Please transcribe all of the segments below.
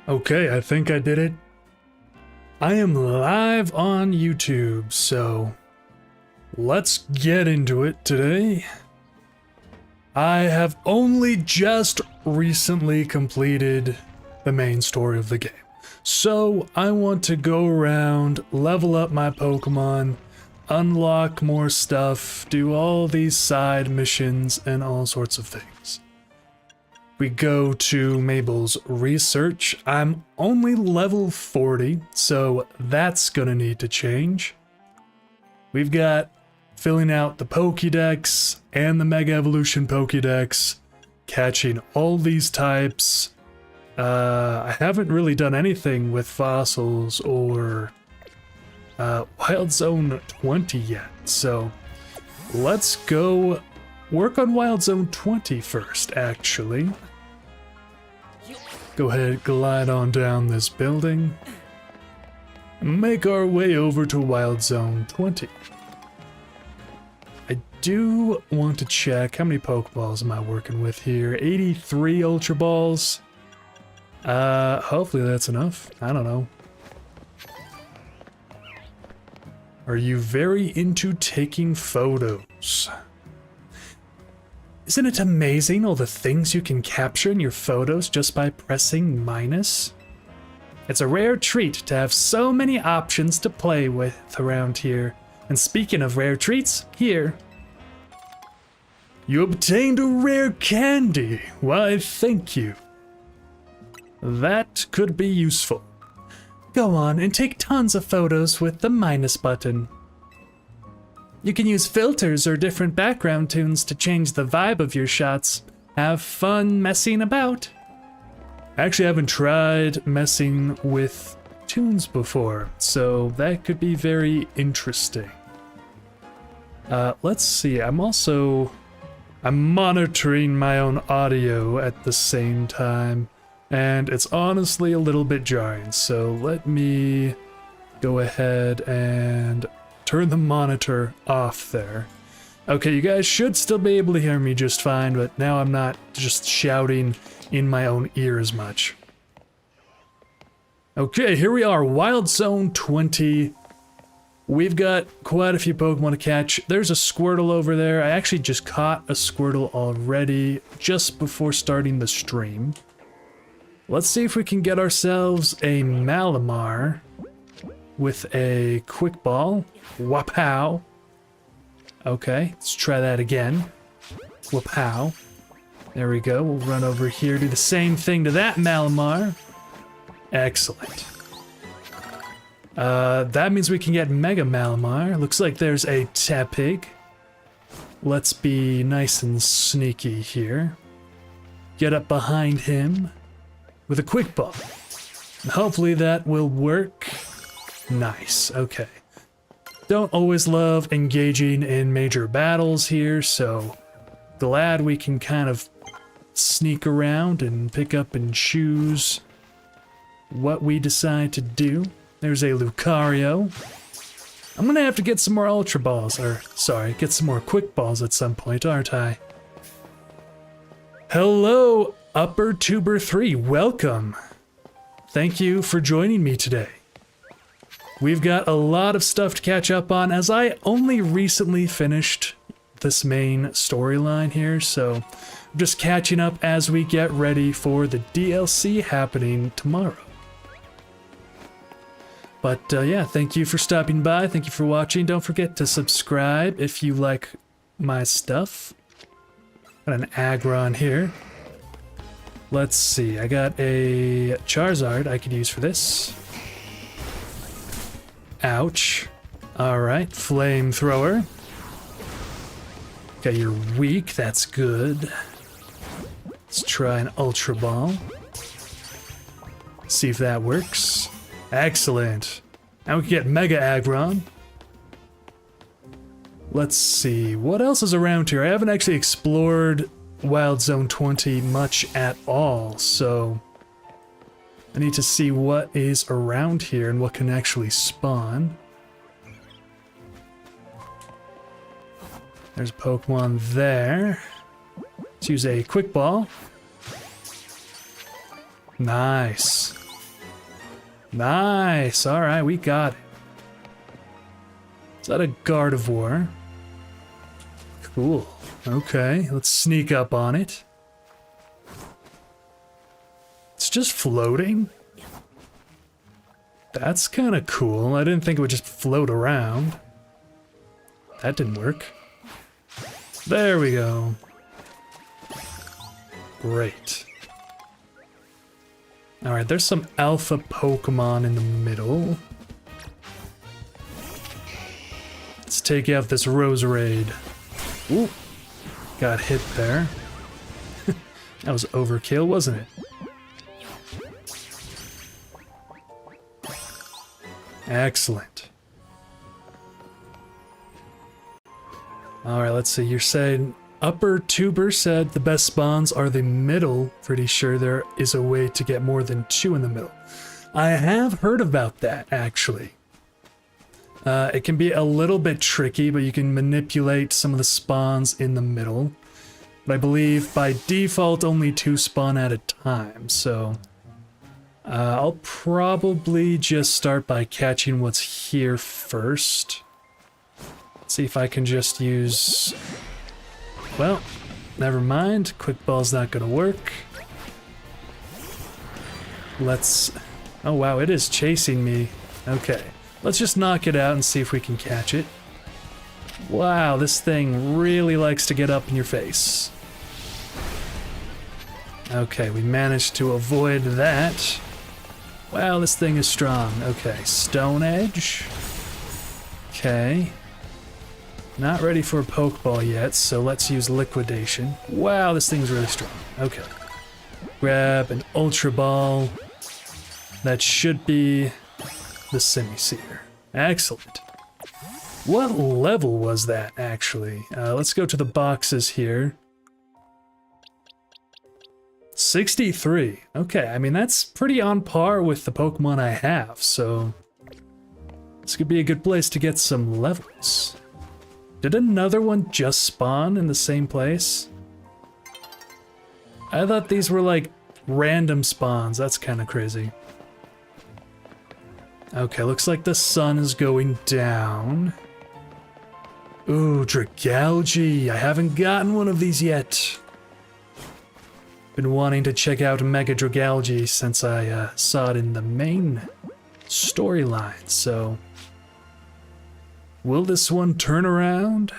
Okay, I think I did it. I am live on YouTube, so let's get into it today. I have only just recently completed the main story of the game, so I want to go around, level up my Pokemon, unlock more stuff, do all these side missions, and all sorts of things. We go to Mabel's research. I'm only level 40, so that's gonna need to change. We've got filling out the Pokédex and the Mega Evolution Pokédex, catching all these types. I haven't really done anything with fossils or Wild Zone 20 yet, so let's go work on Wild Zone 20 first, actually. Go ahead, glide on down this building. Make our way over to Wild Zone 20. I do want to check how many Pokeballs am I working with here. 83 Ultra Balls. Hopefully that's enough. I don't know. Are you very into taking photos? Isn't it amazing all the things you can capture in your photos just by pressing minus? It's a rare treat to have so many options to play with around here. And speaking of rare treats, here. You obtained a rare candy. Why, thank you. That could be useful. Go on and take tons of photos with the minus button. You can use filters or different background tunes to change the vibe of your shots. Have fun messing about. I actually haven't tried messing with tunes before, so that could be very interesting. Let's see, I'm monitoring my own audio at the same time, and it's honestly a little bit jarring, so let me go ahead and turn the monitor off there. Okay, you guys should still be able to hear me just fine, but now I'm not just shouting in my own ear as much. Okay, here we are, Wild Zone 20. We've got quite a few Pokemon to catch. There's a Squirtle over there. I actually just caught a Squirtle already just before starting the stream. Let's see if we can get ourselves a Malamar with a Quick Ball. Wapow. Okay, let's try that again. Wapow. There we go. We'll run over here, do the same thing to that Malamar. Excellent. That means we can get Mega Malamar. Looks like there's a Tepig. Let's be nice and sneaky here. Get up behind him with a Quick Ball. Hopefully that will work. Nice, okay. Don't always love engaging in major battles here, so glad we can kind of sneak around and pick up and choose what we decide to do. There's a Lucario. I'm gonna have to get some more Ultra Balls, or sorry, get some more Quick Balls at some point, aren't I? Hello, Upper Tuber 3, welcome. Thank you for joining me today. We've got a lot of stuff to catch up on, as I only recently finished this main storyline here, so I'm just catching up as we get ready for the DLC happening tomorrow. But yeah, thank you for stopping by, thank you for watching. Don't forget to subscribe if you like my stuff. Got an Aggron here. Let's see, I got a Charizard I could use for this. Ouch. Alright, Flamethrower. Okay, you're weak, that's good. Let's try an Ultra Ball. See if that works. Excellent. Now we can get Mega Aggron. Let's see, what else is around here? I haven't actually explored Wild Zone 20 much at all, so I need to see what is around here and what can actually spawn. There's a Pokemon there. Let's use a Quick Ball. Nice. Nice. All right, we got it. Is that a Gardevoir? Cool. Okay, let's sneak up on it. It's just floating? That's kind of cool. I didn't think it would just float around. That didn't work. There we go. Great. Alright, there's some alpha Pokemon in the middle. Let's take out this Roserade. Ooh, got hit there. That was overkill, wasn't it? Excellent. Alright, let's see. You're saying Upper Tuber said the best spawns are the middle. Pretty sure there is a way to get more than 2 in the middle. I have heard about that, actually. It can be a little bit tricky, but you can manipulate some of the spawns in the middle. But I believe by default only 2 spawn at a time, so... I'll probably just start by catching what's here first. See if I can just use... Well, never mind. Quick Ball's not gonna work. Let's... Oh wow, it is chasing me. Okay. Let's just knock it out and see if we can catch it. Wow, this thing really likes to get up in your face. Okay, we managed to avoid that. Wow, this thing is strong. Okay, Stone Edge. Okay. Not ready for a Pokeball yet, so let's use Liquidation. Wow, this thing's really strong. Okay. Grab an Ultra Ball. That should be the Semi-Seer. Excellent. What level was that, actually? Let's go to the boxes here. 63. Okay, I mean, that's pretty on par with the Pokemon I have, so... This could be a good place to get some levels. Did another one just spawn in the same place? I thought these were like random spawns. That's kind of crazy. Okay, looks like the sun is going down. Ooh, Dragalge. I haven't gotten one of these yet. Been wanting to check out Mega Dragalge since I saw it in the main storyline, so... Will this one turn around?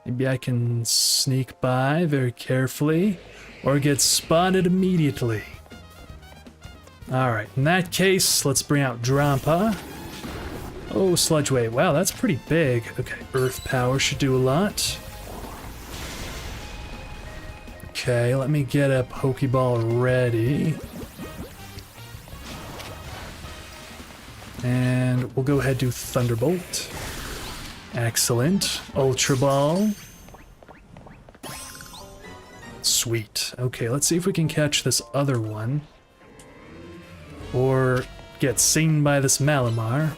Maybe I can sneak by very carefully, or get spotted immediately. Alright, in that case, let's bring out Drampa. Oh, Sludge Wave. Wow, that's pretty big. Okay, Earth Power should do a lot. Okay, let me get a Pokeball ready. And we'll go ahead and do Thunderbolt. Excellent. Ultra Ball. Sweet. Okay, let's see if we can catch this other one. Or get seen by this Malamar.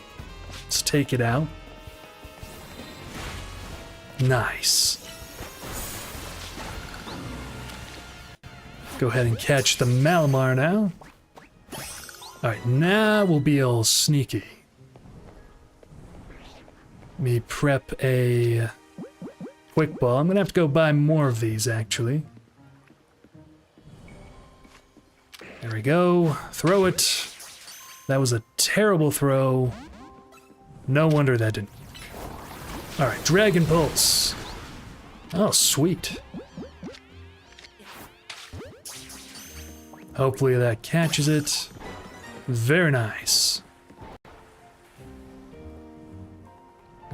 Let's take it out. Nice. Go ahead and catch the Malamar now. Alright, now we'll be all sneaky. Let me prep a Quick Ball. I'm gonna have to go buy more of these, actually. There we go. Throw it. That was a terrible throw. No wonder that didn't work. Alright, Dragon Pulse. Oh, sweet. Hopefully that catches it. Very nice.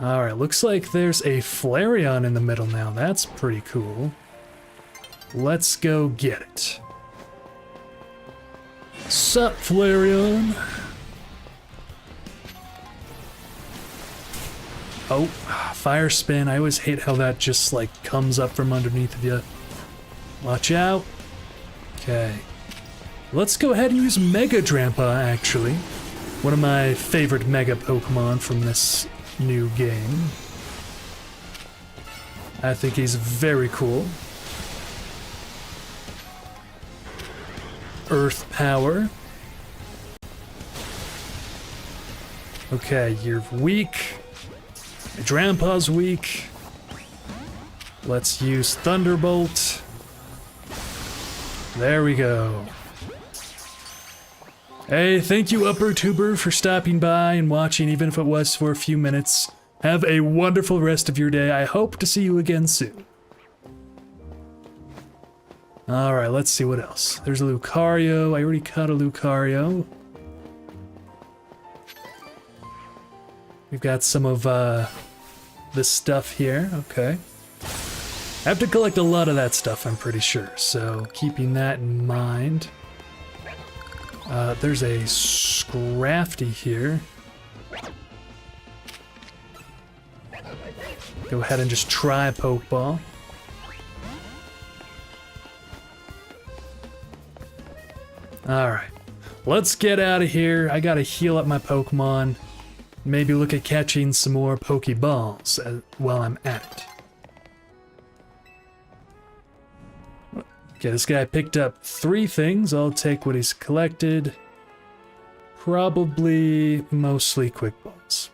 Alright, looks like there's a Flareon in the middle now. That's pretty cool. Let's go get it. Sup, Flareon? Oh, Fire Spin. I always hate how that just, like, comes up from underneath of you. Watch out. Okay. Let's go ahead and use Mega Drampa, actually. One of my favorite Mega Pokemon from this new game. I think he's very cool. Earth Power. Okay, you're weak. My grandpa's weak. Let's use Thunderbolt. There we go. Hey, thank you, Upper Tuber, for stopping by and watching, even if it was for a few minutes. Have a wonderful rest of your day. I hope to see you again soon. Alright, let's see what else. There's a Lucario. I already caught a Lucario. We've got some of this stuff here. Okay. I have to collect a lot of that stuff, I'm pretty sure. So, keeping that in mind. There's a Scrafty here. Go ahead and just try a Pokeball. Alright. Let's get out of here. I gotta heal up my Pokemon. Maybe look at catching some more Pokeballs while I'm at it. Okay, this guy picked up 3 things. I'll take what he's collected. Probably mostly Quick Balls.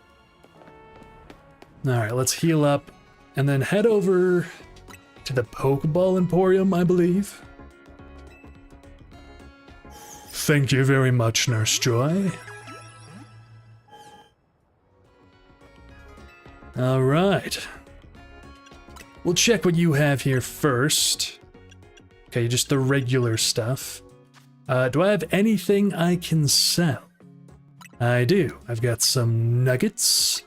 Alright, let's heal up and then head over to the Pokeball Emporium, I believe. Thank you very much, Nurse Joy. Alright. We'll check what you have here first. Okay, just the regular stuff. Do I have anything I can sell? I do. I've got some nuggets.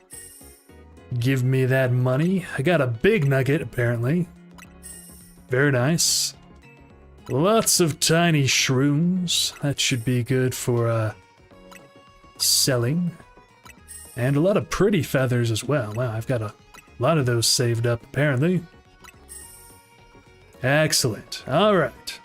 Give me that money. I got a big nugget, apparently. Very nice. Lots of tiny shrooms. That should be good for selling. And a lot of pretty feathers as well. Wow, I've got a lot of those saved up, apparently. Excellent. Alright.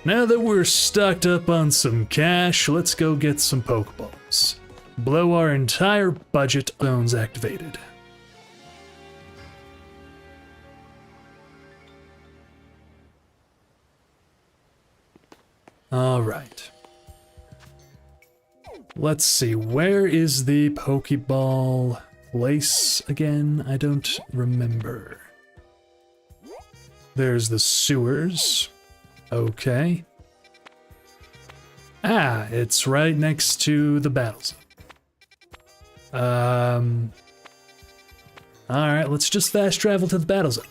Now that we're stocked up on some cash, let's go get some Pokeballs. Blow our entire budget. Zones activated. Alright. Let's see, where is the Pokeball place again? I don't remember. There's the sewers. Okay. Ah, it's right next to the battle zone. Alright, let's just fast travel to the battle zone.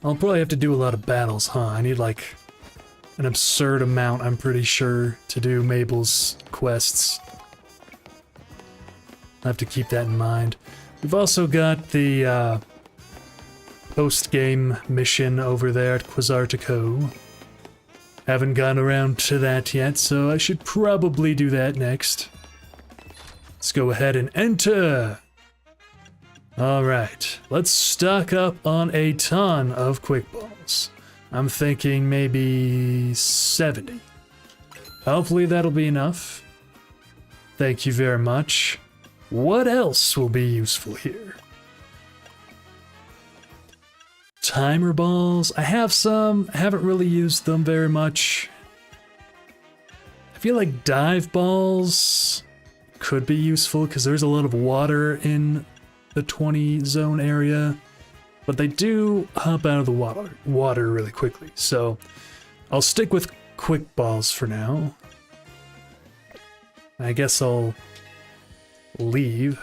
I'll probably have to do a lot of battles, huh? I need like an absurd amount, I'm pretty sure, to do Mabel's quests. I have to keep that in mind. We've also got the post-game mission over there at Quasartico. Haven't gotten around to that yet, so I should probably do that next. Let's go ahead and enter! Alright, let's stock up on a ton of Quick Balls. I'm thinking maybe 70. Hopefully that'll be enough. Thank you very much. What else will be useful here? Timer balls. I have some. I haven't really used them very much. I feel like dive balls could be useful because there's a lot of water in the 20 zone area, but they do hop out of the water really quickly. So I'll stick with Quick Balls for now. I guess I'll leave.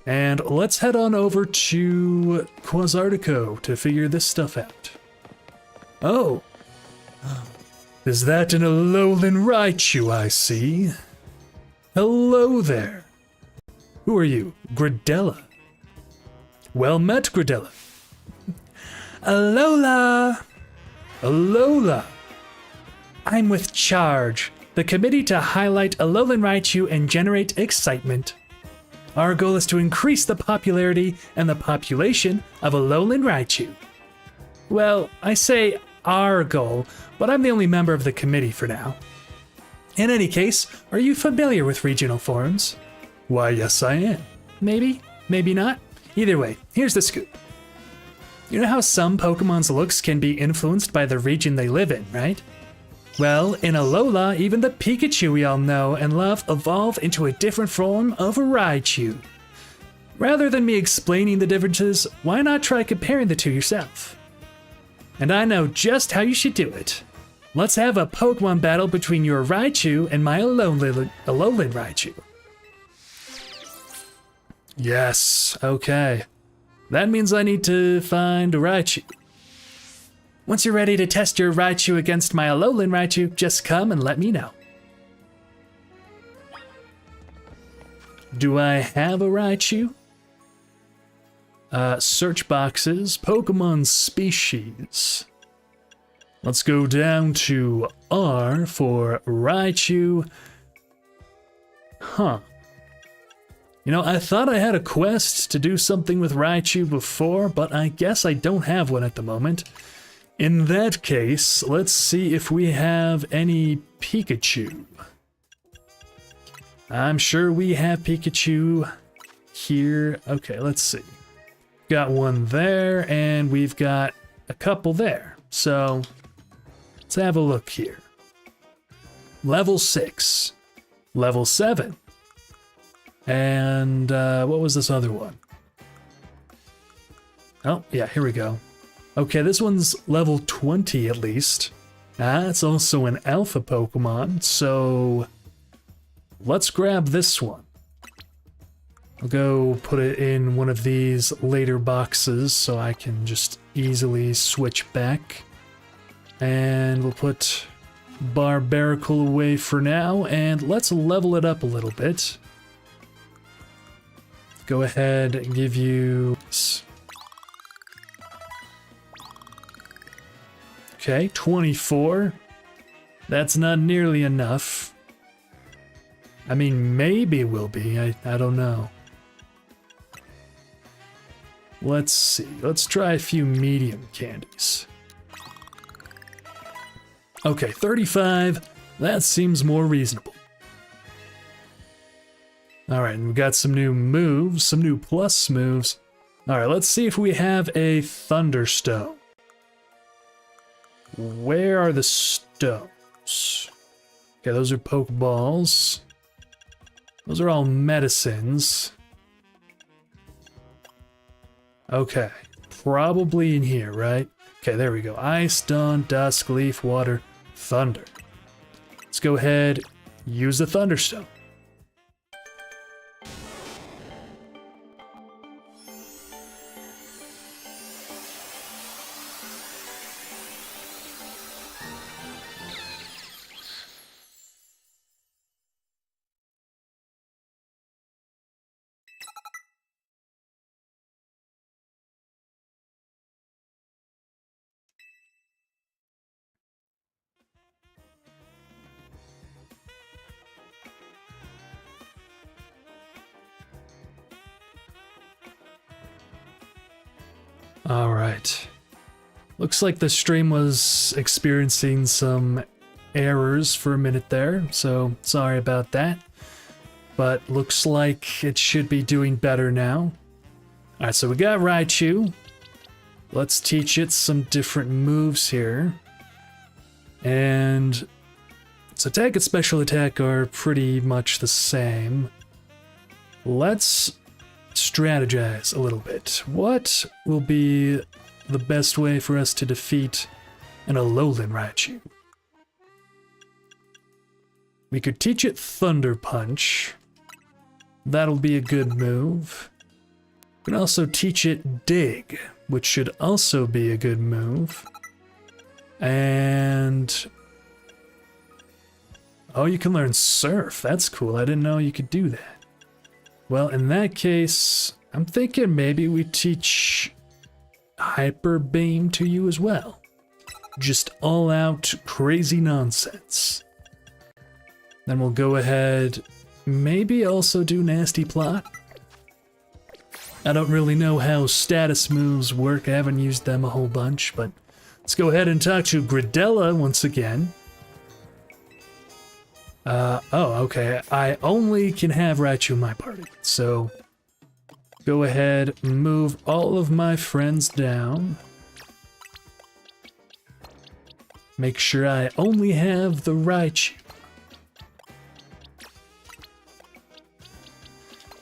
And let's head on over to Quasartico to figure this stuff out. Oh! Is that an Alolan Raichu I see? Hello there! Who are you? Gradella. Well met, Gradella. Alola! Alola! I'm with Charge, the committee to highlight Alolan Raichu and generate excitement. Our goal is to increase the popularity and the population of Alolan Raichu. Well, I say our goal, but I'm the only member of the committee for now. In any case, are you familiar with regional forums? Why, yes I am. Maybe, maybe not. Either way, here's the scoop. You know how some Pokemon's looks can be influenced by the region they live in, right? Well, in Alola, even the Pikachu we all know and love evolve into a different form of a Raichu. Rather than me explaining the differences, why not try comparing the two yourself? And I know just how you should do it. Let's have a Pokemon battle between your Raichu and my Alolan Raichu. Yes, okay. That means I need to find a Raichu. Once you're ready to test your Raichu against my Alolan Raichu, just come and let me know. Do I have a Raichu? Search boxes, Pokemon species. Let's go down to R for Raichu. Huh. You know, I thought I had a quest to do something with Raichu before, but I guess I don't have one at the moment. In that case, let's see if we have any Pikachu. I'm sure we have Pikachu here. Okay, let's see. Got one there, and we've got a couple there. So, let's have a look here. Level 6. Level 7. And, what was this other one? Oh, yeah, here we go. Okay, this one's level 20 at least. It's also an alpha Pokemon, so let's grab this one. I'll go put it in one of these later boxes so I can just easily switch back. And we'll put Barbaracle away for now, and let's level it up a little bit. Go ahead and give you... Okay, 24. That's not nearly enough. I mean, maybe it will be. I don't know. Let's see. Let's try a few medium candies. Okay, 35. That seems more reasonable. Alright, and we've got some new moves, some new plus moves. Alright, let's see if we have a Thunderstone. Where are the stones? Okay, those are Pokeballs. Those are all medicines. Okay, probably in here, right? Okay, there we go. Ice, Dawn, Dusk, Leaf, Water, Thunder. Let's go ahead, use the Thunderstone. Alright. Looks like the stream was experiencing some errors for a minute there, so sorry about that. But looks like it should be doing better now. Alright, so we got Raichu. Let's teach it some different moves here. And its attack and special attack are pretty much the same. Let's strategize a little bit. What will be the best way for us to defeat an Alolan Raichu? We could teach it Thunder Punch. That'll be a good move. We can also teach it Dig, which should also be a good move. And... oh, you can learn Surf. That's cool. I didn't know you could do that. Well, in that case, I'm thinking maybe we teach Hyper Beam to you as well. Just all out crazy nonsense. Then we'll go ahead, maybe also do Nasty Plot. I don't really know how status moves work. I haven't used them a whole bunch, but let's go ahead and talk to Gridella once again. Oh, okay. I only can have Raichu in my party, so go ahead, move all of my friends down. Make sure I only have the Raichu.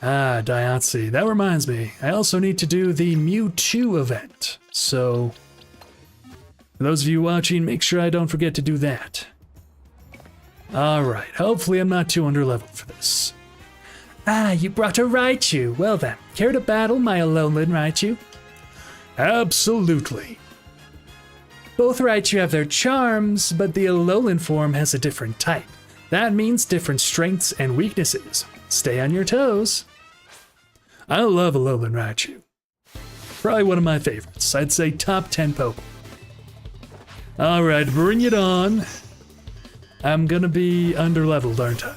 Ah, Diancie. That reminds me, I also need to do the Mewtwo event. So, for those of you watching, make sure I don't forget to do that. Alright, hopefully I'm not too underleveled for this. Ah, you brought a Raichu. Well then, care to battle my Alolan Raichu? Absolutely. Both Raichu have their charms, but the Alolan form has a different type. That means different strengths and weaknesses. Stay on your toes. I love Alolan Raichu. Probably one of my favorites. I'd say top 10 Pokemon. Alright, bring it on. I'm gonna be underleveled, aren't I?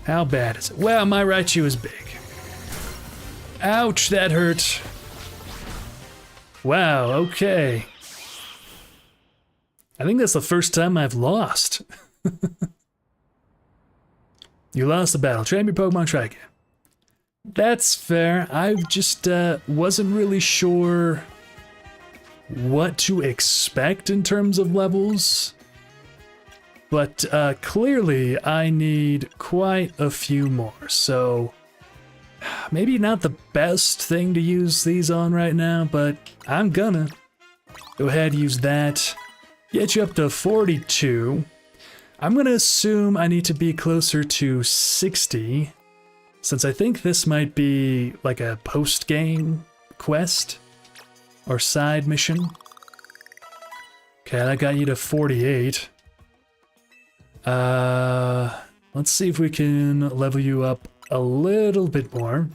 How bad is it? Wow, my Raichu is big. Ouch, that hurt. Wow, okay. I think that's the first time I've lost. You lost the battle. Train your Pokemon, try again. That's fair. I just wasn't really sure what to expect in terms of levels. But clearly I need quite a few more, so maybe not the best thing to use these on right now, but I'm gonna. Go ahead, use that. Get you up to 42. I'm gonna assume I need to be closer to 60, since I think this might be like a post-game quest or side mission. Okay, that got you to 48. Let's see if we can level you up a little bit more.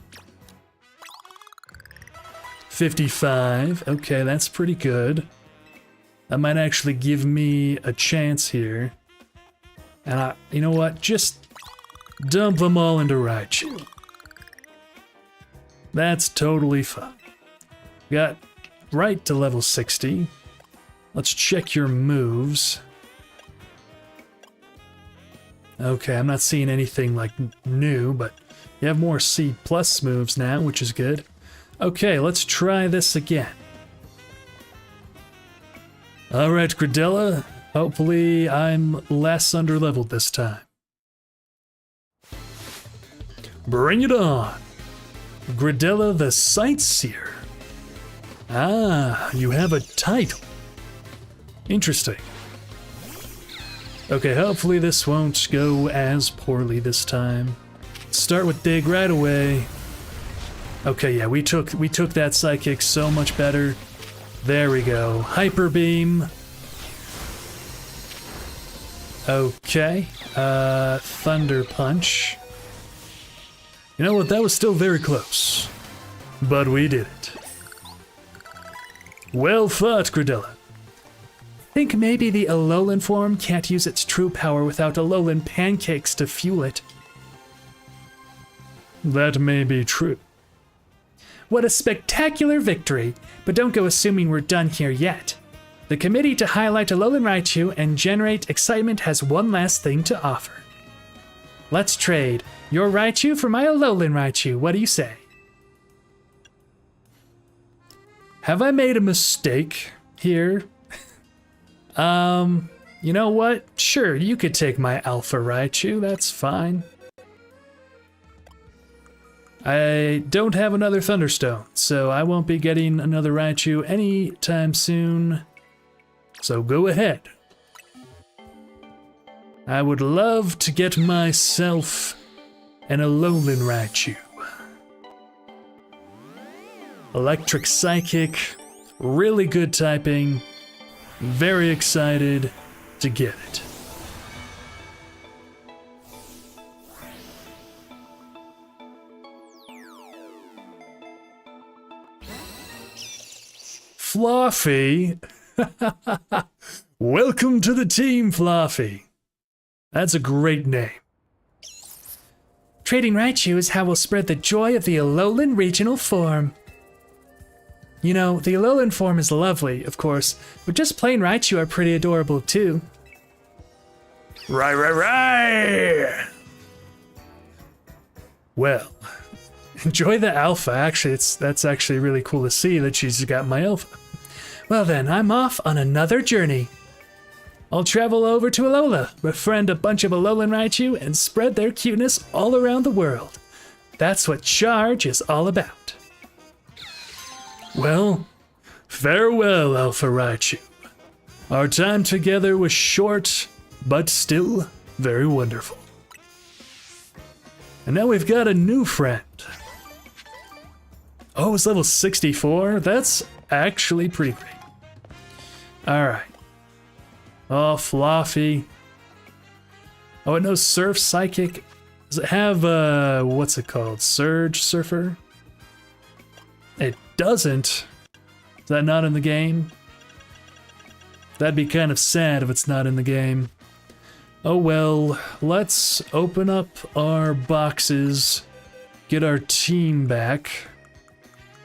55. Okay, that's pretty good. That might actually give me a chance here. And you know what? Just dump them all into Raichu. That's totally fine. Got right to level 60. Let's check your moves. Okay, I'm not seeing anything like new, but you have more C+ moves now, which is good. Okay, let's try this again. Alright, Gradilla. Hopefully I'm less underleveled this time. Bring it on! Gradilla the Sightseer. Ah, you have a title. Interesting. Okay, hopefully this won't go as poorly this time. Start with Dig right away. Okay, yeah, we took that Psychic so much better. There we go. Hyper Beam. Okay. Thunder Punch. You know what? That was still very close. But we did it. Well fought, Gradilla. Think maybe the Alolan form can't use its true power without Alolan pancakes to fuel it. That may be true. What a spectacular victory! But don't go assuming we're done here yet. The committee to highlight Alolan Raichu and generate excitement has one last thing to offer. Let's trade. Your Raichu for my Alolan Raichu. What do you say? Have I made a mistake here? You know what? Sure, you could take my Alpha Raichu, that's fine. I don't have another Thunderstone, so I won't be getting another Raichu anytime soon. So go ahead. I would love to get myself an Alolan Raichu. Electric Psychic, really good typing. Very excited to get it. Fluffy? Welcome to the team, Fluffy. That's a great name. Trading Raichu is how we'll spread the joy of the Alolan regional form. You know, the Alolan form is lovely, of course, but just plain Raichu are pretty adorable too. Right. Well, enjoy the alpha. Actually, that's actually really cool to see that she's got my alpha. Well then, I'm off on another journey. I'll travel over to Alola, befriend a bunch of Alolan Raichu, and spread their cuteness all around the world. That's what Charge is all about. Well, farewell, Alpha Raichu. Our time together was short, but still very wonderful. And now we've got a new friend. Oh, it's level 64? That's actually pretty great. Alright. Oh, Fluffy. Oh, it knows Surf Psychic. Does it have, what's it called? Surge Surfer? It doesn't. Is that not in the game? That'd be kind of sad if it's not in the game. Oh well, let's open up our boxes, get our team back.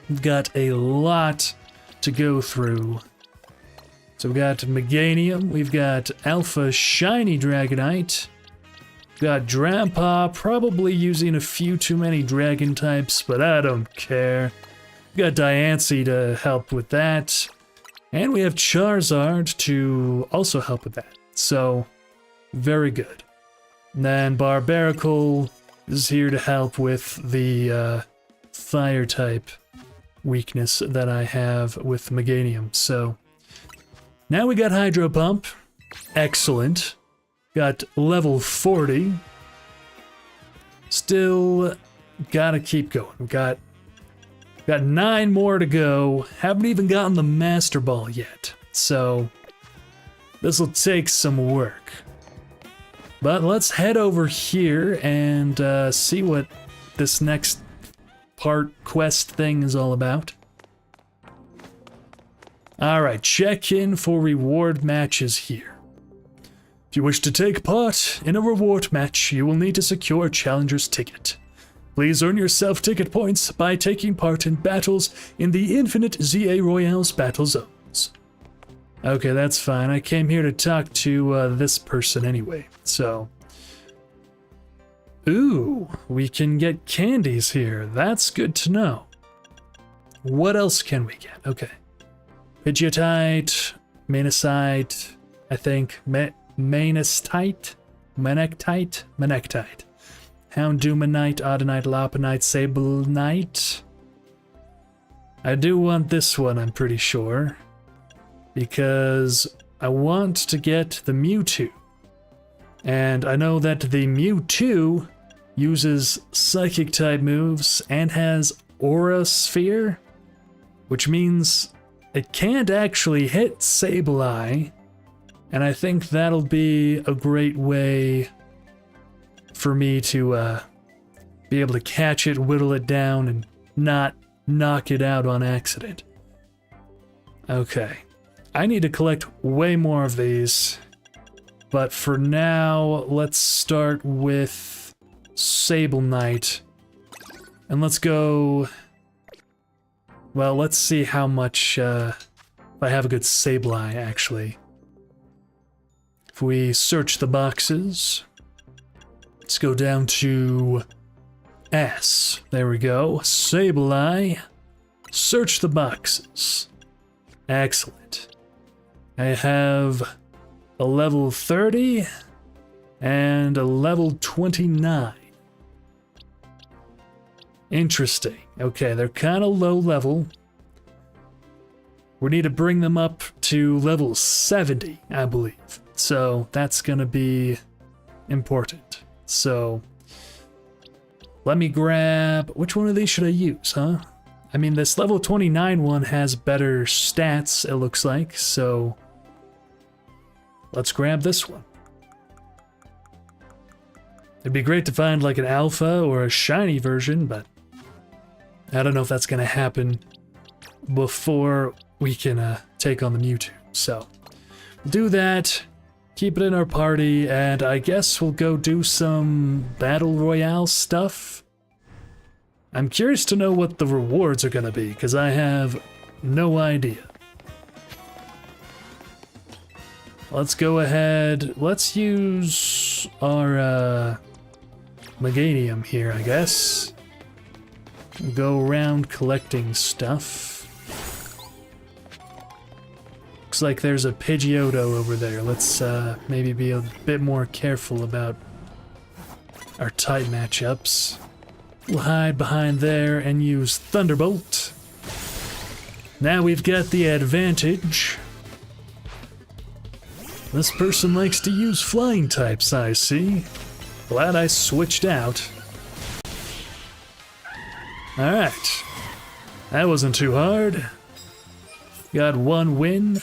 We've got a lot to go through. So we've got Meganium, we've got Alpha Shiny Dragonite, we've got Grandpa probably using a few too many dragon types, but I don't care. We've got Diancie to help with that, and we have Charizard to also help with that. So, very good. And then Barbaracle is here to help with the fire type weakness that I have with Meganium. So, now we got Hydro Pump. Excellent. Got level 40. Still gotta keep going. We've got 9 more to go. Haven't even gotten the Master Ball yet. So, this will take some work. But let's head over here and see what this next part quest thing is all about. Alright, check in for reward matches here. If you wish to take part in a reward match, you will need to secure a challenger's ticket. Please earn yourself ticket points by taking part in battles in the Infinite ZA Royale's battle zones. Okay, that's fine. I came here to talk to this person anyway, so... Ooh, we can get candies here. That's good to know. What else can we get? Okay. Pidgeotite, Manecite, I think. Manestite? Manectite? Manectite. Houndumanite, Audinite, Lopunite, Sablenite. I do want this one, I'm pretty sure. Because I want to get the Mewtwo. And I know that the Mewtwo uses Psychic type moves and has Aura Sphere, which means it can't actually hit Sableye, and I think that'll be a great way for me to be able to catch it, whittle it down, and not knock it out on accident. Okay. I need to collect way more of these, but for now, let's start with Sablenite, and let's go... Well, let's see how much, if I have a good Sableye, actually. If we search the boxes, let's go down to S. There we go. Sableye. Search the boxes. Excellent. I have a level 30 and a level 29. Interesting. Okay, they're kind of low level. We need to bring them up to level 70, I believe. So that's gonna be important. So let me grab... Which one of these should I use, huh? I mean, this level 29 one has better stats, it looks like, so let's grab this one. It'd be great to find like an alpha or a shiny version, but I don't know if that's gonna happen before we can take on the Mewtwo. So we'll do that, keep it in our party, and I guess we'll go do some Battle Royale stuff. I'm curious to know what the rewards are gonna be, because I have no idea. Let's go ahead, let's use our Meganium here, I guess. Go around collecting stuff. Looks like there's a Pidgeotto over there. Let's maybe be a bit more careful about our type matchups. We'll hide behind there and use Thunderbolt. Now we've got the advantage. This person likes to use flying types, I see. Glad I switched out. Alright. That wasn't too hard. Got one win.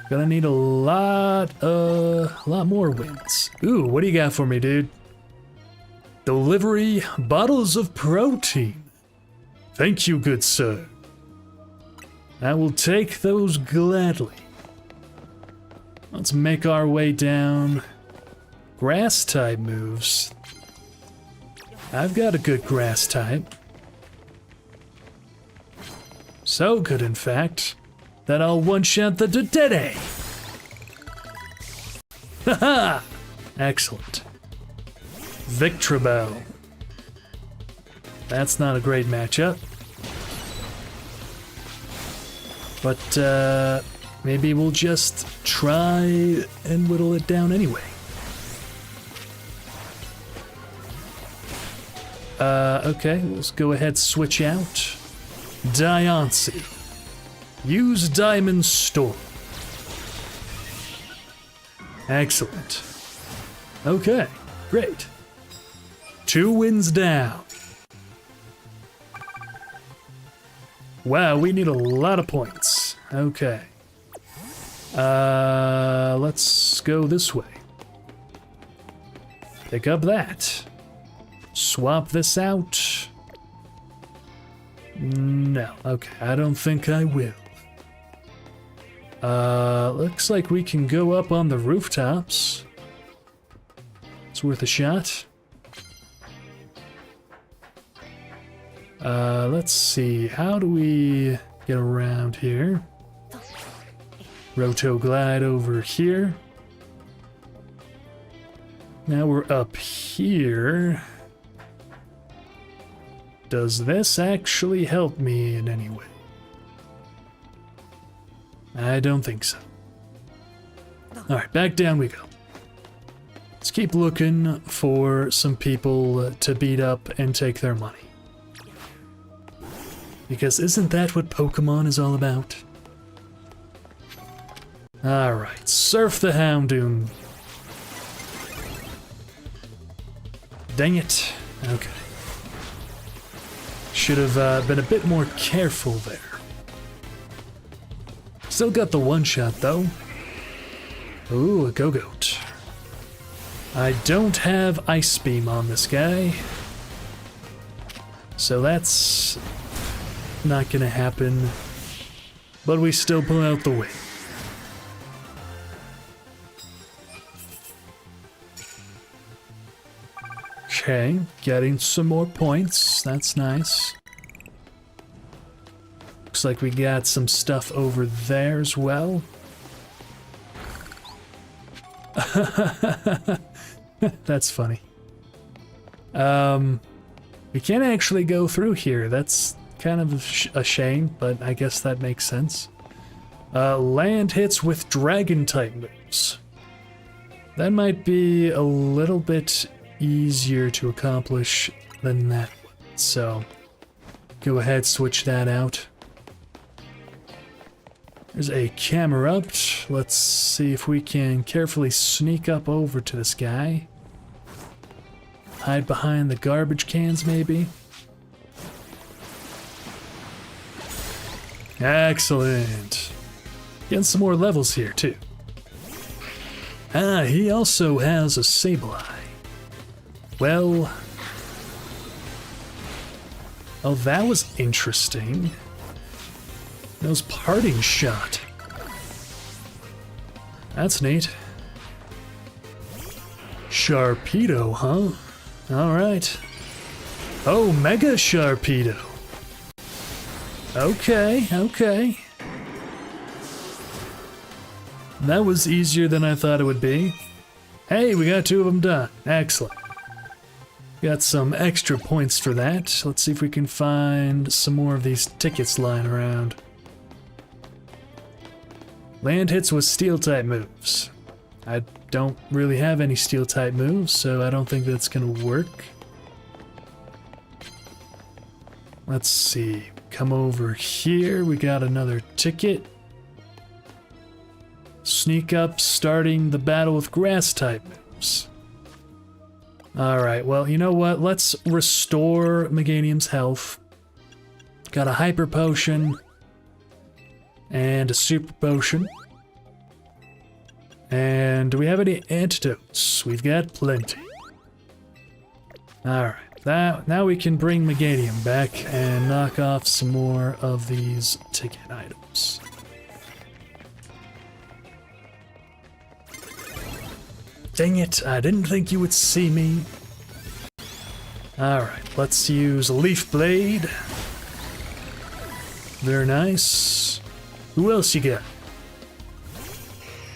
Gonna need a lot more wins. Ooh, what do you got for me, dude? Delivery bottles of protein. Thank you, good sir. I will take those gladly. Let's make our way down. Grass type moves. I've got a good grass type. So good, in fact, that I'll one-shot the Dedede. Haha! Excellent. Victreebel. That's not a great matchup. But, maybe we'll just try and whittle it down anyway. Okay, let's go ahead, switch out. Diancie. Use Diamond Storm. Excellent. Okay, great. 2 wins down. Wow, we need a lot of points. Okay. Let's go this way. Pick up that. Swap this out. No, okay, I don't think I will. Looks like we can go up on the rooftops. It's worth a shot. Let's see, how do we get around here? Rotoglide over here. Now we're up here. Does this actually help me in any way? I don't think so. Alright, back down we go. Let's keep looking for some people to beat up and take their money. Because isn't that what Pokémon is all about? Alright, Surf the Houndoom. Dang it. Okay. Should have been a bit more careful there. Still got the one-shot, though. Ooh, a Go-Goat. I don't have Ice Beam on this guy. So that's not gonna happen. But we still pull out the win. Okay, getting some more points. That's nice. Looks like we got some stuff over there as well. That's funny. We can't actually go through here. That's kind of a shame, but I guess that makes sense. Land hits with dragon type moves. That might be a little bit easier to accomplish than that one. So, go ahead, switch that out. There's a Camerupt. Let's see if we can carefully sneak up over to this guy. Hide behind the garbage cans, maybe. Excellent. Getting some more levels here, too. Ah, he also has a Sableye. Well... Oh, that was interesting. That was Parting Shot. That's neat. Sharpedo, huh? Alright. Oh, Mega Sharpedo. Okay, okay. That was easier than I thought it would be. Hey, we got 2 of them done. Excellent. Got some extra points for that. Let's see if we can find some more of these tickets lying around. Land hits with steel-type moves. I don't really have any steel-type moves, so I don't think that's gonna work. Let's see. Come over here. We got another ticket. Sneak up, starting the battle with grass-type moves. Alright, well, you know what? Let's restore Meganium's health. Got a hyper potion. And a super potion. And do we have any antidotes? We've got plenty. Alright, now we can bring Meganium back and knock off some more of these ticket items. Dang it, I didn't think you would see me. Alright, let's use Leaf Blade. Very nice. Who else you got?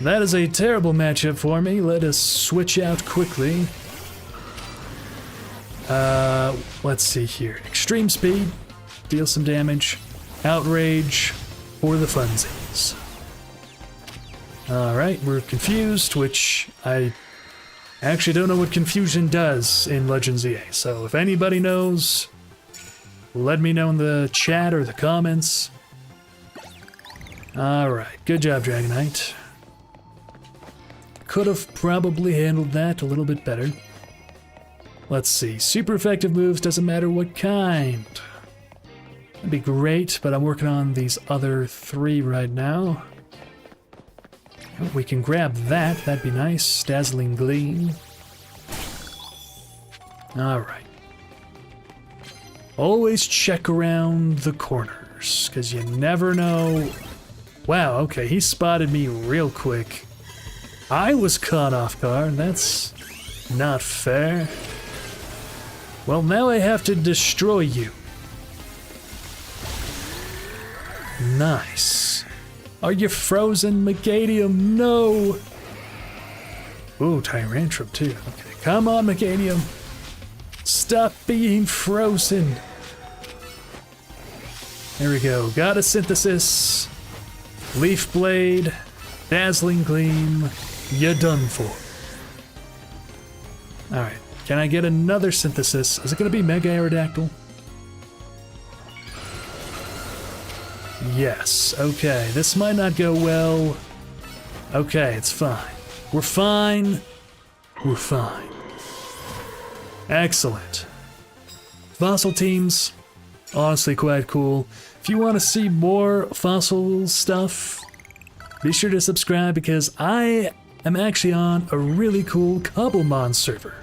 That is a terrible matchup for me. Let us switch out quickly. Let's see here. Extreme Speed. Deal some damage. Outrage for the funsies. Alright, we're confused, which I actually don't know what confusion does in Legends EA. So if anybody knows, let me know in the chat or the comments. Alright, good job, Dragonite. Could have probably handled that a little bit better. Let's see, super effective moves, doesn't matter what kind. That'd be great, but I'm working on these other 3 right now. We can grab that, that'd be nice. Dazzling Gleam. Alright. Always check around the corners, because you never know. Wow, okay, he spotted me real quick. I was caught off guard, that's not fair. Well, now I have to destroy you. Nice. Are you frozen, Meganium? No! Ooh, Tyrantrum too. Okay, come on, Meganium. Stop being frozen. There we go. Got a Synthesis. Leaf Blade. Dazzling Gleam. You're done for. Alright, can I get another Synthesis? Is it going to be Mega Aerodactyl? Yes, okay, this might not go well. Okay, it's fine. We're fine. We're fine. Excellent. Fossil teams, honestly quite cool. If you want to see more fossil stuff, be sure to subscribe because I am actually on a really cool Cobblemon server.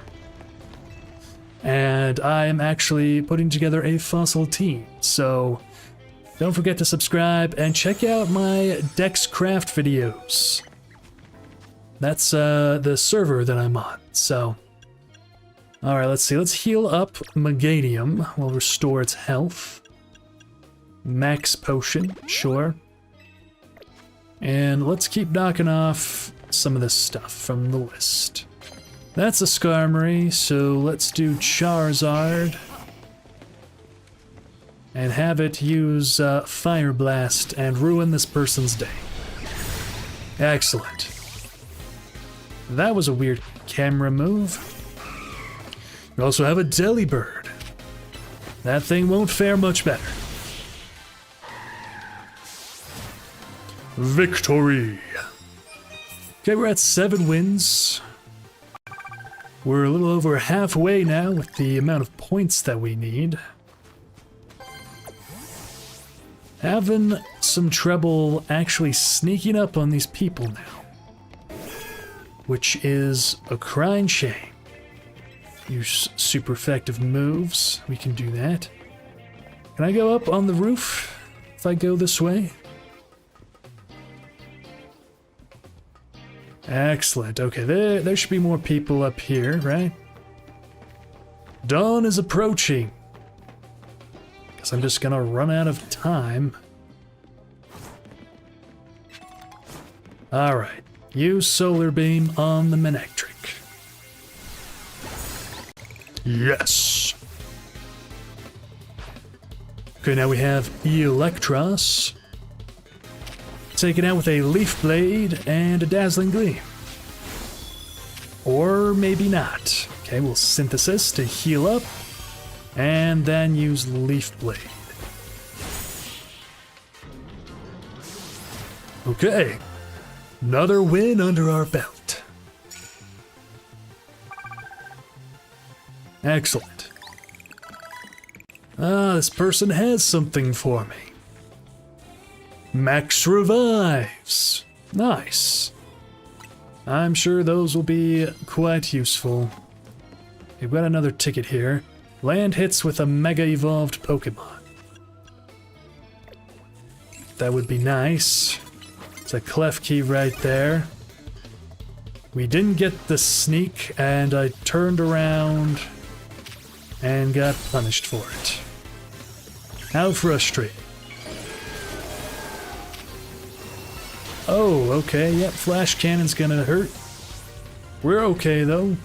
And I am actually putting together a fossil team, so don't forget to subscribe and check out my Dexcraft videos. That's the server that I'm on, so. Alright, let's see. Let's heal up Meganium. We'll restore its health. Max potion, sure. And let's keep knocking off some of this stuff from the list. That's a Skarmory, so let's do Charizard. And have it use Fire Blast and ruin this person's day. Excellent. That was a weird camera move. We also have a Delibird. That thing won't fare much better. Victory! Okay, we're at 7 wins. We're a little over halfway now with the amount of points that we need. Having some trouble actually sneaking up on these people now. Which is a crying shame. Use super effective moves. We can do that. Can I go up on the roof if I go this way? Excellent. Okay, there should be more people up here, right? Dawn is approaching. Guess I'm just gonna run out of time. Alright. Use Solar Beam on the Manectric. Yes. Okay, now we have Electros. Taken out with a Leaf Blade and a Dazzling Gleam. Or maybe not. Okay, we'll Synthesis to heal up. And then use Leaf Blade. Okay. Another win under our belt. Excellent. This person has something for me. Max Revives. Nice. I'm sure those will be quite useful. We've got another ticket here. Land hits with a Mega Evolved Pokémon. That would be nice. It's a Clef Key right there. We didn't get the sneak, and I turned around and got punished for it. How frustrating. Oh, okay, yep, Flash Cannon's gonna hurt. We're okay, though.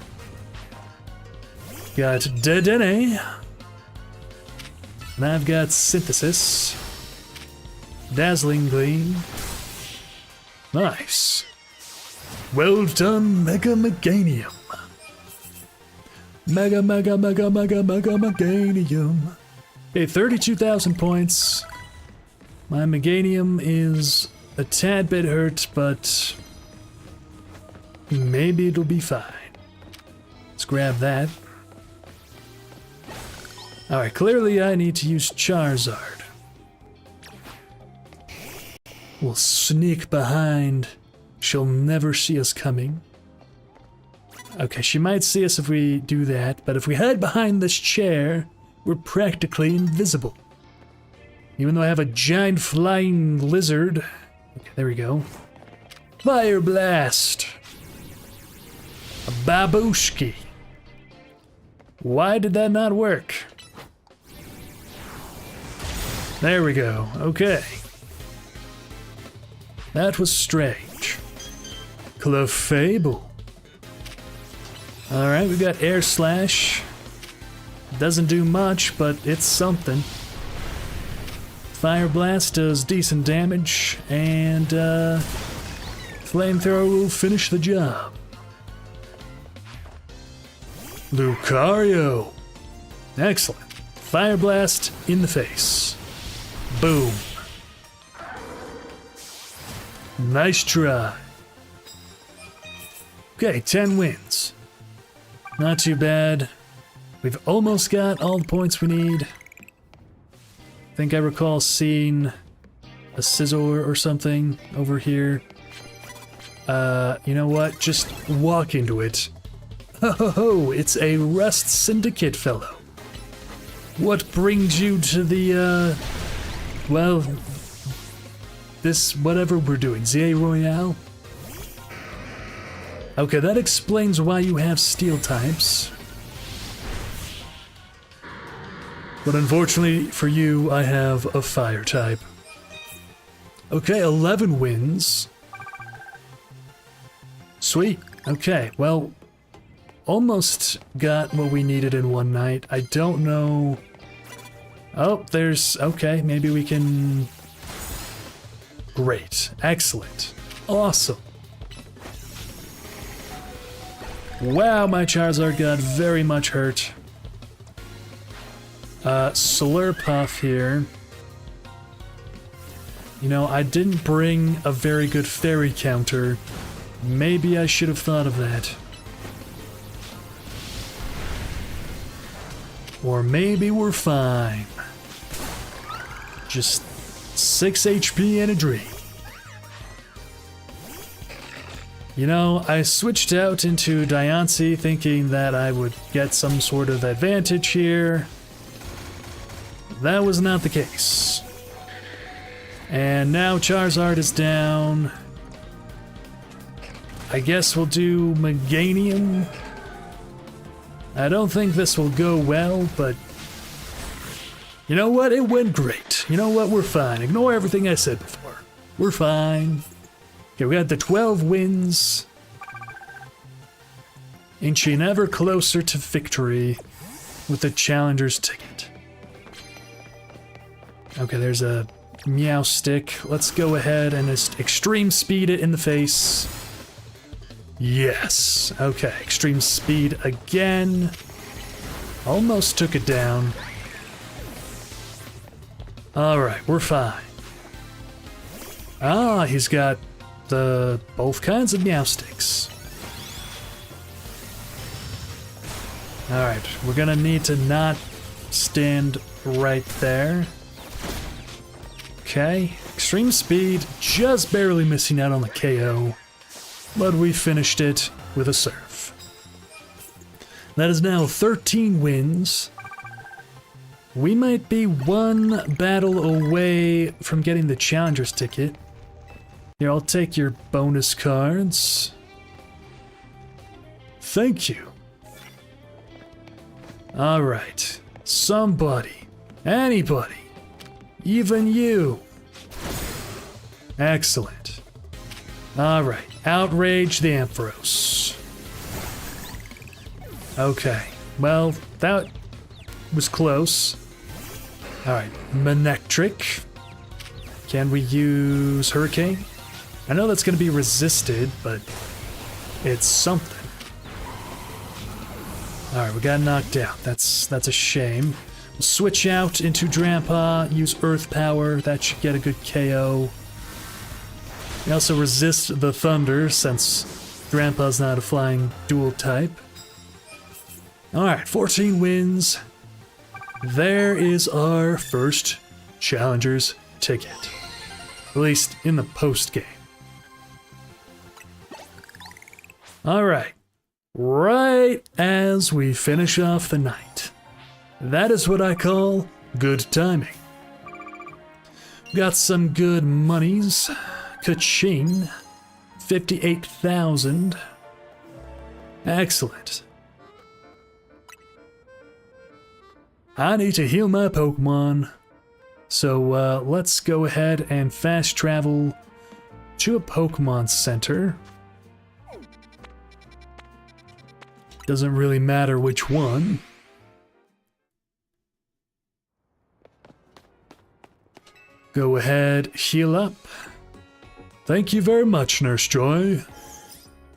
Got Dedenne. And I've got Synthesis. Dazzling Gleam. Nice. Well done, Mega Meganium. Mega Meganium. Okay, 32,000 points. My Meganium is a tad bit hurt, but maybe it'll be fine. Let's grab that. Alright, clearly I need to use Charizard. We'll sneak behind. She'll never see us coming. Okay, she might see us if we do that, but if we hide behind this chair, we're practically invisible. Even though I have a giant flying lizard. Okay, there we go. Fire Blast! A babushki. Why did that not work? There we go. Okay. That was strange. Clefable. Alright, we've got Air Slash. Doesn't do much, but it's something. Fire Blast does decent damage, and Flamethrower will finish the job. Lucario. Excellent. Fire Blast in the face. Boom. Nice try. Okay, 10 wins. Not too bad. We've almost got all the points we need. I think I recall seeing a Scizor or something over here. You know what? Just walk into it. Ho ho ho! It's a Rust Syndicate fellow. What brings you to the, well, this whatever we're doing, ZA Royale? Okay, that explains why you have steel types. But unfortunately for you, I have a fire type. Okay, 11 wins. Sweet. Okay, well, almost got what we needed in one night. I don't know. Oh, there's... okay, maybe we can... Great. Excellent. Awesome. Wow, my Charizard got very much hurt. Slurpuff here. You know, I didn't bring a very good fairy counter. Maybe I should have thought of that. Or maybe we're fine. Just 6 HP and a dream. You know, I switched out into Diancie thinking that I would get some sort of advantage here. That was not the case. And now Charizard is down. I guess we'll do Meganium. I don't think this will go well, but... you know what? It went great. You know what? We're fine. Ignore everything I said before. We're fine. Okay, we got the 12 wins. Inching ever closer to victory. with the challenger's ticket. Okay, there's a meow stick. Let's go ahead and just extreme speed it in the face. Yes. Okay, extreme speed again. Almost took it down. Alright, we're fine. Ah, he's got both kinds of meow sticks. Alright, we're gonna need to not stand right there. Okay, extreme speed, just barely missing out on the KO, but we finished it with a serve. That is now 13 wins. We might be one battle away from getting the challenger's ticket. Here, I'll take your bonus cards. Thank you. Alright, somebody, anybody, even you. Excellent. Alright, outrage the Ampharos. Okay, well, that was close. Alright, Manectric. Can we use Hurricane? I know that's going to be resisted, but it's something. Alright, we got knocked out. That's a shame. We'll switch out into Drampa, use Earth Power. That should get a good KO. We also resist the Thunder, since Drampa's not a flying dual type. Alright, 14 wins. There is our first challenger's ticket. At least in the post-game. Alright. Right as we finish off the night. That is what I call good timing. Got some good monies. Ka-ching. 58,000. Excellent. I need to heal my Pokemon. So let's go ahead and fast travel to a Pokemon Center. Doesn't really matter which one. Go ahead, heal up. Thank you very much, Nurse Joy.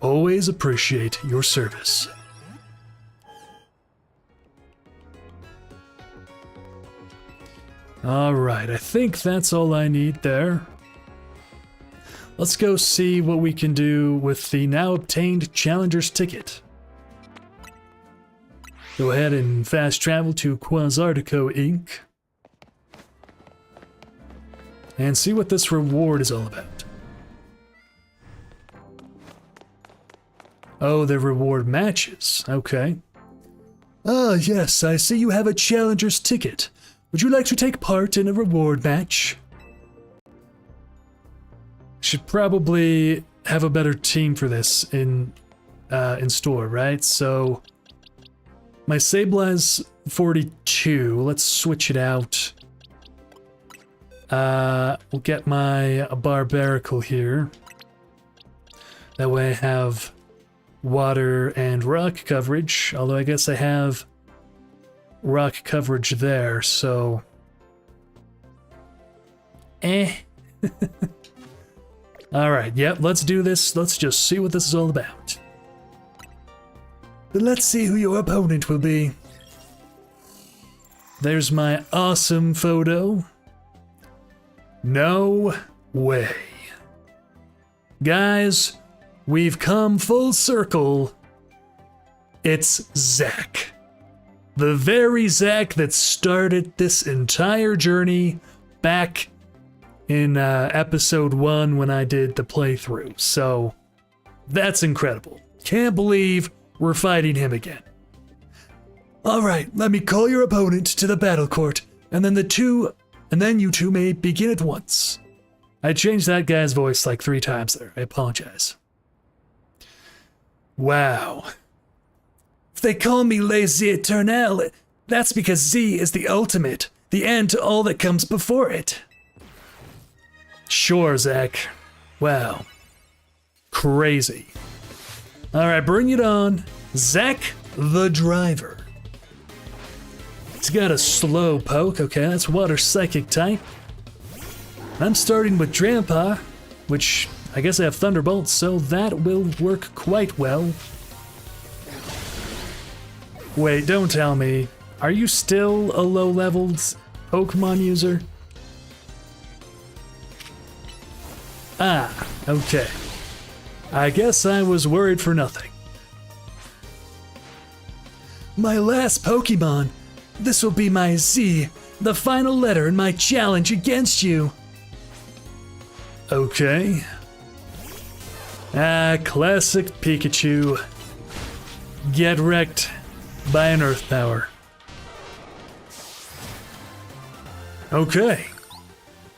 Always appreciate your service. Alright, I think that's all I need there. Let's go see what we can do with the now obtained challenger's ticket. Go ahead and fast travel to Quasartico Inc. and see what this reward is all about. Oh, the reward matches. Okay. Ah, yes, I see you have a challenger's ticket. Would you like to take part in a reward match? Should probably have a better team for this in store, right? So my Sableye's 42. Let's switch it out. We'll get my Barbaracle here. That way I have water and rock coverage, although I guess I have rock coverage there, so Alright, yep, let's do this. Let's just see what this is all about. But let's see who your opponent will be. There's my awesome photo. No way. Guys, we've come full circle. It's Zach. The very Zach that started this entire journey back in episode 1 when I did the playthrough. So that's incredible. Can't believe we're fighting him again. Alright, let me call your opponent to the battle court, and then you two may begin at once. I changed that guy's voice like 3 times there. I apologize. Wow. If they call me Les Eternel, that's because Z is the ultimate, the end to all that comes before it. Sure, Zach. Wow. Crazy. Alright, bring it on. Zach the Driver. He's got a slow poke. Okay, that's water psychic type. I'm starting with Drampa, which I guess I have Thunderbolt, so that will work quite well. Wait, don't tell me. Are you still a low-leveled Pokemon user? Ah, okay. I guess I was worried for nothing. My last Pokemon. This will be my Z, the final letter in my challenge against you. Okay. Ah, classic Pikachu. Get wrecked by an Earth Power. Okay.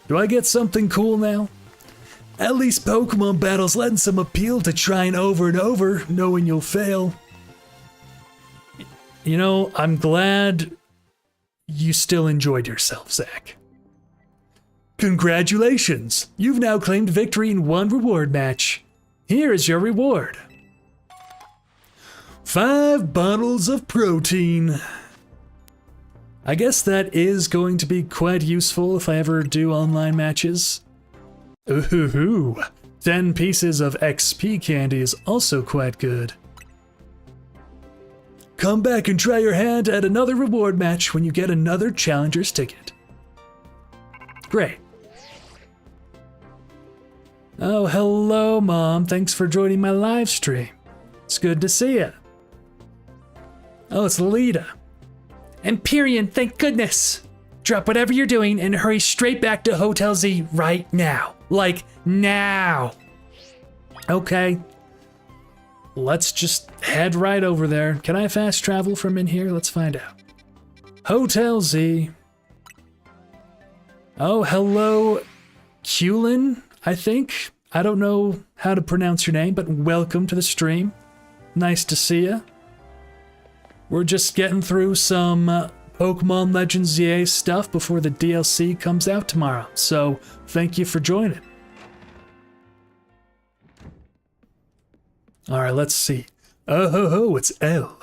Do I get something cool now? At least Pokemon battles lend some appeal to trying over and over, knowing you'll fail. You know, I'm glad you still enjoyed yourself, Zach. Congratulations! You've now claimed victory in one reward match. Here is your reward. 5 bottles of protein. I guess that is going to be quite useful if I ever do online matches. Ooh, 10 pieces of XP candy is also quite good. Come back and try your hand at another reward match when you get another Challenger's ticket. Great. Oh, hello, Mom. Thanks for joining my live stream. It's good to see you. Oh, it's Lita. Empyrean, thank goodness. Drop whatever you're doing and hurry straight back to Hotel Z right now. Like, now. Okay. Let's just head right over there. Can I fast travel from in here? Let's find out. Hotel Z. Oh, hello, Kulin, I think. I don't know how to pronounce your name, but welcome to the stream. Nice to see you. We're just getting through some Pokemon Legends EA stuff before the DLC comes out tomorrow, so thank you for joining. Alright, let's see. Oh ho ho, it's L.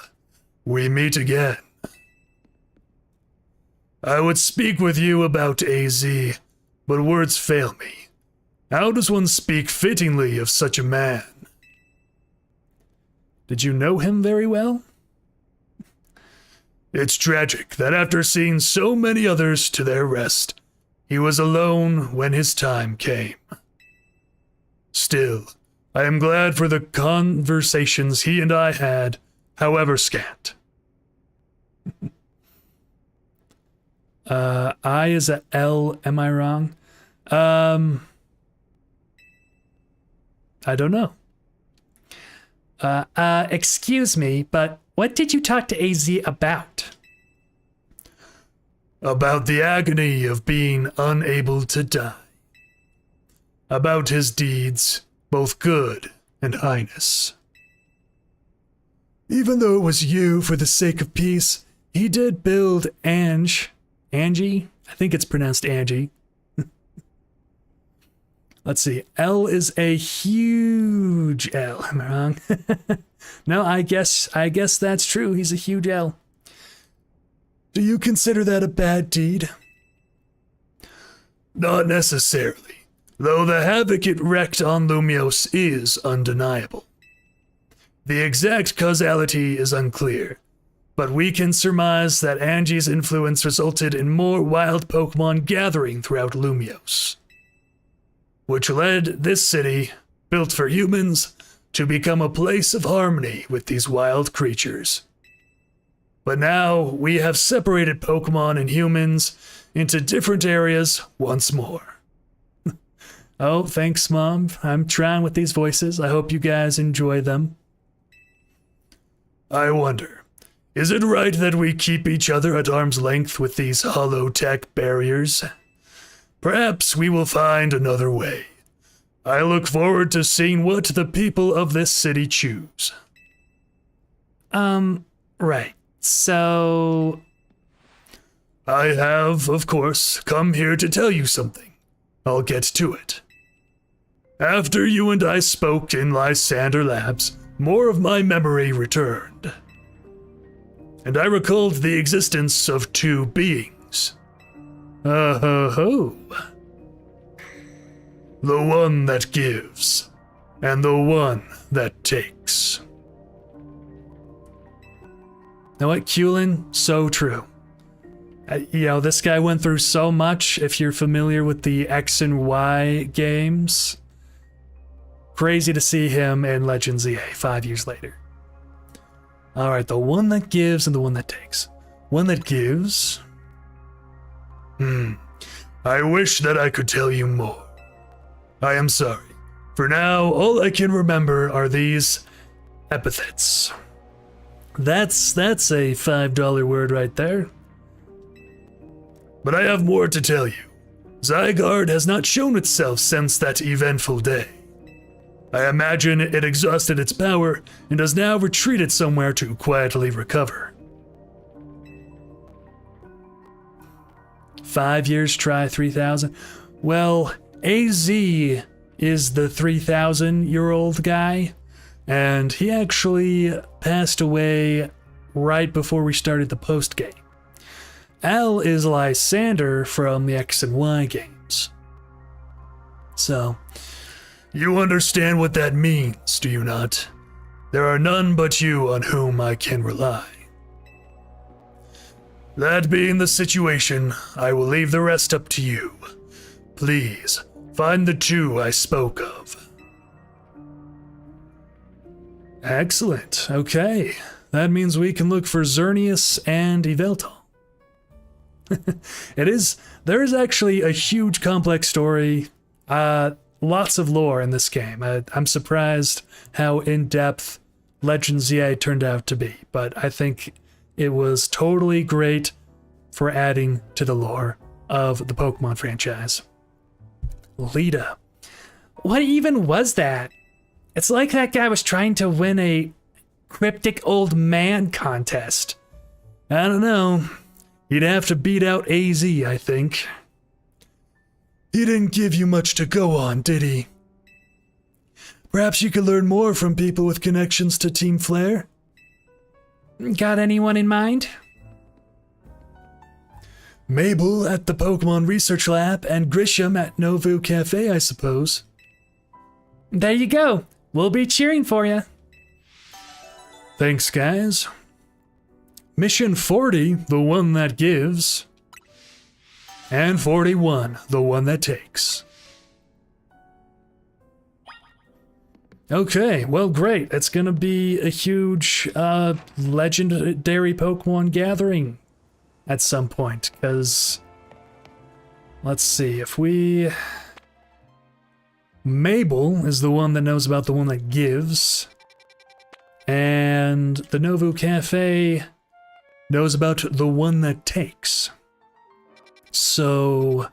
We meet again. I would speak with you about AZ, but words fail me. How does one speak fittingly of such a man? Did you know him very well? It's tragic that after seeing so many others to their rest, he was alone when his time came. Still, I am glad for the conversations he and I had, however scant. I is a L, am I wrong? I don't know. Excuse me, but what did you talk to AZ about? About the agony of being unable to die. About his deeds, both good and heinous. Even though it was you for the sake of peace, he did build Angie? I think it's pronounced Angie. Let's see. L is a huge L. Am I wrong? No, I guess that's true. He's a huge L. Do you consider that a bad deed? Not necessarily, though the havoc it wreaked on Lumios is undeniable. The exact causality is unclear, but we can surmise that Angie's influence resulted in more wild Pokemon gathering throughout Lumios, which led this city, built for humans, to become a place of harmony with these wild creatures. But now we have separated Pokemon and humans into different areas once more. Oh, thanks, Mom. I'm trying with these voices. I hope you guys enjoy them. I wonder, is it right that we keep each other at arm's length with these hollow-tech barriers? Perhaps we will find another way. I look forward to seeing what the people of this city choose. Right. So... I have, of course, come here to tell you something. I'll get to it. After you and I spoke in Lysander Labs, more of my memory returned. and I recalled the existence of two beings. Ho. The one that gives, and the one that takes. Know what, Culin? So true. This guy went through so much, if you're familiar with the X and Y games. Crazy to see him in Legends EA 5 years later. Alright, the one that gives and the one that takes. One that gives... I wish that I could tell you more. I am sorry. For now, all I can remember are these epithets. That's a $5 word right there. But I have more to tell you. Zygarde has not shown itself since that eventful day. I imagine it exhausted its power and has now retreated somewhere to quietly recover. 5 years, try 3,000. Well, AZ is the 3,000-year-old guy, and he actually passed away right before we started the post-game. Al is Lysander from the X and Y games. So, you understand what that means, do you not? There are none but you on whom I can rely. That being the situation, I will leave the rest up to you. Please, find the two I spoke of. Excellent. Okay. That means we can look for Xerneas and Yveltal. There is actually a huge complex story. Lots of lore in this game. I'm surprised how in-depth Legends EA turned out to be, but I think it was totally great for adding to the lore of the Pokemon franchise. Lita. What even was that? It's like that guy was trying to win a cryptic old man contest. I don't know. He'd have to beat out AZ, I think. He didn't give you much to go on, did he? Perhaps you could learn more from people with connections to Team Flare? Got anyone in mind? Mabel at the Pokemon Research Lab and Grisham at Novu Cafe, I suppose. There you go. We'll be cheering for you. Thanks, guys. Mission 40, the one that gives. And 41, the one that takes. Okay, well, great. It's gonna be a huge legendary Pokemon gathering at some point, because let's see, if we... Mabel is the one that knows about the one that gives, and the Novu Cafe knows about the one that takes. So,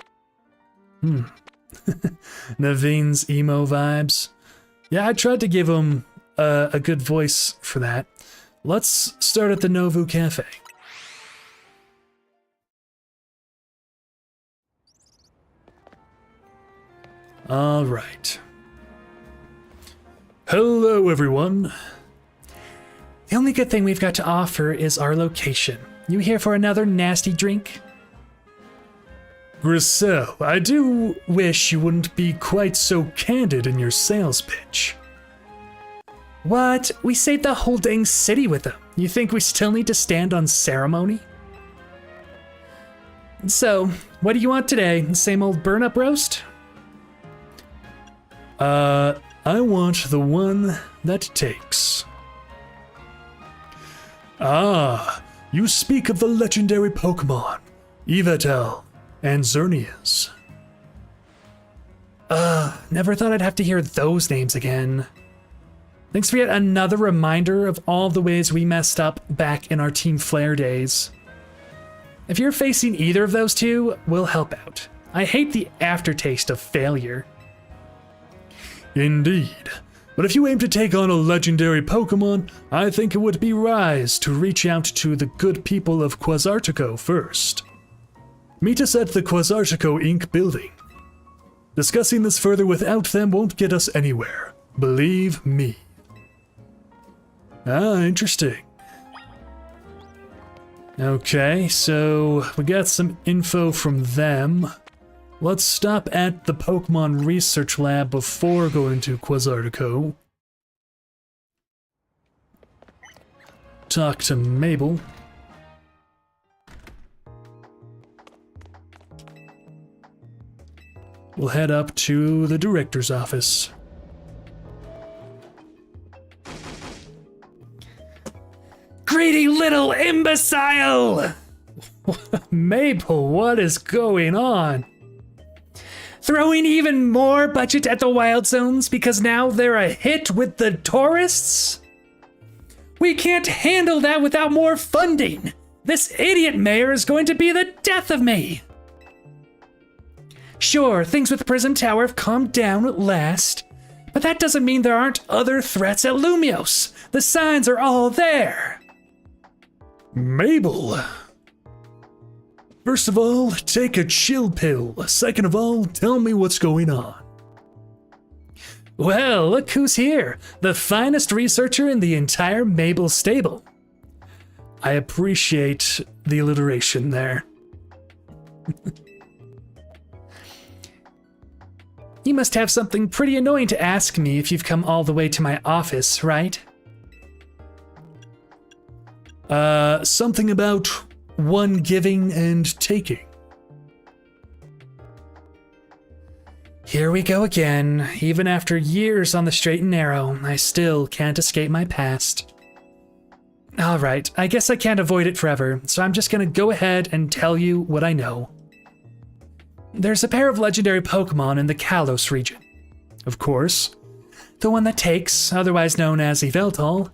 Naveen's emo vibes. Yeah, I tried to give him a good voice for that. Let's start at the Novu Cafe. All right. Hello, everyone. The only good thing we've got to offer is our location. You here for another nasty drink? Griselle, I do wish you wouldn't be quite so candid in your sales pitch. What? We saved the whole dang city with them. You think we still need to stand on ceremony? So, what do you want today? The same old burn-up roast? I want the one that takes. Ah, you speak of the legendary Pokémon, Yveltal and Xerneas. Never thought I'd have to hear those names again. Thanks for yet another reminder of all the ways we messed up back in our Team Flare days. If you're facing either of those two, we'll help out. I hate the aftertaste of failure. Indeed. But if you aim to take on a legendary Pokémon, I think it would be wise to reach out to the good people of Quasartico first. Meet us at the Quasartico Inc. building. Discussing this further without them won't get us anywhere. Believe me. Ah, interesting. Okay, so we got some info from them. Let's stop at the Pokemon Research Lab before going to Quasartico. Talk to Mabel. We'll head up to the director's office. Greedy little imbecile! Mabel, what is going on? Throwing even more budget at the Wild Zones because now they're a hit with the tourists? We can't handle that without more funding. This idiot mayor is going to be the death of me. Sure, things with Prism Tower have calmed down at last, but that doesn't mean there aren't other threats at Lumios. The signs are all there. Mabel. First of all, take a chill pill. Second of all, tell me what's going on. Well, look who's here. The finest researcher in the entire Mabel stable. I appreciate the alliteration there. You must have something pretty annoying to ask me if you've come all the way to my office, right? Something about one giving and taking. Here we go again. Even after years on the straight and narrow, I still can't escape my past. Alright, I guess I can't avoid it forever, so I'm just gonna go ahead and tell you what I know. There's a pair of legendary Pokémon in the Kalos region. Of course. The one that takes, otherwise known as Yveltal,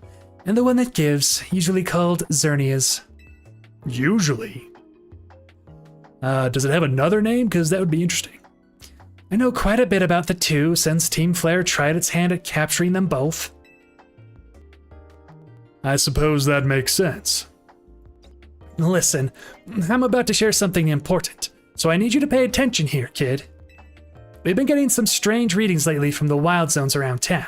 and the one that gives, usually called Xerneas. Usually? Does it have another name? Because that would be interesting. I know quite a bit about the two since Team Flare tried its hand at capturing them both. I suppose that makes sense. Listen, I'm about to share something important. So I need you to pay attention here, kid. We've been getting some strange readings lately from the wild zones around town.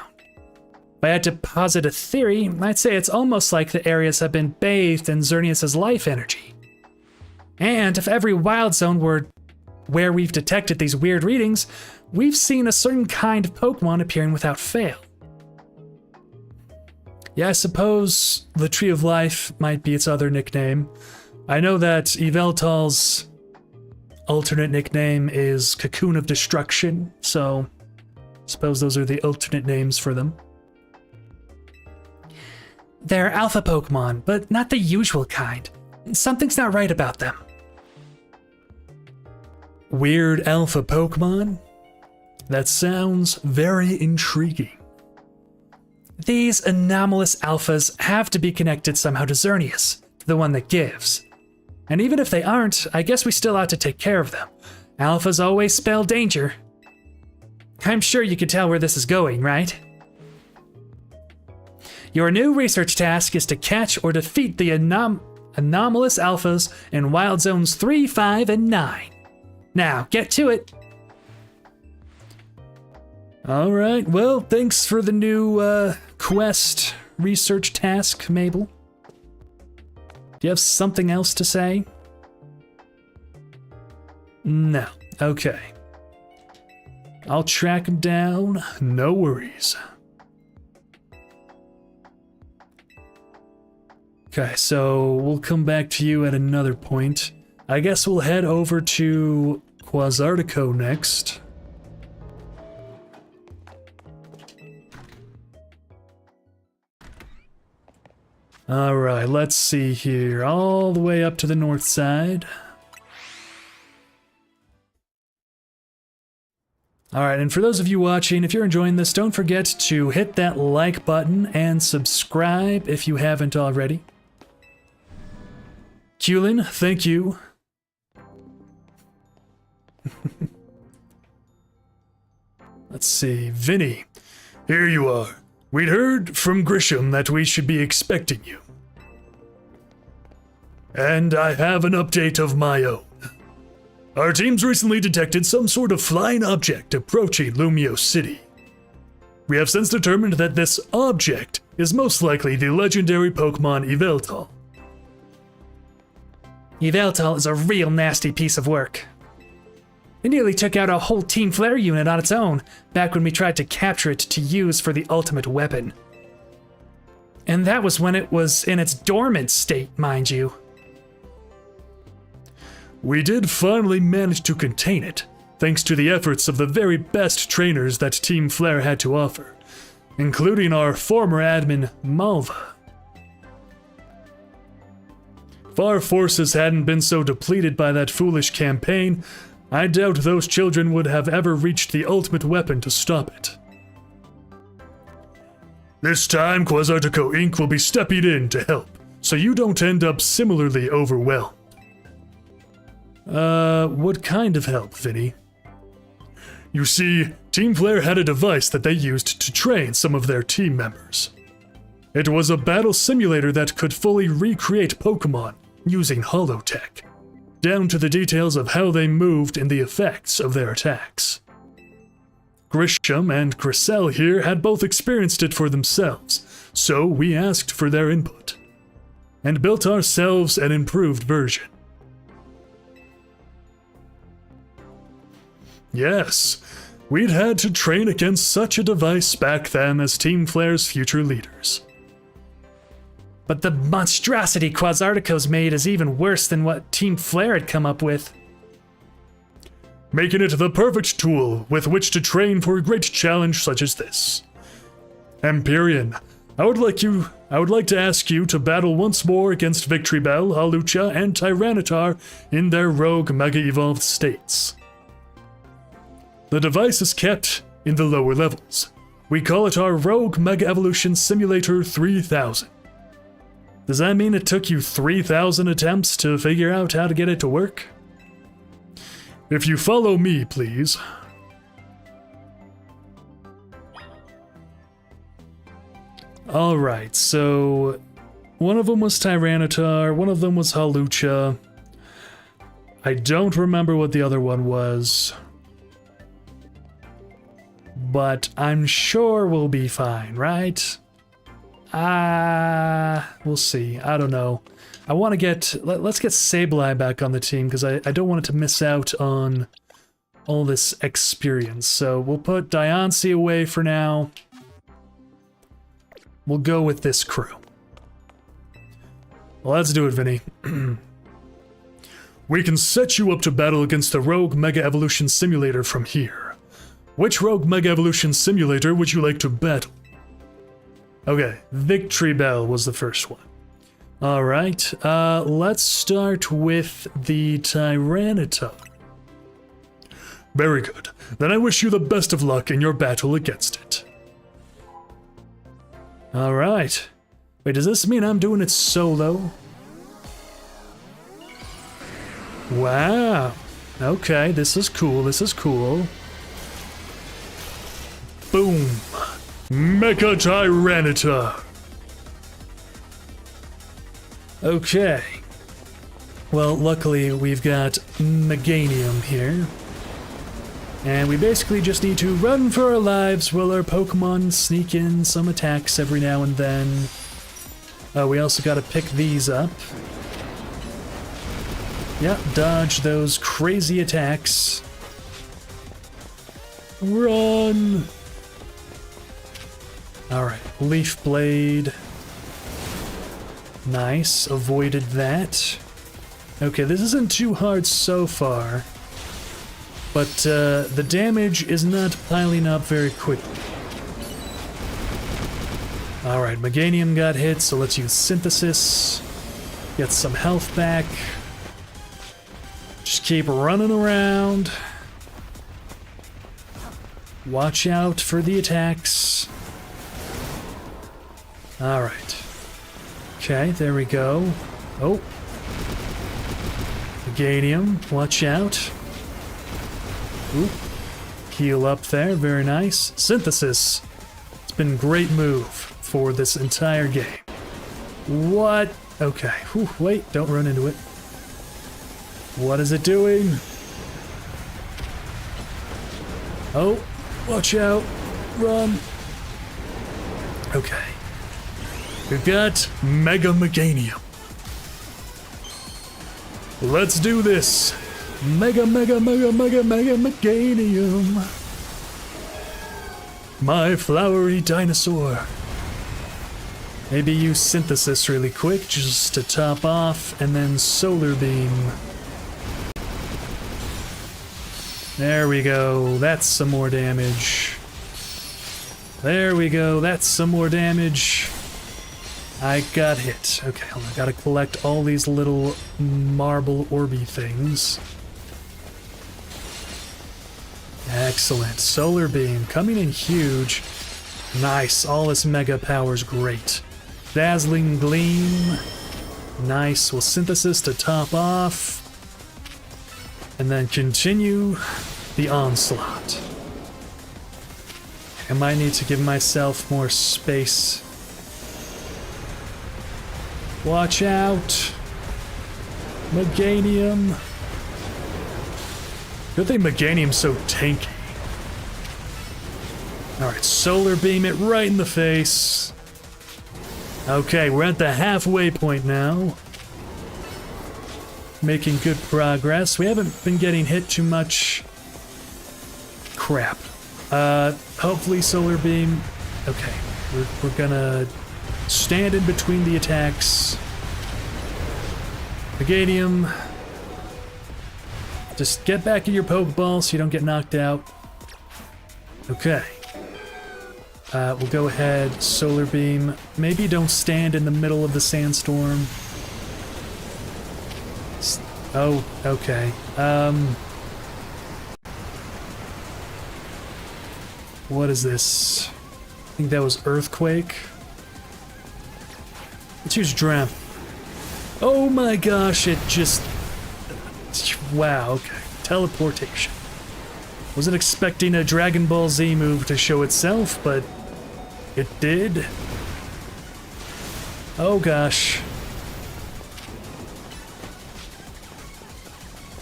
If I had to posit a theory, I'd say it's almost like the areas have been bathed in Xerneas' life energy. And if every wild zone were where we've detected these weird readings, we've seen a certain kind of Pokemon appearing without fail. Yeah, I suppose the Tree of Life might be its other nickname. I know that Yveltal's alternate nickname is Cocoon of Destruction, so I suppose those are the alternate names for them. They're alpha Pokemon, but not the usual kind. Something's not right about them. Weird alpha Pokemon? That sounds very intriguing. These anomalous alphas have to be connected somehow to Xerneas, the one that gives. And even if they aren't, I guess we still ought to take care of them. Alphas always spell danger. I'm sure you can tell where this is going, right? Your new research task is to catch or defeat the anomalous alphas in Wild Zones 3, 5, and 9. Now, get to it. Alright, well, thanks for the new quest research task, Mabel. Do you have something else to say? No. Okay. I'll track him down. No worries. Okay, so we'll come back to you at another point. I guess we'll head over to Quasartico next. Alright, let's see here. All the way up to the north side. Alright, and for those of you watching, if you're enjoying this, don't forget to hit that like button and subscribe if you haven't already. Kulin, thank you. Let's see, Vinny. Here you are. We'd heard from Grisham that we should be expecting you. And I have an update of my own. Our team's recently detected some sort of flying object approaching Lumios City. We have since determined that this object is most likely the legendary Pokemon Yveltal. Yveltal is a real nasty piece of work. It nearly took out a whole Team Flare unit on its own, back when we tried to capture it to use for the ultimate weapon. And that was when it was in its dormant state, mind you. We did finally manage to contain it, thanks to the efforts of the very best trainers that Team Flare had to offer, including our former admin, Malva. If our forces hadn't been so depleted by that foolish campaign, I doubt those children would have ever reached the ultimate weapon to stop it. This time, Quasartico Inc. will be stepping in to help, so you don't end up similarly overwhelmed. What kind of help, Vinny? You see, Team Flare had a device that they used to train some of their team members. It was a battle simulator that could fully recreate Pokémon using holotech, down to the details of how they moved and the effects of their attacks. Grisham and Griselle here had both experienced it for themselves, so we asked for their input, and built ourselves an improved version. Yes, we'd had to train against such a device back then as Team Flare's future leaders. But the monstrosity Quasartico's made is even worse than what Team Flare had come up with. Making it the perfect tool with which to train for a great challenge such as this. Empyrean, I would like to ask you to battle once more against Victory Bell, Hawlucha, and Tyranitar in their rogue mega-evolved states. The device is kept in the lower levels. We call it our Rogue Mega Evolution Simulator 3000. Does that mean it took you 3,000 attempts to figure out how to get it to work? If you follow me, please. Alright, so one of them was Tyranitar, one of them was Hawlucha. I don't remember what the other one was, but I'm sure we'll be fine, right? We'll see. I don't know. I want to let's get Sableye back on the team, because I don't want it to miss out on all this experience. So we'll put Diancie away for now. We'll go with this crew. Well, let's do it, Vinny. We can set you up to battle against the Rogue Mega Evolution Simulator from here. Which Rogue Mega Evolution Simulator would you like to battle? Okay, Victory Bell was the first one. Alright, let's start with the Tyranitar. Very good. Then I wish you the best of luck in your battle against it. Alright. Wait, does this mean I'm doing it solo? Wow. Okay, this is cool, this is cool. Boom. Mecha Tyranitar. Okay. Well, luckily we've got Meganium here. And we basically just need to run for our lives while our Pokemon sneak in some attacks every now and then. We also gotta pick these up. Yep, dodge those crazy attacks. Run! Alright, Leaf Blade. Nice, avoided that. Okay, this isn't too hard so far, but the damage is not piling up very quickly. Alright, Meganium got hit, so let's use Synthesis. Get some health back. Just keep running around. Watch out for the attacks. Alright. Okay, there we go. Oh. Meganium, watch out. Oop. Heal up there, very nice. Synthesis. It's been a great move for this entire game. What? Okay. Whew, wait, don't run into it. What is it doing? Oh, watch out. Run. Okay. We've got Mega Meganium. Let's do this. Mega, mega, mega, mega, mega, Meganium. My flowery dinosaur. Maybe use synthesis really quick just to top off, and then solar beam. There we go. That's some more damage. There we go. That's some more damage. I got hit. Okay, hold on. I gotta collect all these little marble orby things. Excellent. Solar beam coming in huge. Nice. All this mega power's great. Dazzling gleam. Nice. We'll synthesis to top off. And then continue the onslaught. I might need to give myself more space. Watch out. Meganium. Good thing Meganium's so tanky. Alright, solar beam it right in the face. Okay, we're at the halfway point now. Making good progress. We haven't been getting hit too much. Crap. Hopefully solar beam. Okay, we're gonna stand in between the attacks. Meganium. Just get back in your Pokeball so you don't get knocked out. Okay. We'll go ahead, solar beam. Maybe don't stand in the middle of the sandstorm. Oh, okay. What is this? I think that was Earthquake. Let's use Dramp. Oh my gosh, it just... Wow, okay. Teleportation. Wasn't expecting a Dragon Ball Z move to show itself, but it did. Oh gosh.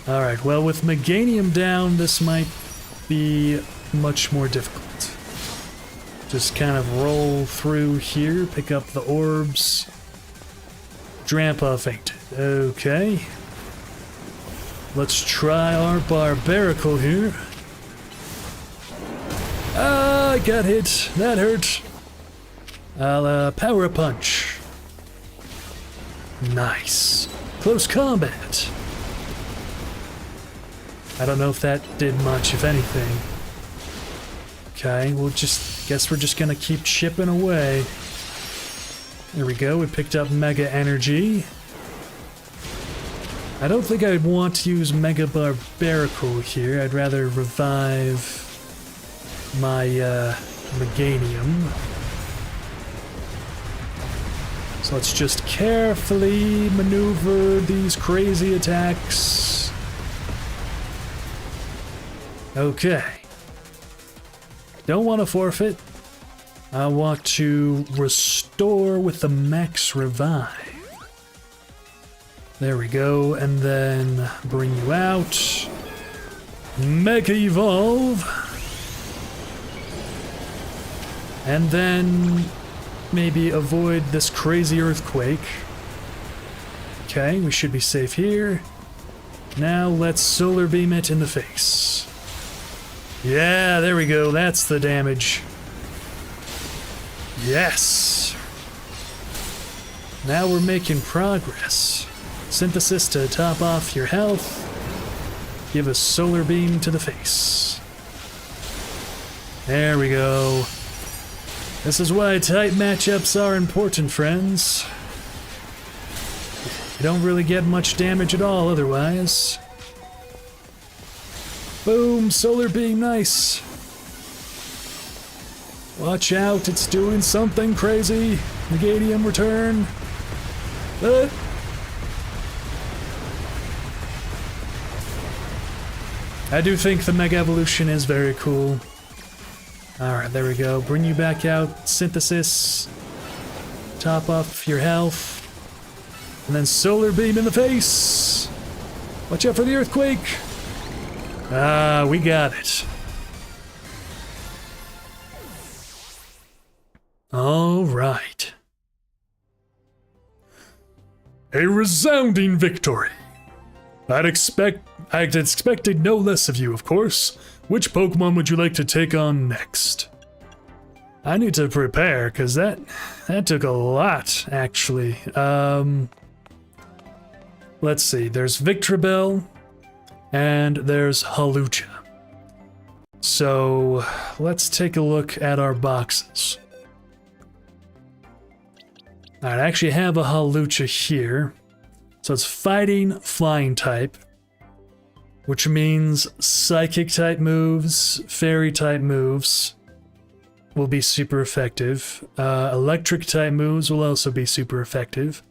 Alright, well with Meganium down, this might be much more difficult. Just kind of roll through here, pick up the orbs. Drampa fainted. Okay. Let's try our Barbaracle here. Ah, I got hit. That hurt. I'll power punch. Nice. Close combat. I don't know if that did much, if anything. Okay, we'll just... Guess we're just gonna keep chipping away. There we go, we picked up Mega Energy. I don't think I'd want to use Mega Barbaracle here. I'd rather revive my Meganium. So let's just carefully maneuver these crazy attacks. Okay. Don't want to forfeit. I want to restore with the max revive. There we go, and then bring you out. Mega Evolve. And then maybe avoid this crazy earthquake. Okay, we should be safe here. Now let's solar beam it in the face. Yeah, there we go, that's the damage. Yes! Now we're making progress. Synthesis to top off your health. Give a solar beam to the face. There we go. This is why tight matchups are important, friends. You don't really get much damage at all otherwise. Boom, solar beam, nice. Watch out, it's doing something crazy. Meganium return. I do think the Mega Evolution is very cool. Alright, there we go. Bring you back out. Synthesis. Top off your health. And then solar beam in the face. Watch out for the earthquake. Ah, we got it. All right. A resounding victory. I'd expected no less of you, of course. Which Pokemon would you like to take on next? I need to prepare, because that took a lot, actually. Let's see, there's Victreebel, and there's Hawlucha. So, let's take a look at our boxes. I actually have a Hawlucha here. So it's fighting, flying type, which means psychic type moves, fairy type moves will be super effective. Electric type moves will also be super effective.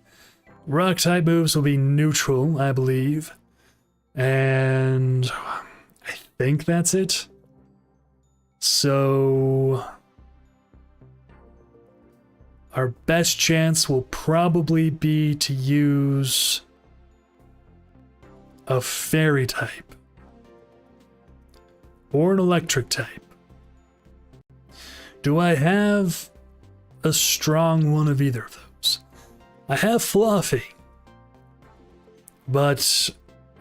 Rock type moves will be neutral, I believe. And I think that's it. So our best chance will probably be to use a fairy type or an electric type. Do I have a strong one of either of those? I have Fluffy, but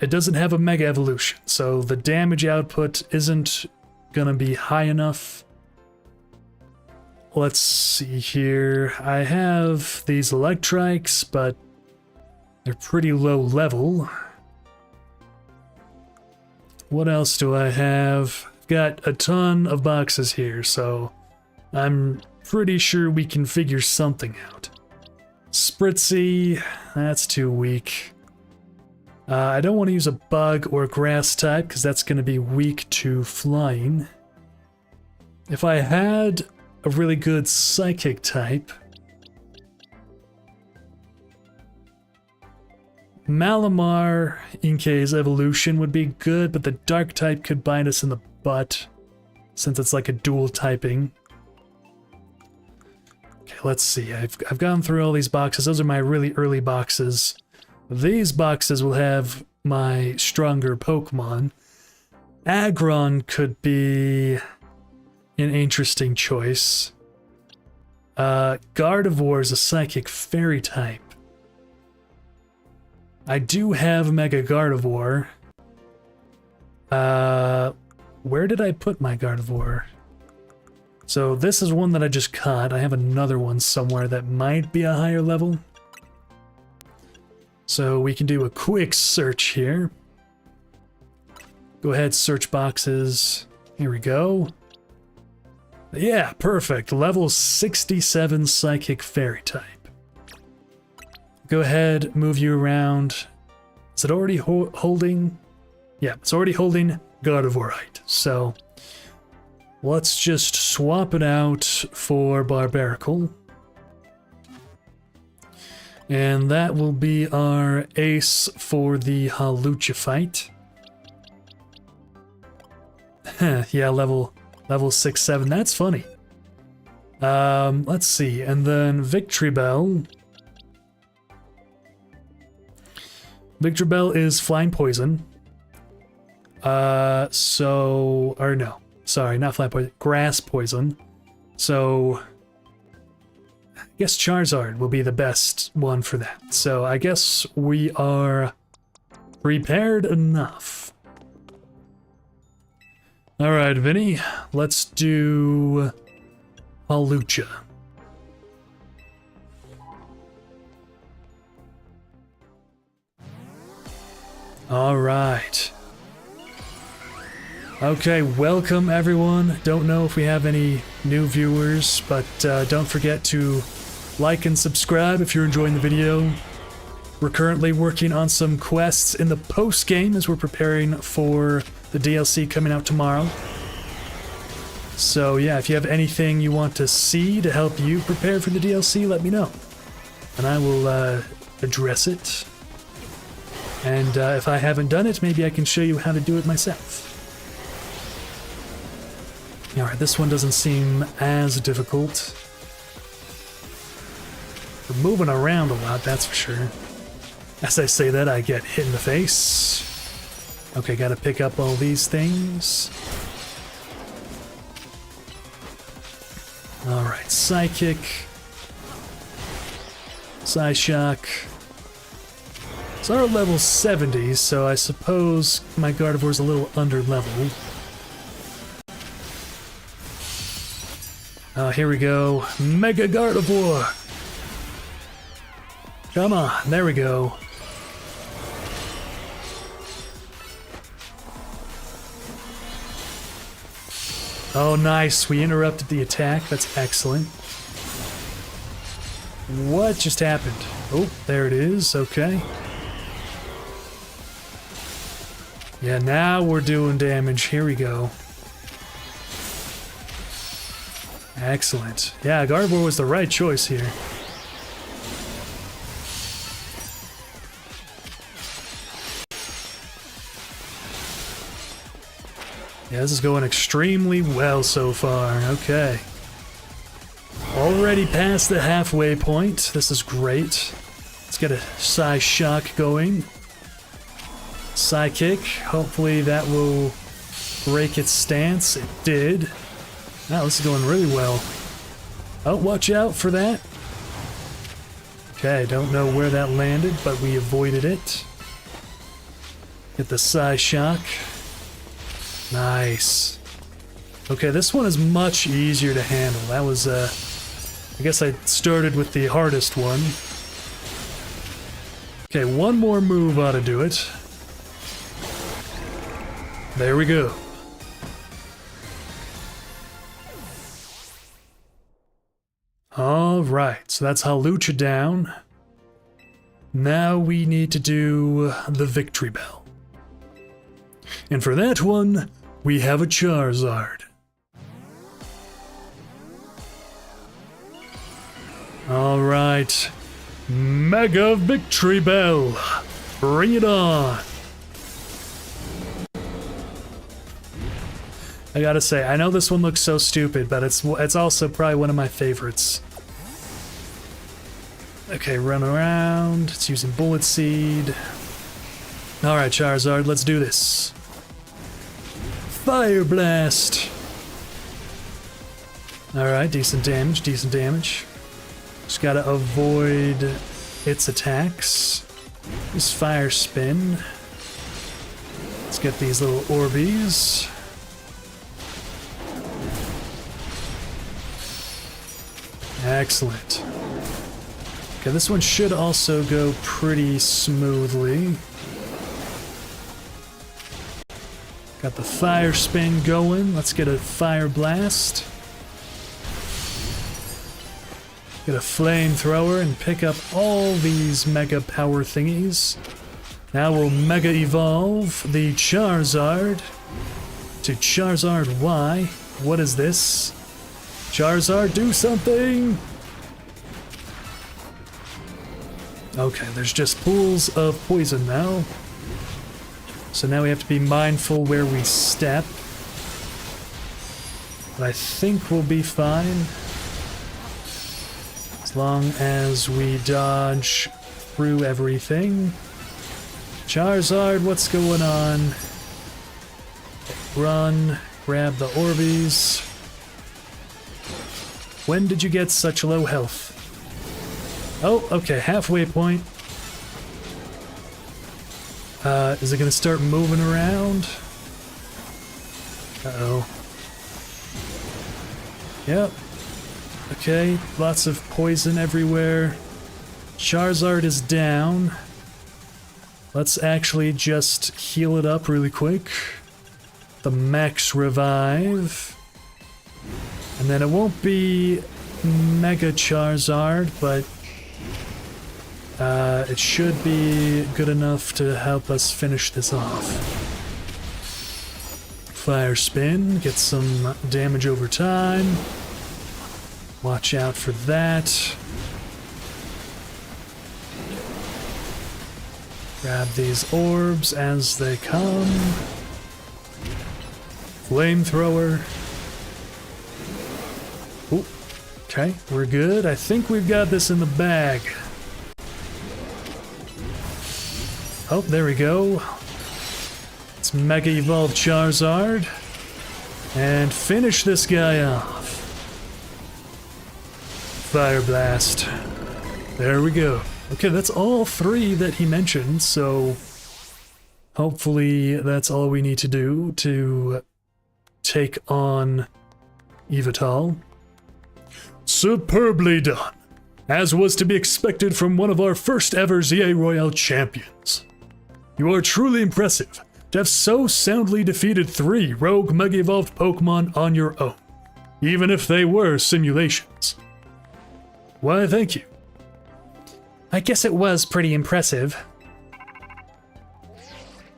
it doesn't have a Mega Evolution, so the damage output isn't gonna be high enough. Let's see here. I have these Electrics, but they're pretty low level. What else do I have? I've got a ton of boxes here, so I'm pretty sure we can figure something out. Spritzy, that's too weak. I don't want to use a bug or grass type, because that's going to be weak to flying. If I had a really good psychic type, Malamar Inkay's evolution would be good, but the dark type could bite us in the butt, since it's like a dual typing. Okay, let's see. I've gone through all these boxes. Those are my really early boxes. These boxes will have my stronger Pokemon. Aggron could be an interesting choice. Gardevoir is a psychic fairy type. I do have Mega Gardevoir. Where did I put my Gardevoir? So this is one that I just caught. I have another one somewhere that might be a higher level. So we can do a quick search here. Go ahead, search boxes. Here we go. Yeah, perfect. Level 67 Psychic Fairy type. Go ahead, move you around. Is it already holding? Yeah, it's already holding Gardevoirite. So let's just swap it out for Barbaracle. And that will be our ace for the Hawlucha fight. Yeah, level 6-7. That's funny. Let's see. And then Victreebel. Victreebel is flying poison. Or no. Sorry, not flying poison. Grass poison. So I guess Charizard will be the best one for that. So I guess we are prepared enough. Alright, Vinny, let's do Hawlucha. Alright. Okay, welcome everyone. Don't know if we have any new viewers, but don't forget to like and subscribe if you're enjoying the video. We're currently working on some quests in the post-game as we're preparing for the DLC coming out tomorrow. So yeah, if you have anything you want to see to help you prepare for the DLC, let me know. And I will address it. And if I haven't done it, maybe I can show you how to do it myself. Alright, this one doesn't seem as difficult. We're moving around a lot, that's for sure. As I say that, I get hit in the face. Okay, gotta pick up all these things. Alright, Psychic. Psyshock. So our level 70, so I suppose my Gardevoir's a little under leveled. Oh, here we go. Mega Gardevoir! Come on, there we go. Oh, nice. We interrupted the attack. That's excellent. What just happened? Oh, there it is. Okay. Yeah, now we're doing damage. Here we go. Excellent. Yeah, Gardevoir was the right choice here. Yeah, this is going extremely well so far. Okay. Already past the halfway point. This is great. Let's get a Psy Shock going. Psychic. Hopefully that will break its stance. It did. Wow, this is going really well. Oh, watch out for that. Okay, don't know where that landed, but we avoided it. Get the Psy Shock. Nice. Okay, this one is much easier to handle. That was, I guess I started with the hardest one. Okay, one more move ought to do it. There we go. Alright, so that's Hawlucha down. Now we need to do the Victory Bell. And for that one, we have a Charizard. Alright. Mega Victory Bell. Bring it on. I gotta say, I know this one looks so stupid, but it's also probably one of my favorites. Okay, run around. It's using Bullet Seed. Alright, Charizard, let's do this. Fire Blast! Alright, decent damage, decent damage. Just gotta avoid its attacks. Just Fire Spin. Let's get these little Orbeez. Excellent. Okay, this one should also go pretty smoothly. Got the Fire Spin going. Let's get a Fire Blast. Get a Flamethrower and pick up all these Mega Power thingies. Now we'll Mega Evolve the Charizard to Charizard Y. What is this? Charizard, do something! Okay, there's just pools of poison now. So now we have to be mindful where we step. But I think we'll be fine. As long as we dodge through everything. Charizard, what's going on? Run, grab the Orbeez. When did you get such low health? Oh, okay, halfway point. Is it gonna start moving around? Uh-oh. Yep. Okay, lots of poison everywhere. Charizard is down. Let's actually just heal it up really quick. The Max Revive. And then it won't be Mega Charizard, but it should be good enough to help us finish this off. Fire Spin, get some damage over time. Watch out for that. Grab these orbs as they come. Flamethrower. Ooh, okay, we're good. I think we've got this in the bag. Oh, there we go. Let's Mega Evolve Charizard. And finish this guy off. Fire Blast. There we go. Okay, that's all 3 that he mentioned, so hopefully that's all we need to do to take on Yveltal. Superbly done, as was to be expected from one of our first ever ZA Royale champions. You are truly impressive to have so soundly defeated 3 rogue Mega Evolved Pokemon on your own, even if they were simulations. Why, thank you. I guess it was pretty impressive.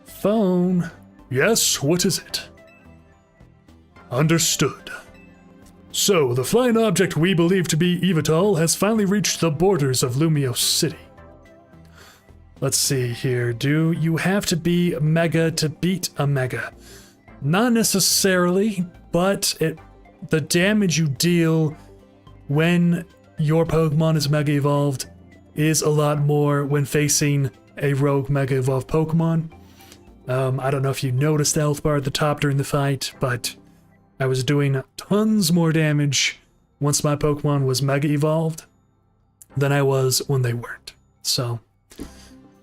Phone. Yes, what is it? Understood. So, the flying object we believe to be Yveltal has finally reached the borders of Lumiose City. Let's see here. Do you have to be Mega to beat a Mega? Not necessarily, but the damage you deal when your Pokemon is Mega Evolved is a lot more when facing a rogue Mega Evolved Pokemon. I don't know if you noticed the health bar at the top during the fight, but I was doing tons more damage once my Pokemon was Mega Evolved than I was when they weren't. So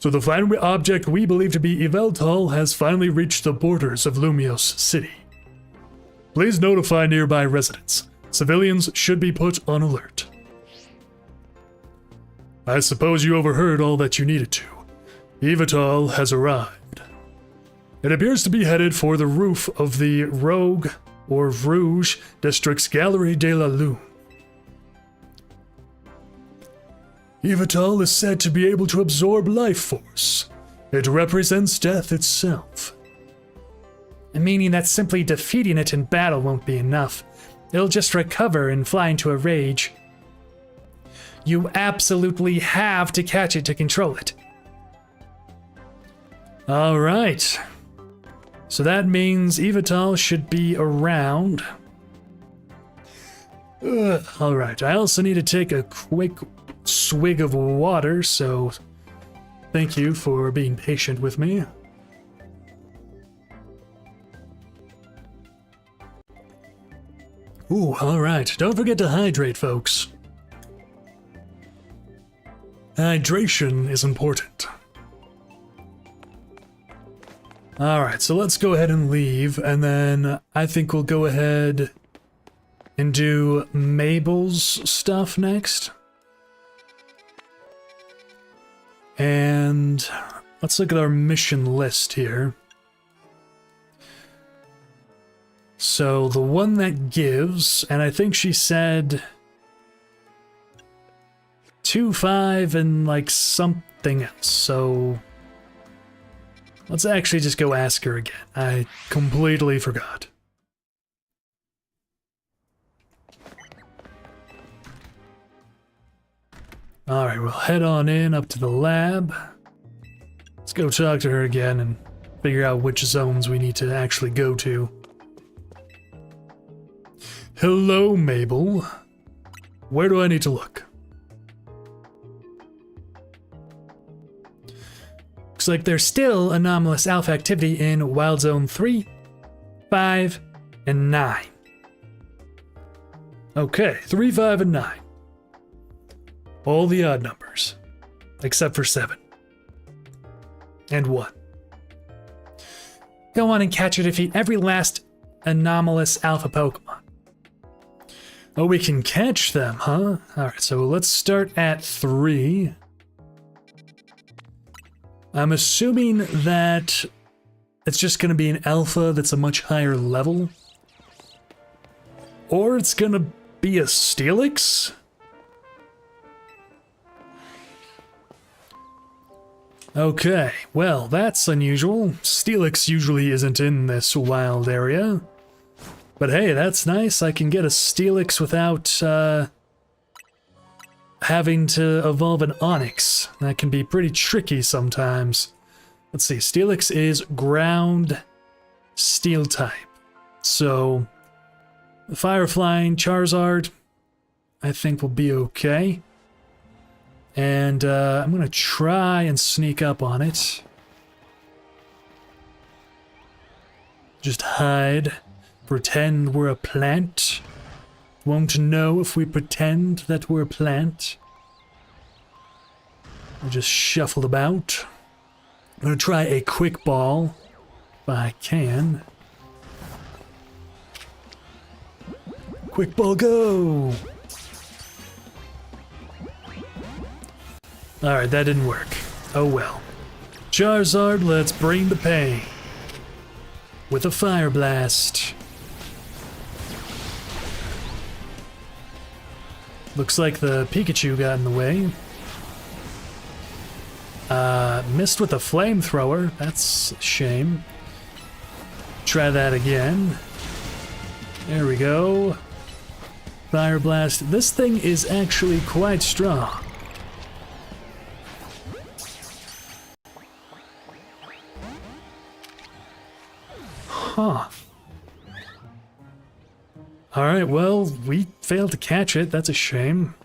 the flying object we believe to be Yveltal has finally reached the borders of Lumiose City. Please notify nearby residents. Civilians should be put on alert. I suppose you overheard all that you needed to. Yveltal has arrived. It appears to be headed for the roof of the Rogue or Rouge District's Galerie de la Lune. Yveltal is said to be able to absorb life force. It represents death itself. Meaning that simply defeating it in battle won't be enough. It'll just recover and fly into a rage. You absolutely have to catch it to control it. Alright. So that means Yveltal should be around. Alright, I also need to take a quick swig of water, so thank you for being patient with me. Ooh, alright. Don't forget to hydrate, folks. Hydration is important. Alright, so let's go ahead and leave, and then I think we'll go ahead and do Mabel's stuff next. And let's look at our mission list here. So the one that gives, and I think she said 2, 5, and like something else. So let's actually just go ask her again. I completely forgot. Alright, we'll head on in up to the lab. Let's go talk to her again and figure out which zones we need to actually go to. Hello, Mabel. Where do I need to look? Looks like there's still anomalous alpha activity in Wild Zone 3, 5, and 9. Okay, 3, 5, and 9. All the odd numbers. Except for 7. And 1. Go on and catch or defeat every last anomalous alpha Pokemon. Oh, we can catch them, huh? Alright, so let's start at 3. I'm assuming that it's just going to be an alpha that's a much higher level. Or it's going to be a Steelix? Okay, well, that's unusual. Steelix usually isn't in this wild area. But hey, that's nice. I can get a Steelix without having to evolve an Onyx. That can be pretty tricky sometimes. Let's see, Steelix is ground steel type. So, Fire Flying Charizard, I think will be okay. And I'm going to try and sneak up on it. Just hide. Pretend we're a plant. Won't know if we pretend that we're a plant. I just shuffled about. I'm gonna try a quick ball, if I can. Quick ball, go! Alright, that didn't work. Oh well. Charizard, let's bring the pain. With a fire blast. Looks like the Pikachu got in the way. Missed with a flamethrower. That's a shame. Try that again. There we go. Fire blast. This thing is actually quite strong. Huh. Alright, well, we failed to catch it. That's a shame.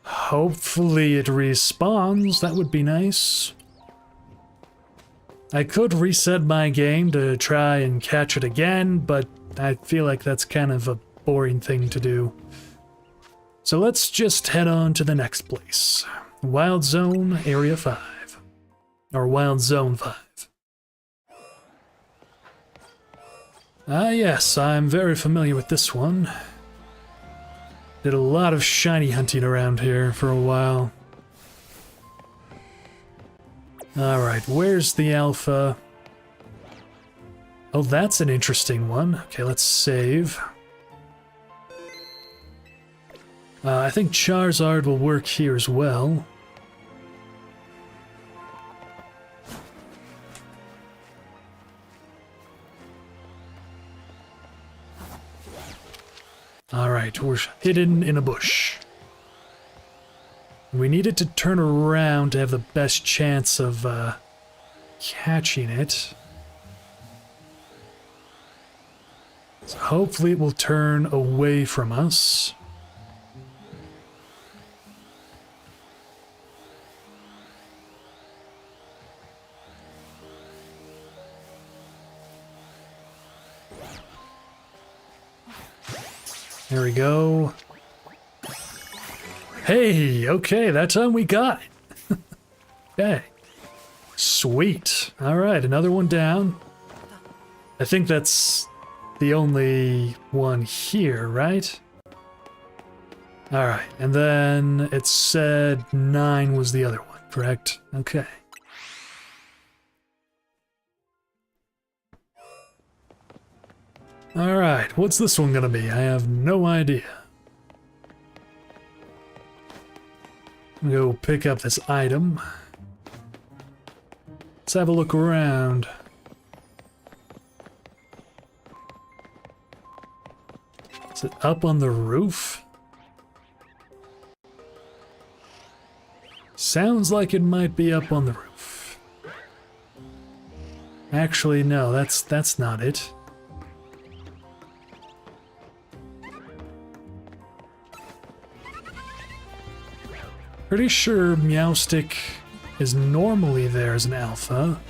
Hopefully it respawns. That would be nice. I could reset my game to try and catch it again, but I feel like that's kind of a boring thing to do. So let's just head on to the next place. Wild Zone Area 5. Or Wild Zone 5. Ah yes, I'm very familiar with this one. Did a lot of shiny hunting around here for a while. Alright, where's the alpha? Oh, that's an interesting one. Okay, let's save. I think Charizard will work here as well. Alright, we're hidden in a bush. We needed to turn around to have the best chance of catching it. So hopefully it will turn away from us. There we go. Hey, okay, that time we got it. Okay. Sweet. Alright, another one down. I think that's the only one here, right? Alright, and then it said 9 was the other one, correct? Okay. Alright, what's this one gonna be? I have no idea. I'm gonna go pick up this item. Let's have a look around. Is it up on the roof? Sounds like it might be up on the roof. Actually, no, that's not it. Pretty sure Meowstic is normally there as an alpha.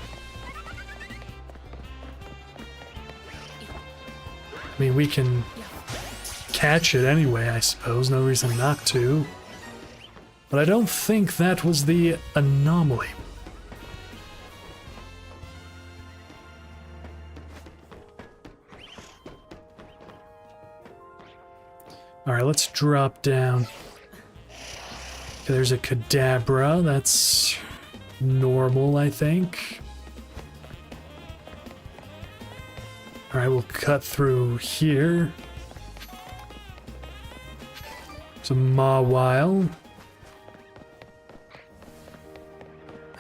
I mean, we can catch it anyway, I suppose. No reason not to. But I don't think that was the anomaly. Alright, let's drop down. Okay, there's a Kadabra. That's normal, I think. Alright, we'll cut through here. Some Mawile.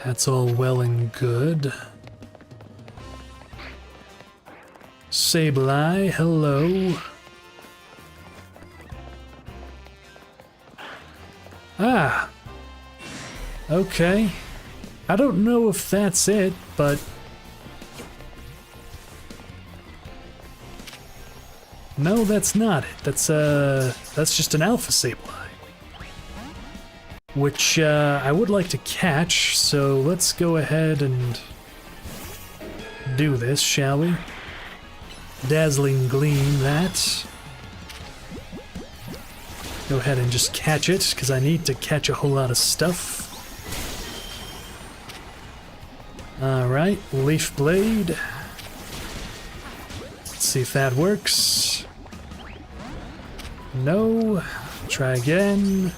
That's all well and good. Sableye, hello. Ah. Okay. I don't know if that's it, but... No, that's not it. That's just an Alpha Sableye. Which, I would like to catch, so let's go ahead and do this, shall we? Dazzling Gleam that. Go ahead and just catch it, because I need to catch a whole lot of stuff. Alright, Leaf Blade. Let's see if that works. No. Try again.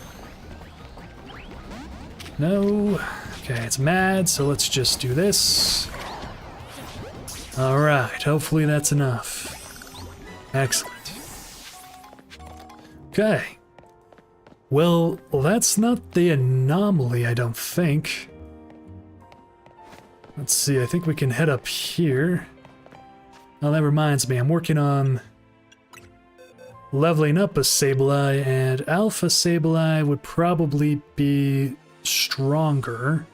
No. Okay, it's mad, so let's just do this. Alright, hopefully that's enough. Excellent. Okay. Well, that's not the anomaly, I don't think. Let's see, I think we can head up here. Oh, that reminds me, I'm working on leveling up a Sableye, and Alpha Sableye would probably be stronger.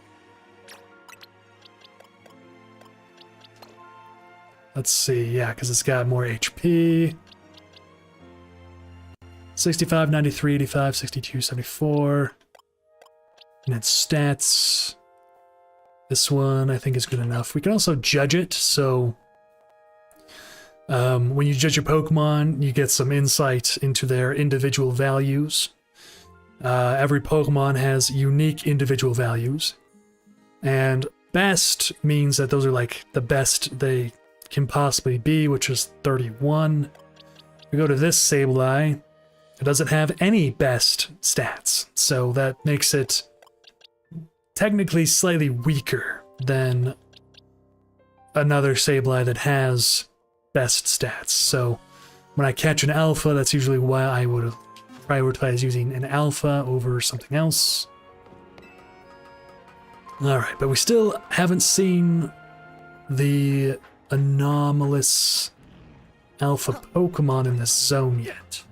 Let's see, yeah, because it's got more HP. 65, 93, 85, 62, 74. And its stats. This one I think is good enough. We can also judge it, so when you judge your Pokemon, you get some insight into their individual values. Every Pokemon has unique individual values. And best means that those are like the best they can possibly be, which is 31. We go to this Sableye. It doesn't have any best stats, so that makes it technically slightly weaker than another Sableye that has best stats. So when I catch an Alpha, that's usually why I would prioritize using an Alpha over something else. Alright, but we still haven't seen the anomalous Alpha Pokemon in this zone yet.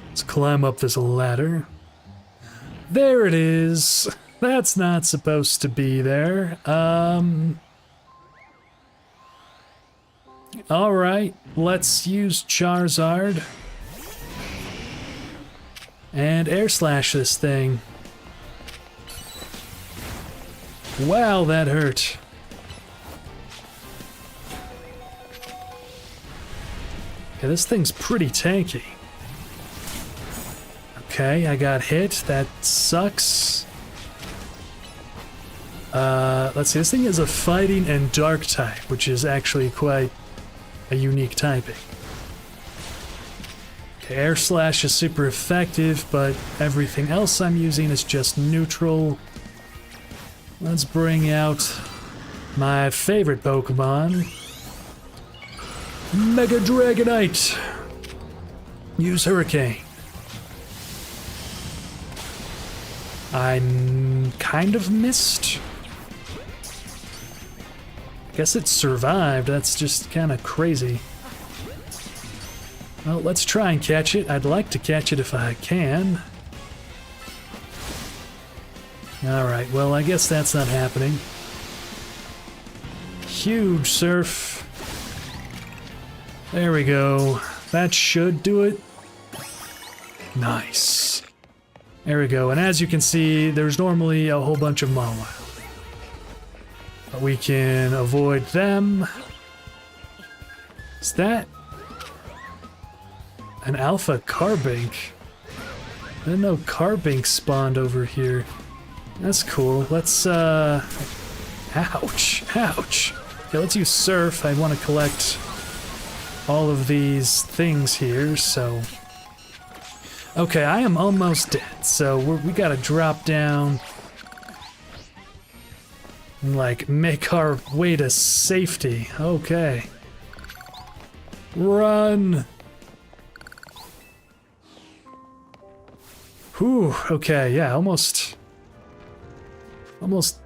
Let's climb up this ladder. There it is. That's not supposed to be there. Alright, let's use Charizard. And Air Slash this thing. Wow, that hurt. Yeah, this thing's pretty tanky. Okay, I got hit. That sucks. Let's see, this thing is a fighting and dark type, which is actually quite a unique typing. Okay, Air Slash is super effective, but everything else I'm using is just neutral. Let's bring out my favorite Pokemon, Mega Dragonite. Use Hurricane. I'm kind of missed. Guess it survived. That's just kind of crazy. Well, let's try and catch it. I'd like to catch it if I can. Alright, well, I guess that's not happening. Huge Surf. There we go. That should do it. Nice. There we go, and as you can see, there's normally a whole bunch of Mawile. But we can avoid them. Is that an Alpha Carbink? I didn't know Carbink spawned over here. That's cool. Let's, ouch. Ouch. Okay, let's use Surf. I want to collect all of these things here, so... Okay, I am almost dead, so we gotta drop down and, like, make our way to safety. Okay. Run! Whew, okay, yeah, almost,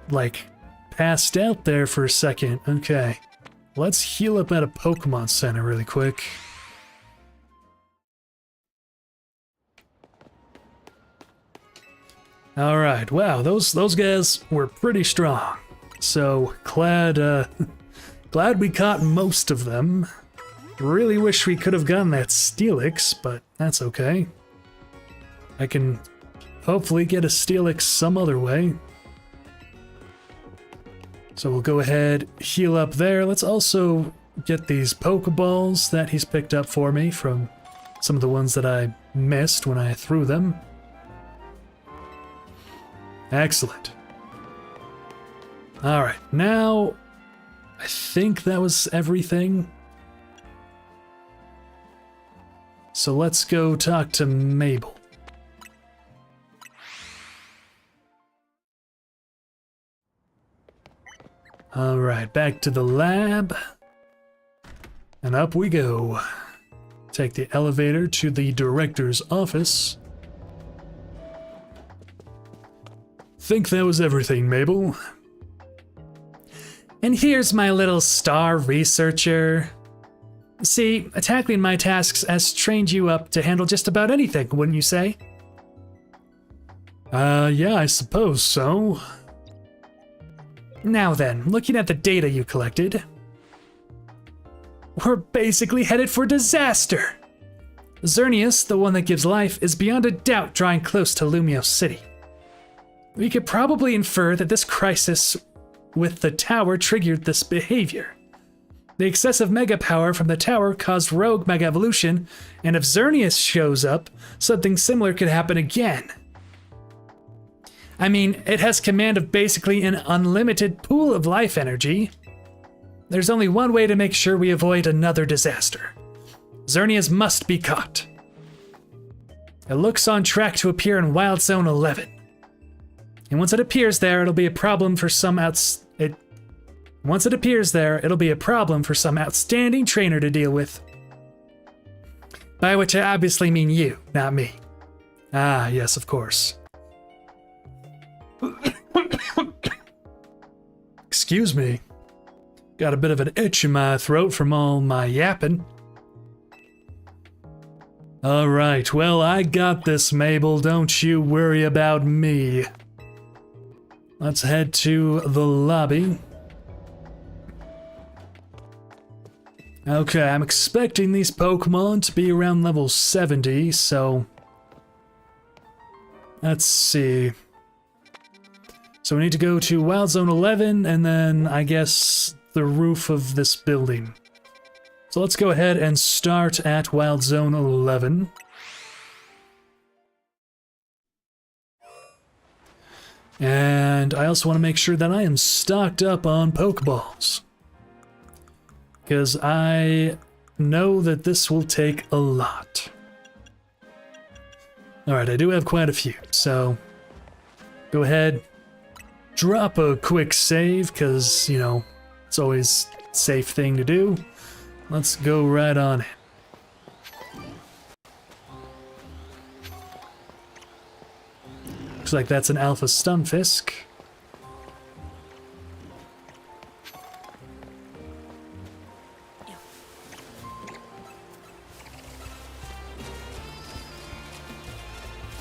like, passed out there for a second. Okay. Let's heal up at a Pokemon Center really quick. Alright, wow, those guys were pretty strong. So, glad we caught most of them. Really wish we could have gotten that Steelix, but that's okay. I can hopefully get a Steelix some other way. So we'll go ahead, heal up there. Let's also get these Pokeballs that he's picked up for me from some of the ones that I missed when I threw them. Excellent. Alright, now I think that was everything. So let's go talk to Mabel. Alright, back to the lab. And up we go. Take the elevator to the director's office. Think that was everything, Mabel. And here's my little star researcher. See, tackling my tasks has trained you up to handle just about anything, wouldn't you say? Yeah, I suppose so. Now then, looking at the data you collected, we're basically headed for disaster. Xerneas, the one that gives life, is beyond a doubt drawing close to Lumios City. We could probably infer that this crisis with the tower triggered this behavior. The excessive mega power from the tower caused rogue mega evolution, and if Xerneas shows up, something similar could happen again. I mean, it has command of basically an unlimited pool of life energy. There's only one way to make sure we avoid another disaster. Xerneas must be caught. It looks on track to appear in Wild Zone 11. And once it appears there, it'll be a problem for some outstanding trainer to deal with. By which I obviously mean you, not me. Ah, yes, of course. Excuse me. Got a bit of an itch in my throat from all my yapping. Alright, well, I got this, Mabel. Don't you worry about me. Let's head to the lobby. Okay, I'm expecting these Pokémon to be around level 70, so... Let's see. So we need to go to Wild Zone 11, and then, I guess, the roof of this building. So let's go ahead and start at Wild Zone 11. And I also want to make sure that I am stocked up on Pokeballs, because I know that this will take a lot. Alright, I do have quite a few, so go ahead, drop a quick save, because, you know, it's always a safe thing to do. Let's go right on in. Looks like that's an Alpha Stunfisk.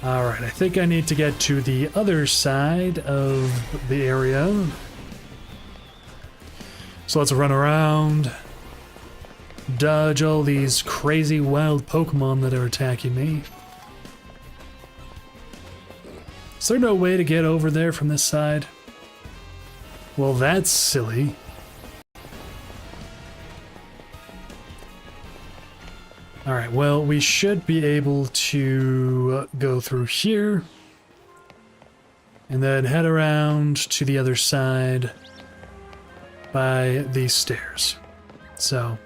Alright, I think I need to get to the other side of the area. So let's run around, dodge all these crazy wild Pokemon that are attacking me. Is there no way to get over there from this side? Well, that's silly. Alright, well, we should be able to go through here and then head around to the other side by these stairs. So...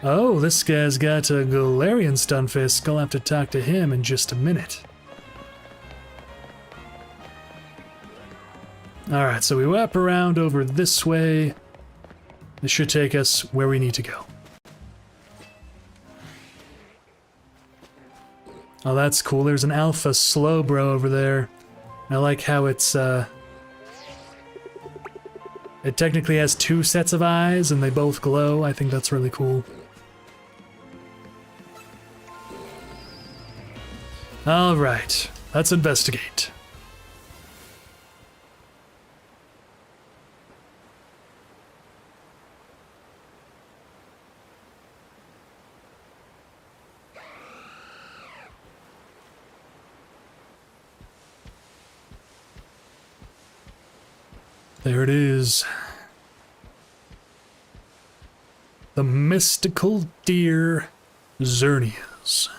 Oh, this guy's got a Galarian Stunfisk. I'll have to talk to him in just a minute. Alright, so we wrap around over this way. This should take us where we need to go. Oh, that's cool. There's an Alpha Slowbro over there. I like how it's, it technically has two sets of eyes and they both glow. I think that's really cool. Alright, let's investigate. There it is. The mystical deer Xerneas.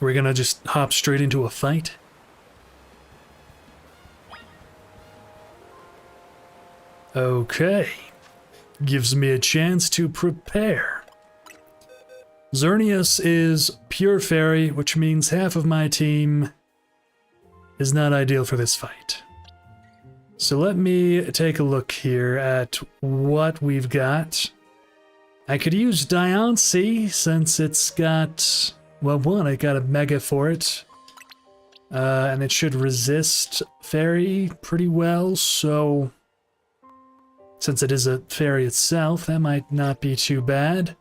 We're gonna just hop straight into a fight. Okay. Gives me a chance to prepare. Xerneas is pure fairy, which means half of my team is not ideal for this fight. So let me take a look here at what we've got. I could use Diancie since it's got, well, one, I got a mega for it. And it should resist fairy pretty well, so since it is a fairy itself, that might not be too bad.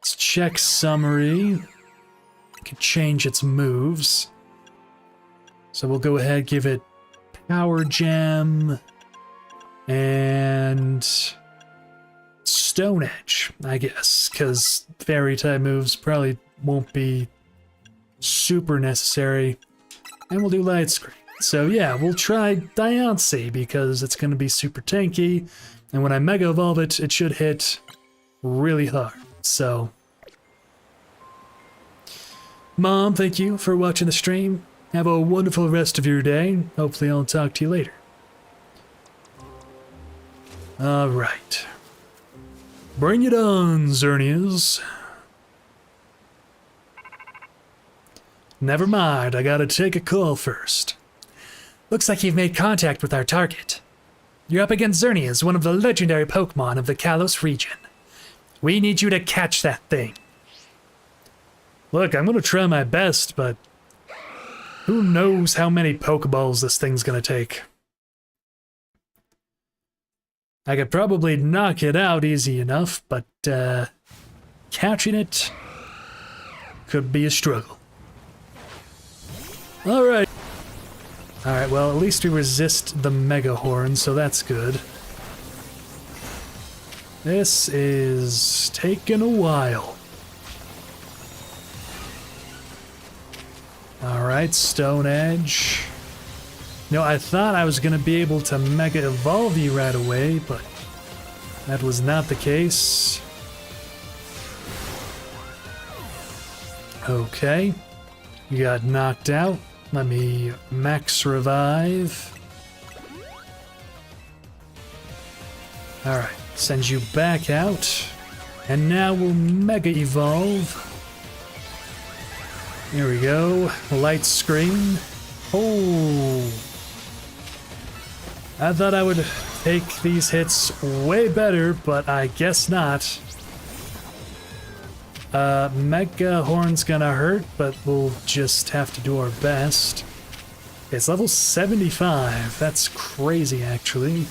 Let's check summary. Can change its moves. So we'll go ahead, give it Power Gem and Stone Edge, I guess, because fairy type moves probably won't be super necessary. And we'll do Light Screen. So yeah, we'll try Diancie because it's going to be super tanky, and when I Mega Evolve it, it should hit really hard. So, Mom, thank you for watching the stream. Have a wonderful rest of your day. Hopefully I'll talk to you later. Alright. Bring it on, Xerneas. Never mind, I gotta take a call first. Looks like you've made contact with our target. You're up against Xerneas, one of the legendary Pokémon of the Kalos region. We need you to catch that thing. Look, I'm gonna try my best, but who knows how many Pokeballs this thing's gonna take. I could probably knock it out easy enough, but catching it could be a struggle. Alright. Alright, well, at least we resist the Mega Horn, so that's good. This is taking a while. Alright, Stone Edge. No, I thought I was going to be able to Mega Evolve you right away, but that was not the case. Okay. You got knocked out. Let me max revive. Alright, send you back out. And now we'll Mega Evolve. Here we go. Light Screen. Oh. I thought I would take these hits way better, but I guess not. Mega Horn's gonna hurt, but we'll just have to do our best. It's level 75. That's crazy, actually.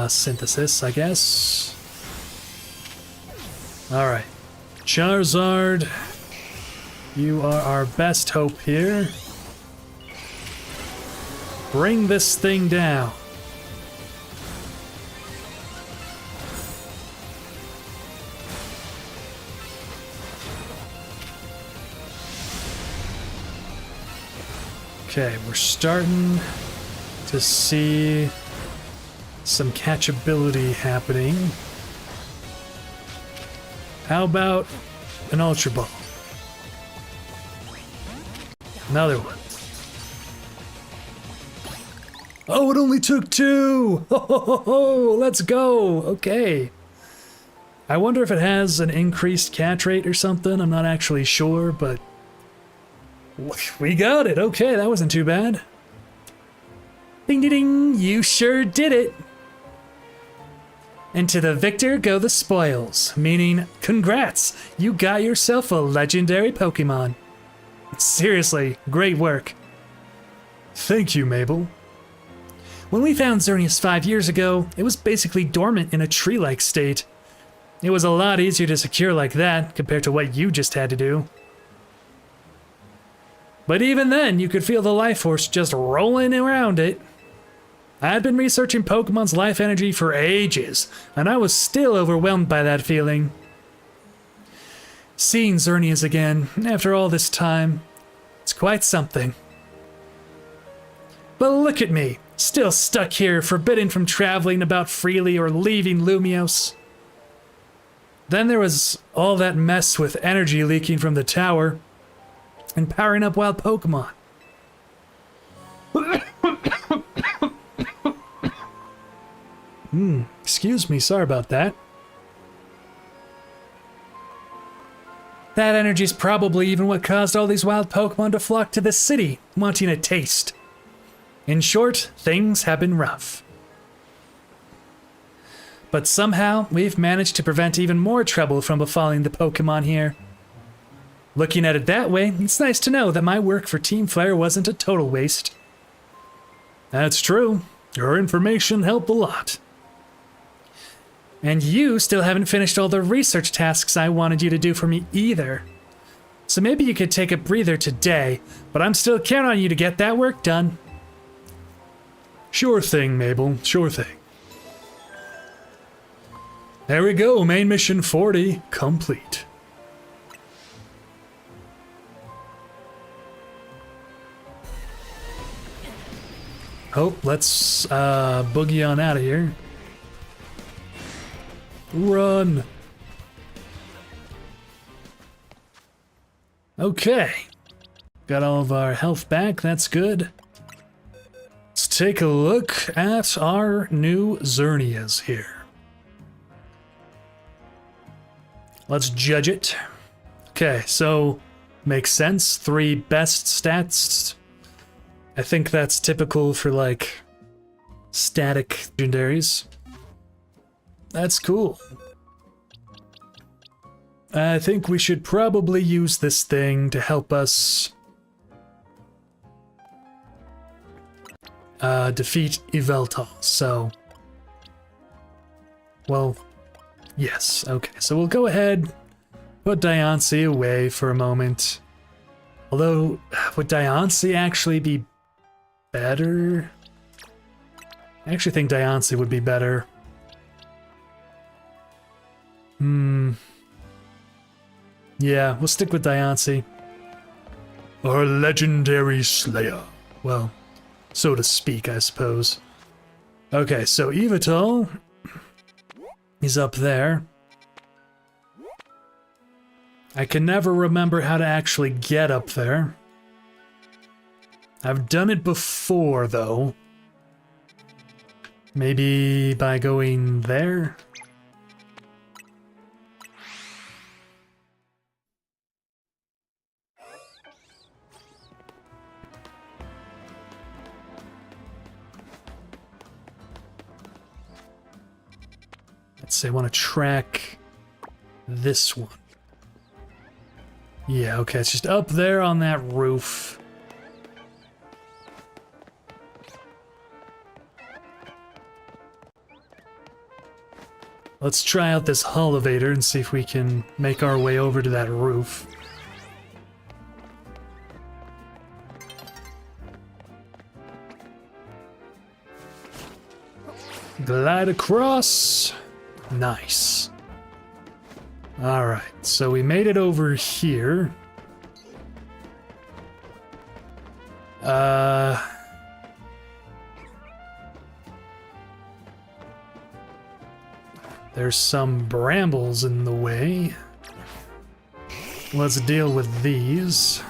Synthesis, I guess. Alright. Charizard, you are our best hope here. Bring this thing down. Okay, we're starting to see some catchability happening. How about an Ultra Ball? Another one. Oh, it only took 2! Ho, ho, ho, ho. Let's go! Okay. I wonder if it has an increased catch rate or something. I'm not actually sure, but we got it. Okay, that wasn't too bad. Ding ding ding, you sure did it. And to the victor go the spoils, meaning congrats, you got yourself a legendary Pokemon. Seriously, great work. Thank you, Mabel. When we found Xerneas 5 years ago, it was basically dormant in a tree-like state. It was a lot easier to secure like that compared to what you just had to do. But even then, you could feel the life force just rolling around it. I had been researching Pokemon's life energy for ages, and I was still overwhelmed by that feeling. Seeing Xerneas again, after all this time, it's quite something. But look at me, still stuck here, forbidden from traveling about freely or leaving Lumios. Then there was all that mess with energy leaking from the tower and powering up wild Pokémon. Excuse me, sorry about that. That energy's probably even what caused all these wild Pokémon to flock to the city, wanting a taste. In short, things have been rough. But somehow, we've managed to prevent even more trouble from befalling the Pokémon here. Looking at it that way, it's nice to know that my work for Team Flare wasn't a total waste. That's true. Your information helped a lot. And you still haven't finished all the research tasks I wanted you to do for me either. So maybe you could take a breather today, but I'm still counting on you to get that work done. Sure thing, Mabel. Sure thing. There we go. Main mission 40 complete. Oh, let's boogie on out of here. Run. Okay. Got all of our health back. That's good. Let's take a look at our new Xerneas here. Let's judge it. Okay, so makes sense. 3 best stats. I think that's typical for like static legendaries. That's cool. I think we should probably use this thing to help us defeat Yveltal. So, well, yes. Okay, so we'll go ahead, put Diancie away for a moment. Although, would Diancie actually be better? I actually think Diancie would be better. Yeah, we'll stick with Diancie. Our legendary slayer. Well, so to speak, I suppose. Okay, so Yveltal is up there. I can never remember how to actually get up there. I've done it before, though. Maybe by going there? Let's say I want to track this one. Yeah, okay, it's just up there on that roof. Let's try out this elevator and see if we can make our way over to that roof. Glide across. Nice. Alright, so we made it over here. There's some brambles in the way. Let's deal with these.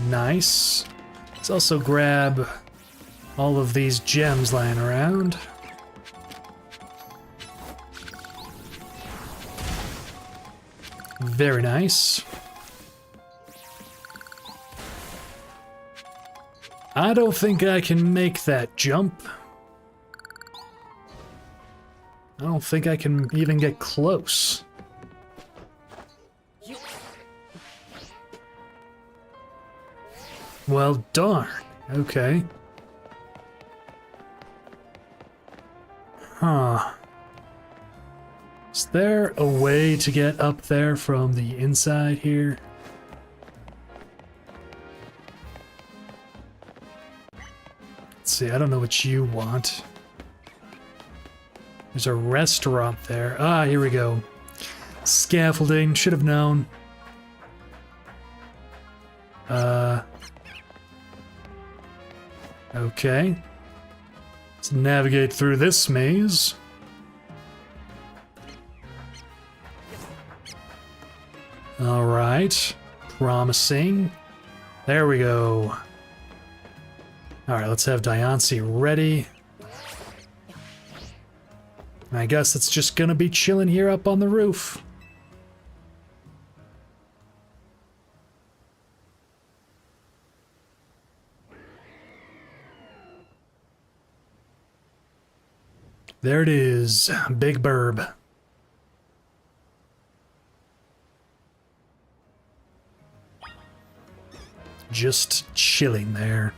Nice. Let's also grab all of these gems lying around. Very nice. I don't think I can make that jump. I don't think I can even get close. Well, darn. Okay. Huh. Is there a way to get up there from the inside here? Let's see, I don't know what you want. There's a restaurant there. Ah, here we go. Scaffolding, should have known. Okay. Let's navigate through this maze. right. Promising. There we go. Alright, let's have Diancie ready. I guess it's just gonna be chilling here up on the roof. There it is, Big Burb. Just chilling there.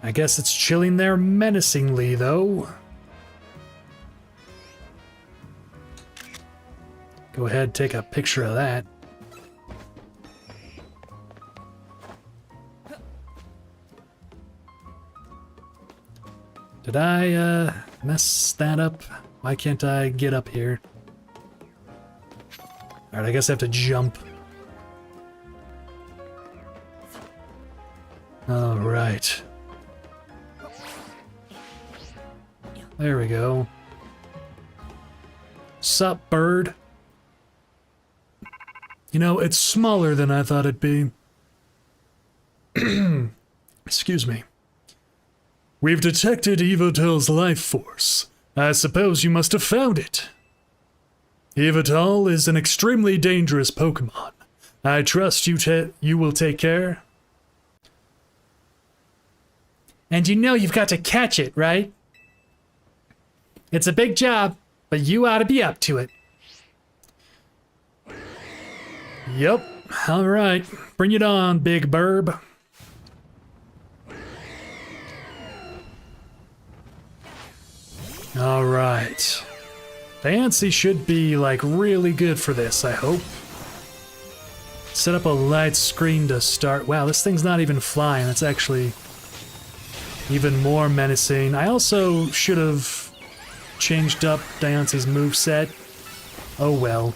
I guess it's chilling there menacingly, though. Go ahead, take a picture of that. Did I, mess that up? Why can't I get up here? Alright, I guess I have to jump. Alright. There we go. Sup, bird? You know, it's smaller than I thought it'd be. Excuse me. We've detected Evotel's life force. I suppose you must have found it. Evotel is an extremely dangerous Pokémon. I trust you will take care. And you know you've got to catch it, right? It's a big job, but you ought to be up to it. Yep. Alright. Bring it on, Big Burb. Alright. Diancie should be, like, really good for this, I hope. Set up a light screen to start. Wow, this thing's not even flying. That's actually even more menacing. I also should have changed up Diancie's moveset. Oh well.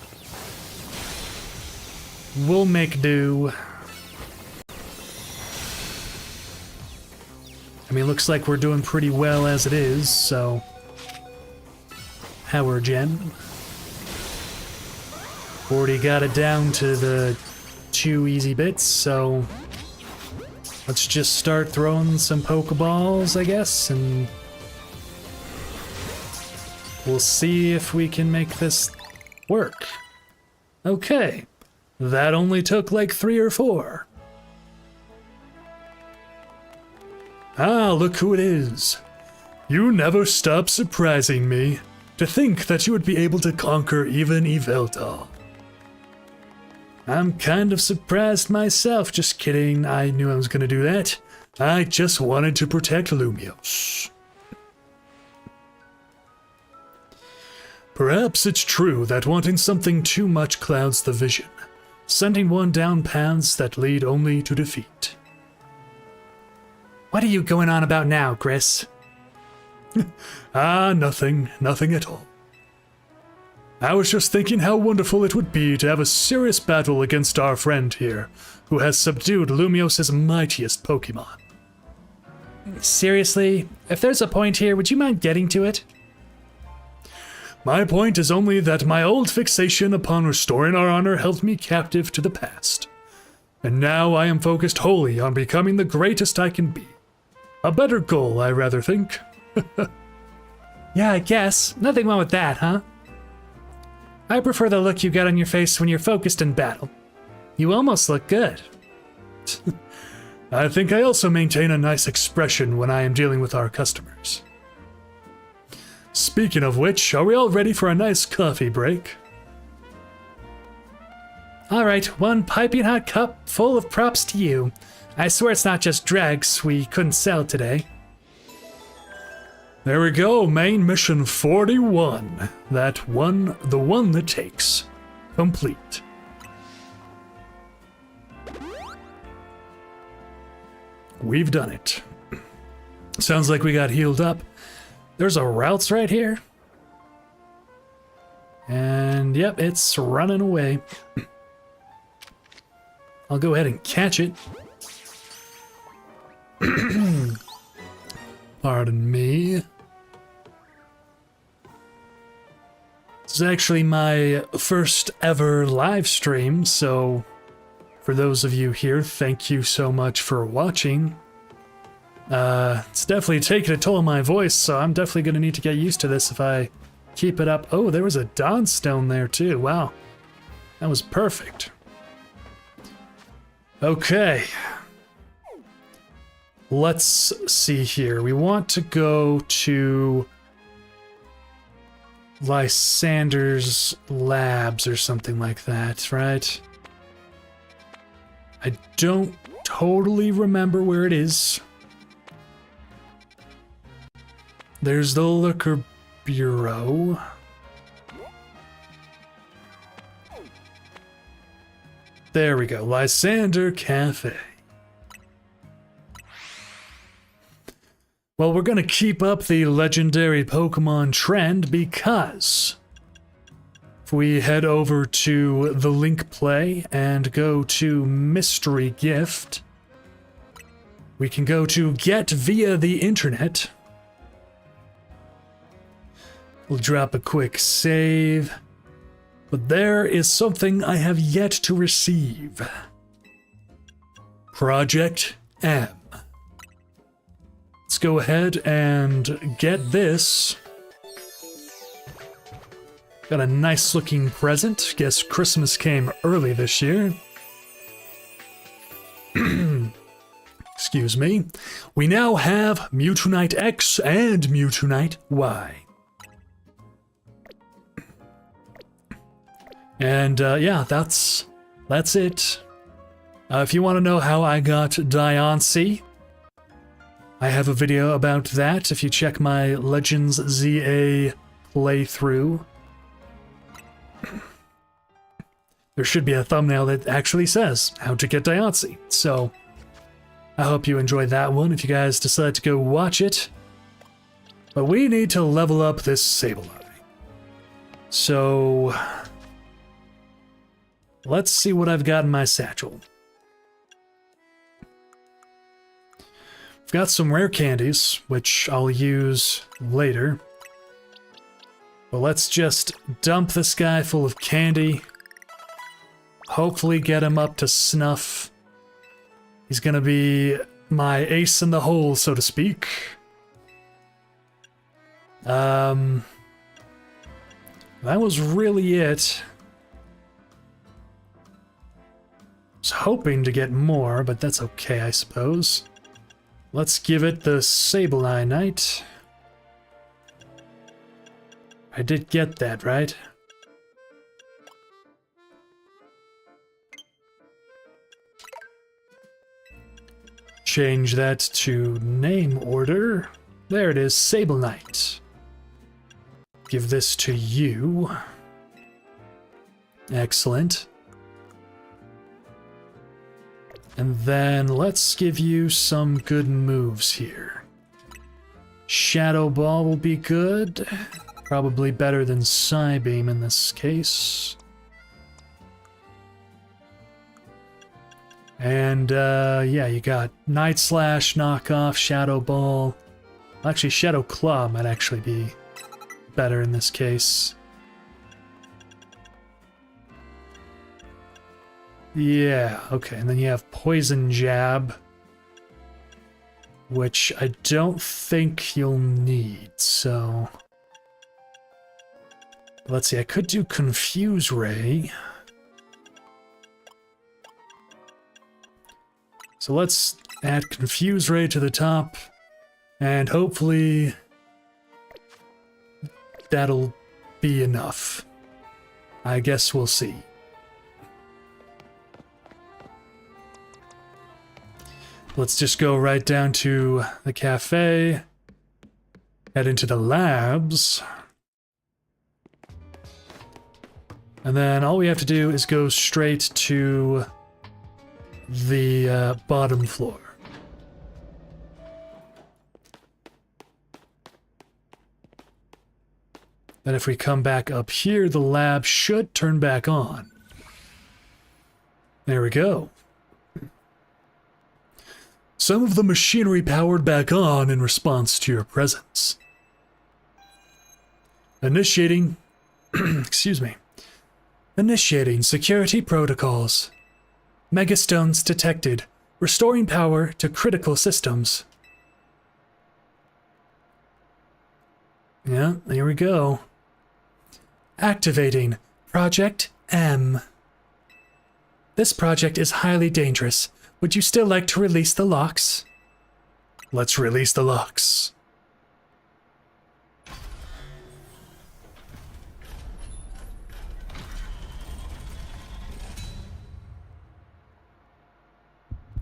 We'll make do. I mean, looks like we're doing pretty well as it is, so... Howard Gen. Already got it down to the 2 easy bits, so... Let's just start throwing some Pokeballs, I guess, and... We'll see if we can make this work. Okay. That only took like 3 or 4. Ah, look who it is. You never stop surprising me. To think that you would be able to conquer even Yveltal. I'm kind of surprised myself, just kidding, I knew I was gonna do that. I just wanted to protect Lumios. Perhaps it's true that wanting something too much clouds the vision, sending one down paths that lead only to defeat. What are you going on about now, Chris? Nothing at all. I was just thinking how wonderful it would be to have a serious battle against our friend here, who has subdued Lumios' mightiest Pokémon. Seriously? If there's a point here, would you mind getting to it? My point is only that my old fixation upon restoring our honor held me captive to the past. And now I am focused wholly on becoming the greatest I can be. A better goal, I rather think. Yeah, I guess. Nothing wrong with that, huh? I prefer the look you got on your face when you're focused in battle. You almost look good. I think I also maintain a nice expression when I am dealing with our customers. Speaking of which, are we all ready for a nice coffee break? Alright, one piping hot cup full of props to you. I swear it's not just dregs we couldn't sell today. There we go, main mission 41. The one that takes. Complete. We've done it. Sounds like we got healed up. There's a routes right here. And yep, it's running away. I'll go ahead and catch it. Pardon me. This is actually my first ever live stream, so for those of you here, thank you so much for watching. It's definitely taken a toll on my voice, so I'm definitely going to need to get used to this if I keep it up. Oh, there was a dawn stone there too. Wow. That was perfect. Okay. Let's see here. We want to go to Lysander's Labs or something like that, right? I don't totally remember where it is. There's the Liquor Bureau. There we go, Lysander Cafe. Well, we're gonna keep up the legendary Pokemon trend because if we head over to the link play and go to Mystery Gift, we can go to Get Via the Internet. We'll drop a quick save. But there is something I have yet to receive. Project M. Let's go ahead and get this. Got a nice looking present. Guess Christmas came early this year. Excuse me. We now have Mewtwonite X and Mewtwonite Y. And yeah, that's it. If you want to know how I got Diancie, I have a video about that if you check my Legends ZA playthrough. There should be a thumbnail that actually says how to get Diancie. So I hope you enjoyed that one if you guys decide to go watch it. But we need to level up this Sableye. So let's see what I've got in my satchel. I've got some rare candies, which I'll use later. But let's just dump this guy full of candy. Hopefully get him up to snuff. He's gonna be my ace in the hole, so to speak. That was really it. Was hoping to get more, but that's okay, I suppose. Let's give it the Sableye Knight. I did get that, right? Change that to name order. There it is, Sable Knight. Give this to you. Excellent. And then let's give you some good moves here. Shadow Ball will be good. Probably better than Psybeam in this case. And yeah, you got Night Slash, Knockoff, Shadow Ball. Actually, Shadow Claw might actually be better in this case. Yeah, okay, and then you have Poison Jab, which I don't think you'll need, so let's see, I could do Confuse Ray. So let's add Confuse Ray to the top, and hopefully that'll be enough. I guess we'll see. Let's just go right down to the cafe, head into the labs, and then all we have to do is go straight to the bottom floor. Then if we come back up here, the lab should turn back on. There we go. Some of the machinery powered back on in response to your presence. Initiating Excuse me. Initiating security protocols. Megastones detected. Restoring power to critical systems. Yeah, here we go. Activating Project M. This project is highly dangerous. Would you still like to release the locks? Let's release the locks.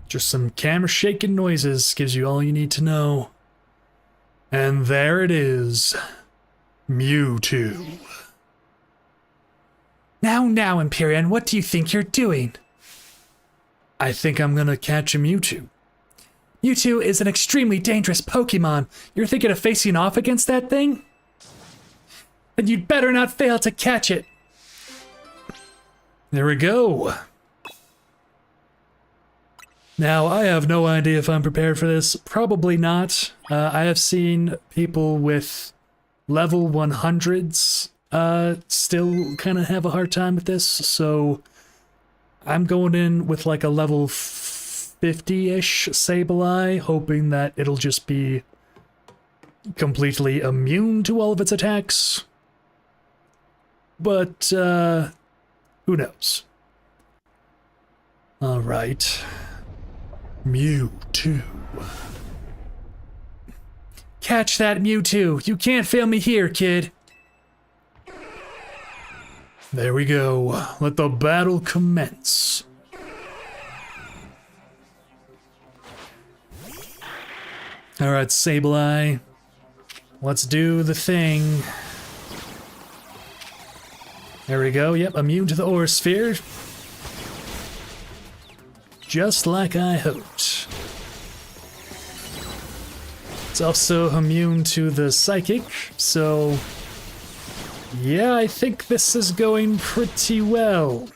Just some camera shaking noises gives you all you need to know. And there it is. Mewtwo. Now, Empyrean, what do you think you're doing? I think I'm gonna catch a Mewtwo. Mewtwo is an extremely dangerous Pokémon. You're thinking of facing off against that thing? Then you'd better not fail to catch it. There we go. Now, I have no idea if I'm prepared for this. Probably not. I have seen people with level 100s still kind of have a hard time with this, so I'm going in with like a level 50-ish Sableye, hoping that it'll just be completely immune to all of its attacks. But, who knows? Alright. Mewtwo. Catch that Mewtwo. You can't fail me here, kid. There we go. Let the battle commence. Alright, Sableye. Let's do the thing. There we go. Yep, immune to the Aura Sphere. Just like I hoped. It's also immune to the Psychic, so yeah, I think this is going pretty well.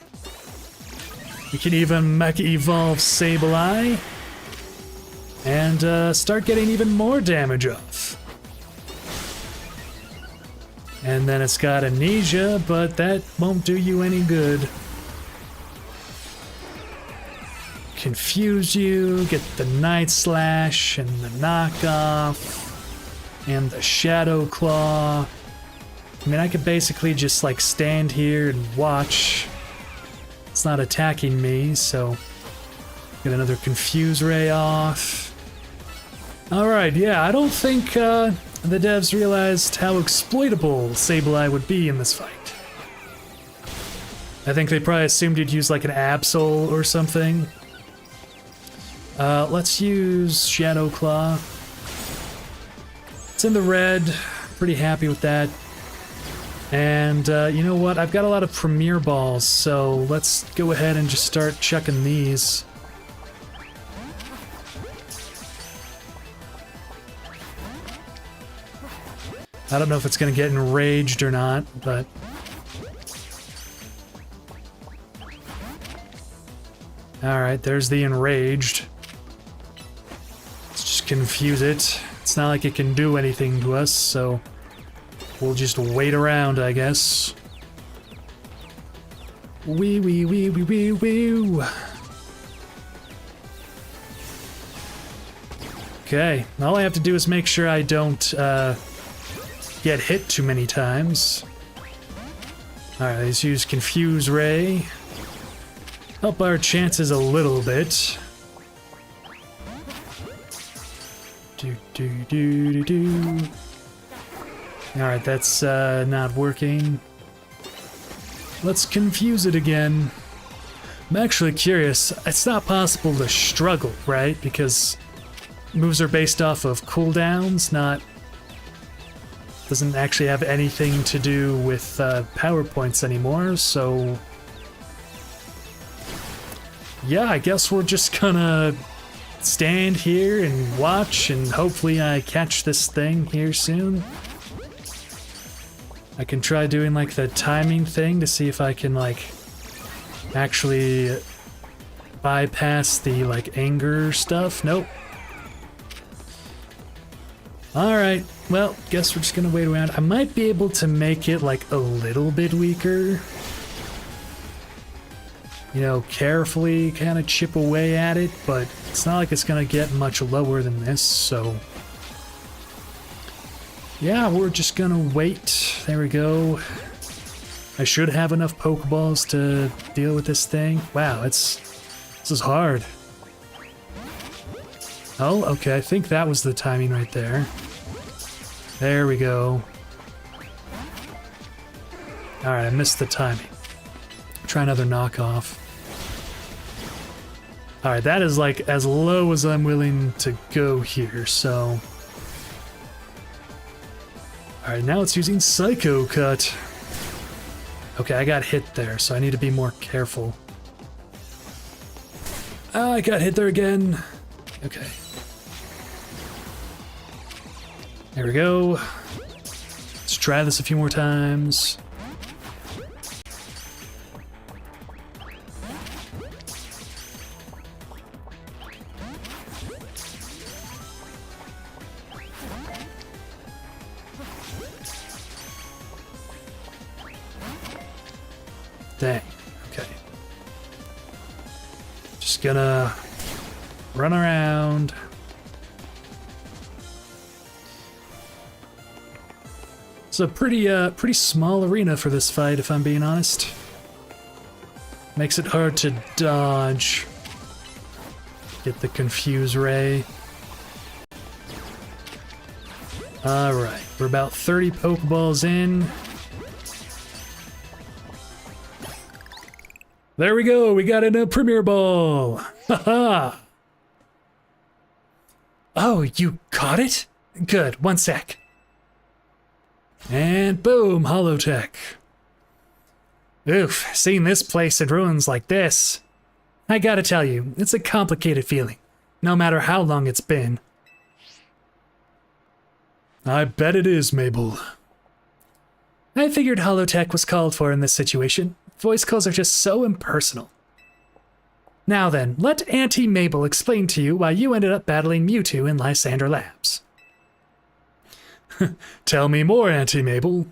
We can even Mecha Evolve Sableye and start getting even more damage off. And then it's got Amnesia, but that won't do you any good. Confuse you, get the Night Slash and the knockoff and the Shadow Claw. I mean, I could basically just like stand here and watch. It's not attacking me, so get another Confuse Ray off. Alright, yeah, I don't think the devs realized how exploitable Sableye would be in this fight. I think they probably assumed you'd use like an Absol or something. Let's use Shadow Claw. It's in the red. Pretty happy with that. And you know what? I've got a lot of Premier Balls, so let's go ahead and just start chucking these. I don't know if it's gonna get enraged or not, but alright, there's the enraged. Let's just confuse it. It's not like it can do anything to us, so we'll just wait around, I guess. Wee wee wee wee wee wee. Okay, all I have to do is make sure I don't get hit too many times. Alright, let's use Confuse Ray. Help our chances a little bit. Alright, that's not working. Let's confuse it again. I'm actually curious. It's not possible to struggle, right? Because moves are based off of cooldowns, not... doesn't actually have anything to do with power points anymore, so... yeah, I guess we're just gonna stand here and watch, and hopefully I catch this thing here soon. I can try doing like the timing thing to see if I can like actually bypass the like anger stuff. Nope. Alright, well, guess we're just gonna wait around. I might be able to make it like a little bit weaker. You know, carefully kind of chip away at it, but it's not like it's gonna get much lower than this, so... yeah, we're just gonna wait. There we go. I should have enough Pokeballs to deal with this thing. Wow, this is hard. Oh, okay, I think that was the timing right there. There we go. Alright, I missed the timing. Try another knockoff. Alright, that is like as low as I'm willing to go here, so... alright, now it's using Psycho Cut. Okay, I got hit there, so I need to be more careful. Ah, I got hit there again. Okay. There we go. Let's try this a few more times. Dang. Okay. Just gonna run around. It's a pretty small arena for this fight, if I'm being honest. Makes it hard to dodge. Get the Confuse Ray. Alright, we're about 30 Pokeballs in. There we go, we got in a Premier Ball! Haha! Oh, you caught it? Good, one sec. And boom, Holotech. Oof, seeing this place in ruins like this. I gotta tell you, it's a complicated feeling, no matter how long it's been. I bet it is, Mabel. I figured Holotech was called for in this situation. Voice calls are just so impersonal. Now then, let Auntie Mabel explain to you why you ended up battling Mewtwo in Lysander Labs. Tell me more, Auntie Mabel.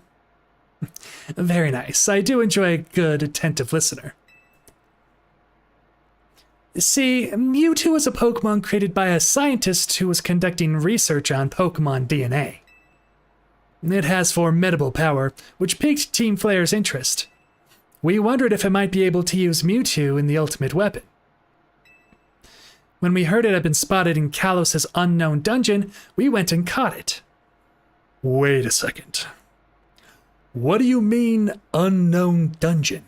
Very nice. I do enjoy a good, attentive listener. See, Mewtwo is a Pokémon created by a scientist who was conducting research on Pokémon DNA. It has formidable power, which piqued Team Flare's interest. We wondered if it might be able to use Mewtwo in the ultimate weapon. When we heard it had been spotted in Kalos's unknown dungeon, we went and caught it. Wait a second. What do you mean, unknown dungeon?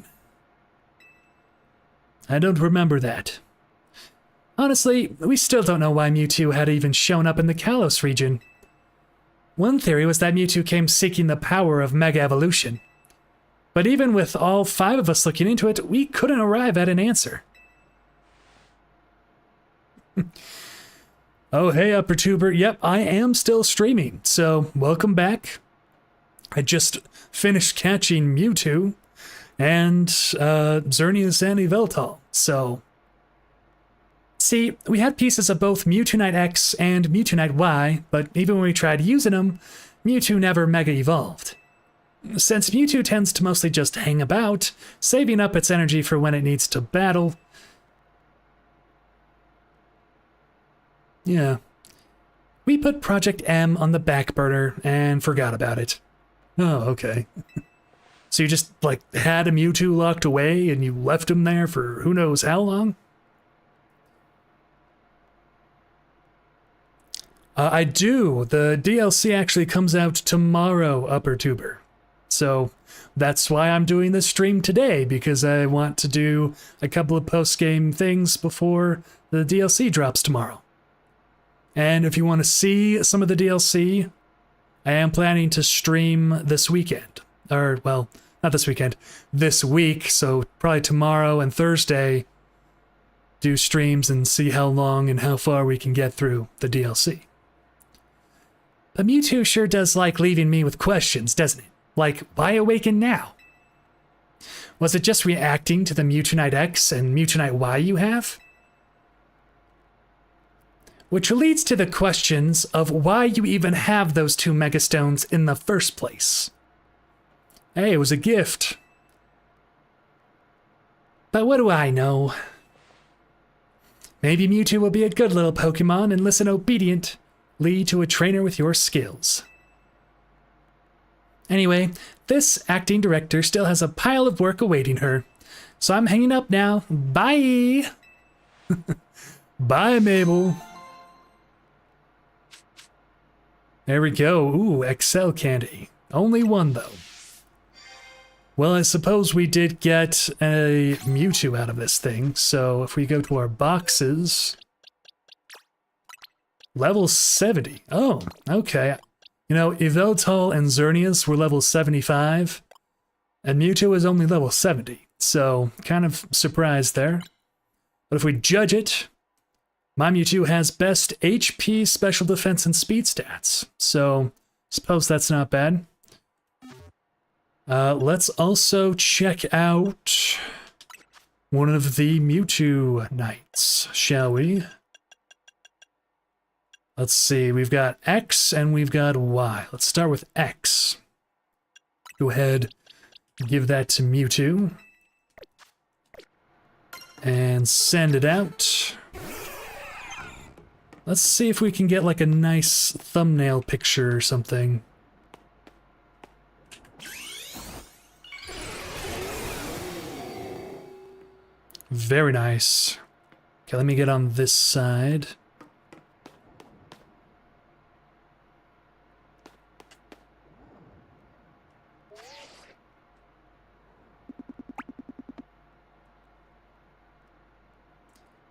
I don't remember that. Honestly, we still don't know why Mewtwo had even shown up in the Kalos region. One theory was that Mewtwo came seeking the power of Mega Evolution. But even with all 5 of us looking into it, we couldn't arrive at an answer. Oh, hey, UpperTuber. Yep, I am still streaming, so welcome back. I just finished catching Mewtwo and Xerneas and Yveltal, so... See, we had pieces of both Mewtwo X and Mewtwo Y, but even when we tried using them, Mewtwo never Mega Evolved. Since Mewtwo tends to mostly just hang about, saving up its energy for when it needs to battle... Yeah. We put Project M on the back burner and forgot about it. Oh, okay. So you just, like, had a Mewtwo locked away and you left him there for who knows how long? I do. The DLC actually comes out tomorrow, UpperTuber. So that's why I'm doing this stream today, because I want to do a couple of post-game things before the DLC drops tomorrow. And if you want to see some of the DLC, I am planning to stream this weekend. Or, well, not this weekend, this week, so probably tomorrow and Thursday, do streams and see how long and how far we can get through the DLC. But Mewtwo sure does like leaving me with questions, doesn't it? Like, why awaken now? Was it just reacting to the Mewtwo X and Mewtwo Y you have? Which leads to the questions of why you even have those 2 Megastones in the first place. Hey, it was a gift. But what do I know? Maybe Mewtwo will be a good little Pokemon and listen obediently to a trainer with your skills. Anyway, this acting director still has a pile of work awaiting her. So I'm hanging up now. Bye! Bye, Mabel. There we go. Ooh, Excel candy. Only one, though. Well, I suppose we did get a Mewtwo out of this thing, so if we go to our boxes... Level 70. Oh, okay. You know, Yveltal and Xerneas were level 75, and Mewtwo is only level 70, so kind of surprised there. But if we judge it, my Mewtwo has best HP, special defense, and speed stats, so suppose that's not bad. Let's also check out one of the Mewtwo Knights, shall we? Let's see, we've got X and we've got Y. Let's start with X. Go ahead, give that to Mewtwo. And send it out. Let's see if we can get like a nice thumbnail picture or something. Very nice. Okay, let me get on this side.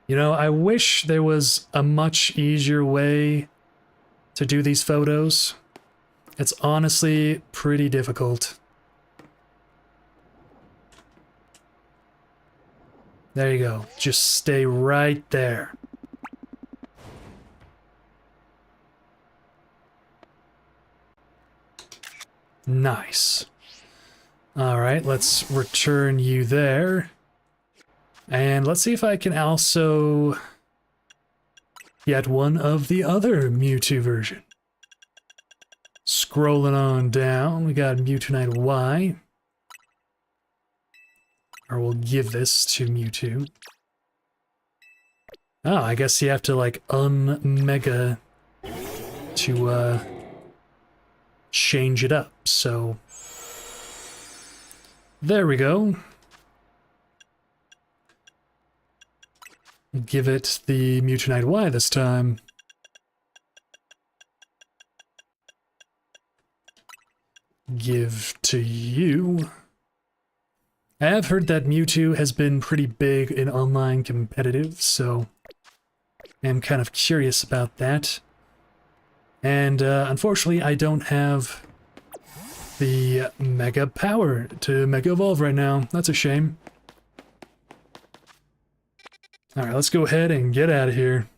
You know, I wish there was a much easier way to do these photos. It's honestly pretty difficult. There you go. Just stay right there. Nice. Alright, let's return you there. And let's see if I can also get one of the other Mewtwo version. Scrolling on down, we got Mewtwo Knight Y. Or we'll give this to Mewtwo. Oh, I guess you have to like un-mega to change it up, so there we go. Give it the Mewtwo Knight Y this time. Give to you. I have heard that Mewtwo has been pretty big in online competitive, so I'm kind of curious about that. And unfortunately, I don't have the Mega Power to Mega Evolve right now. That's a shame. Alright, let's go ahead and get out of here.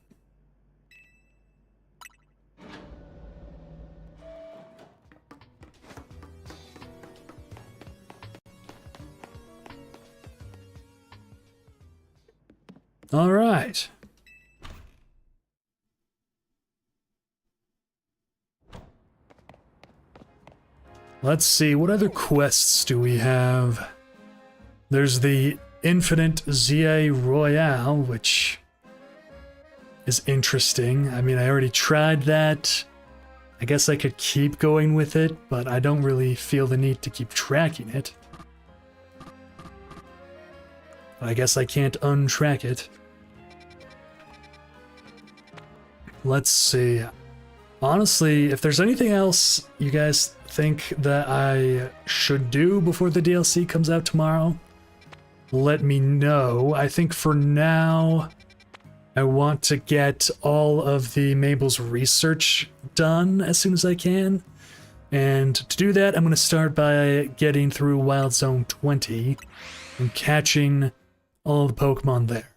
Alright. Let's see, what other quests do we have? There's the Infinite ZA Royale, which is interesting. I mean, I already tried that. I guess I could keep going with it, but I don't really feel the need to keep tracking it. I guess I can't untrack it. Let's see. Honestly, if there's anything else you guys think that I should do before the DLC comes out tomorrow, let me know. I think for now, I want to get all of the Mabel's research done as soon as I can. And to do that, I'm going to start by getting through Wild Zone 20 and catching all the Pokemon there.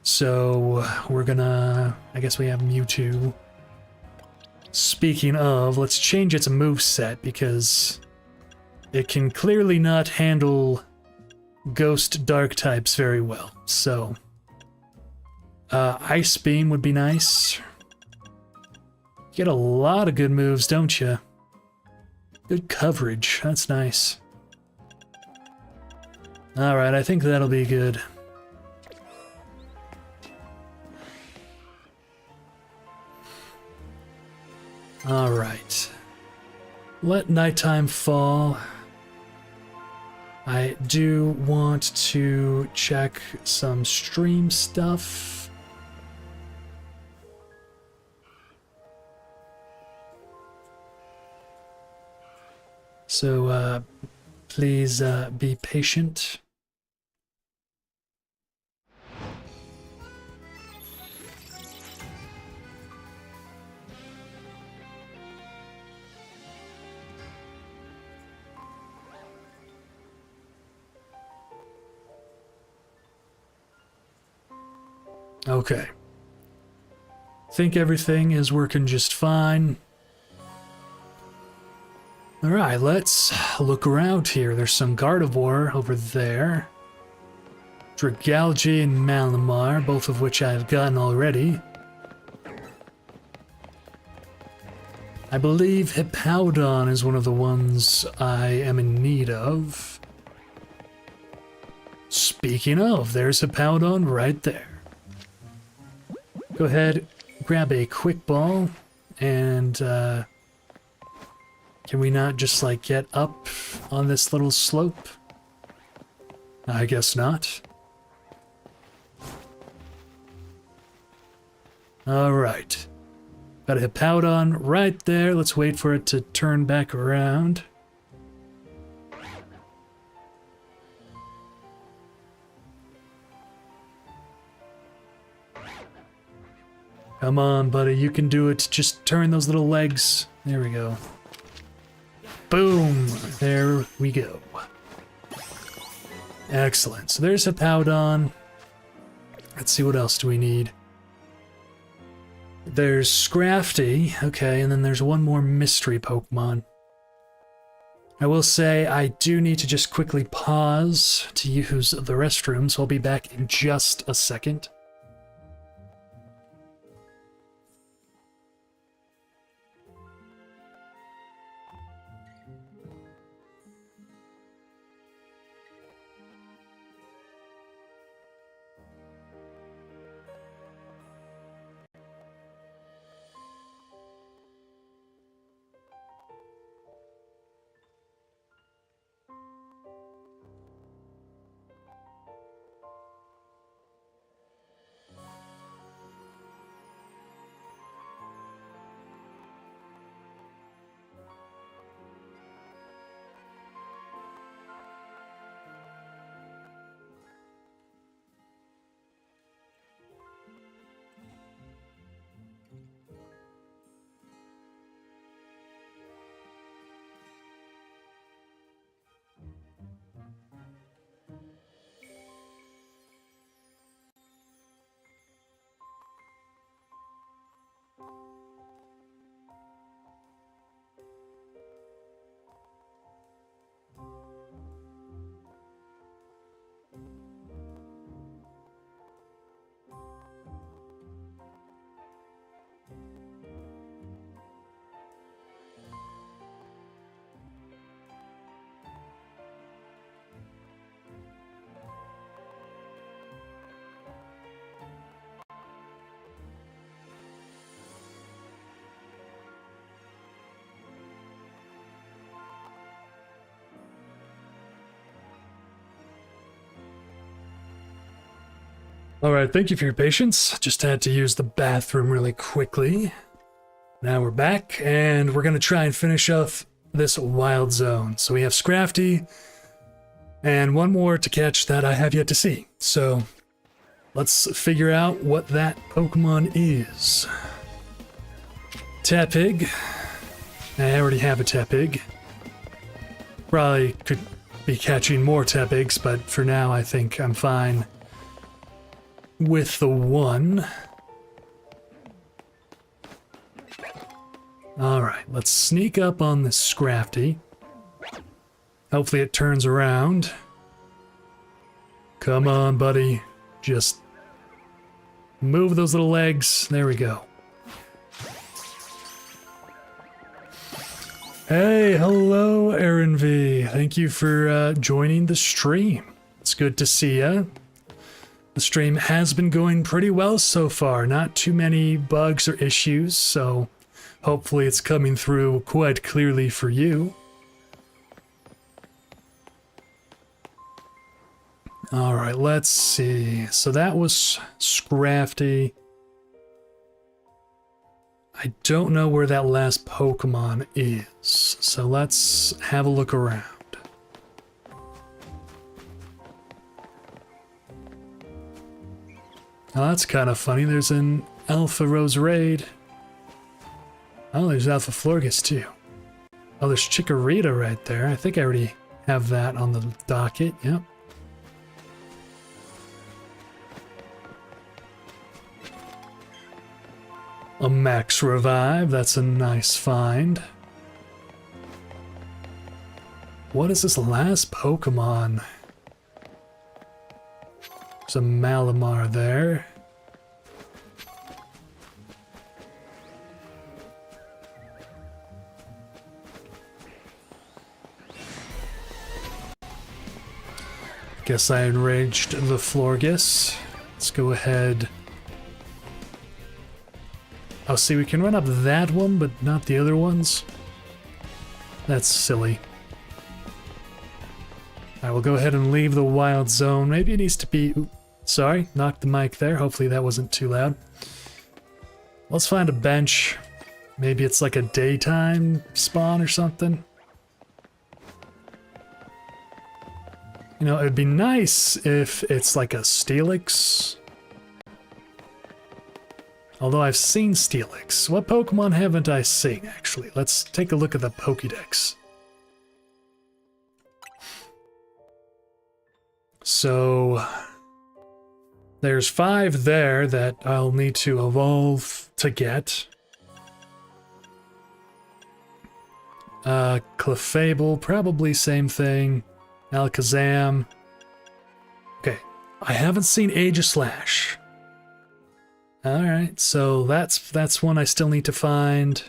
So, we're gonna... I guess we have Mewtwo. Speaking of, let's change its moveset because it can clearly not handle Ghost Dark types very well. So, Ice Beam would be nice. You get a lot of good moves, don't you? Good coverage. That's nice. Alright, I think that'll be good. Alright. Let nighttime fall. I do want to check some stream stuff. So, please be patient. Okay. Think everything is working just fine. Alright, let's look around here. There's some Gardevoir over there. Dragalge and Malamar, both of which I've gotten already. I believe Hippowdon is one of the ones I am in need of. Speaking of, there's Hippowdon right there. Go ahead, grab a quick ball, and can we not just like get up on this little slope? I guess not. Alright. Got a Hippowdon right there. Let's wait for it to turn back around. Come on, buddy, you can do it. Just turn those little legs. There we go. Boom! There we go. Excellent. So there's Hippowdon. Let's see, what else do we need? There's Scrafty. Okay, and then there's one more mystery Pokemon. I will say I do need to just quickly pause to use the restroom, so I'll be back in just a second. Alright, thank you for your patience. Just had to use the bathroom really quickly. Now we're back, and we're gonna try and finish off this wild zone. So we have Scrafty, and one more to catch that I have yet to see. So let's figure out what that Pokemon is. Tepig. I already have a Tepig. Probably could be catching more Tepigs, but for now I think I'm fine with the one. Alright, let's sneak up on this Scrafty. Hopefully it turns around. Come on, buddy. Just Move those little legs. There we go. Hey, hello, Aaron V. Thank you for joining the stream. It's good to see ya. The stream has been going pretty well so far. Not too many bugs or issues, so hopefully it's coming through quite clearly for you. Alright, let's see. So that was Scrafty. I don't know where that last Pokemon is, so let's have a look around. Oh, that's kind of funny. There's an Alpha Roserade. Oh, there's Alpha Florges too. Oh, there's Chikorita right there. I think I already have that on the docket. Yep. A Max Revive, that's a nice find. What is this last Pokemon? There's a Malamar there. Guess I enraged the Florges. Let's go ahead. Oh, see, we can run up that one, but not the other ones. That's silly. I will go ahead and leave the wild zone. Maybe it needs to be... Oops, sorry, knocked the mic there. Hopefully that wasn't too loud. Let's find a bench. Maybe it's like a daytime spawn or something. You know, it'd be nice if it's like a Steelix. Although I've seen Steelix. What Pokemon haven't I seen, actually? Let's take a look at the Pokédex. So... there's 5 there that I'll need to evolve to get. Clefable, probably same thing. Alakazam. Okay, I haven't seen Aegislash. Alright, so that's one I still need to find.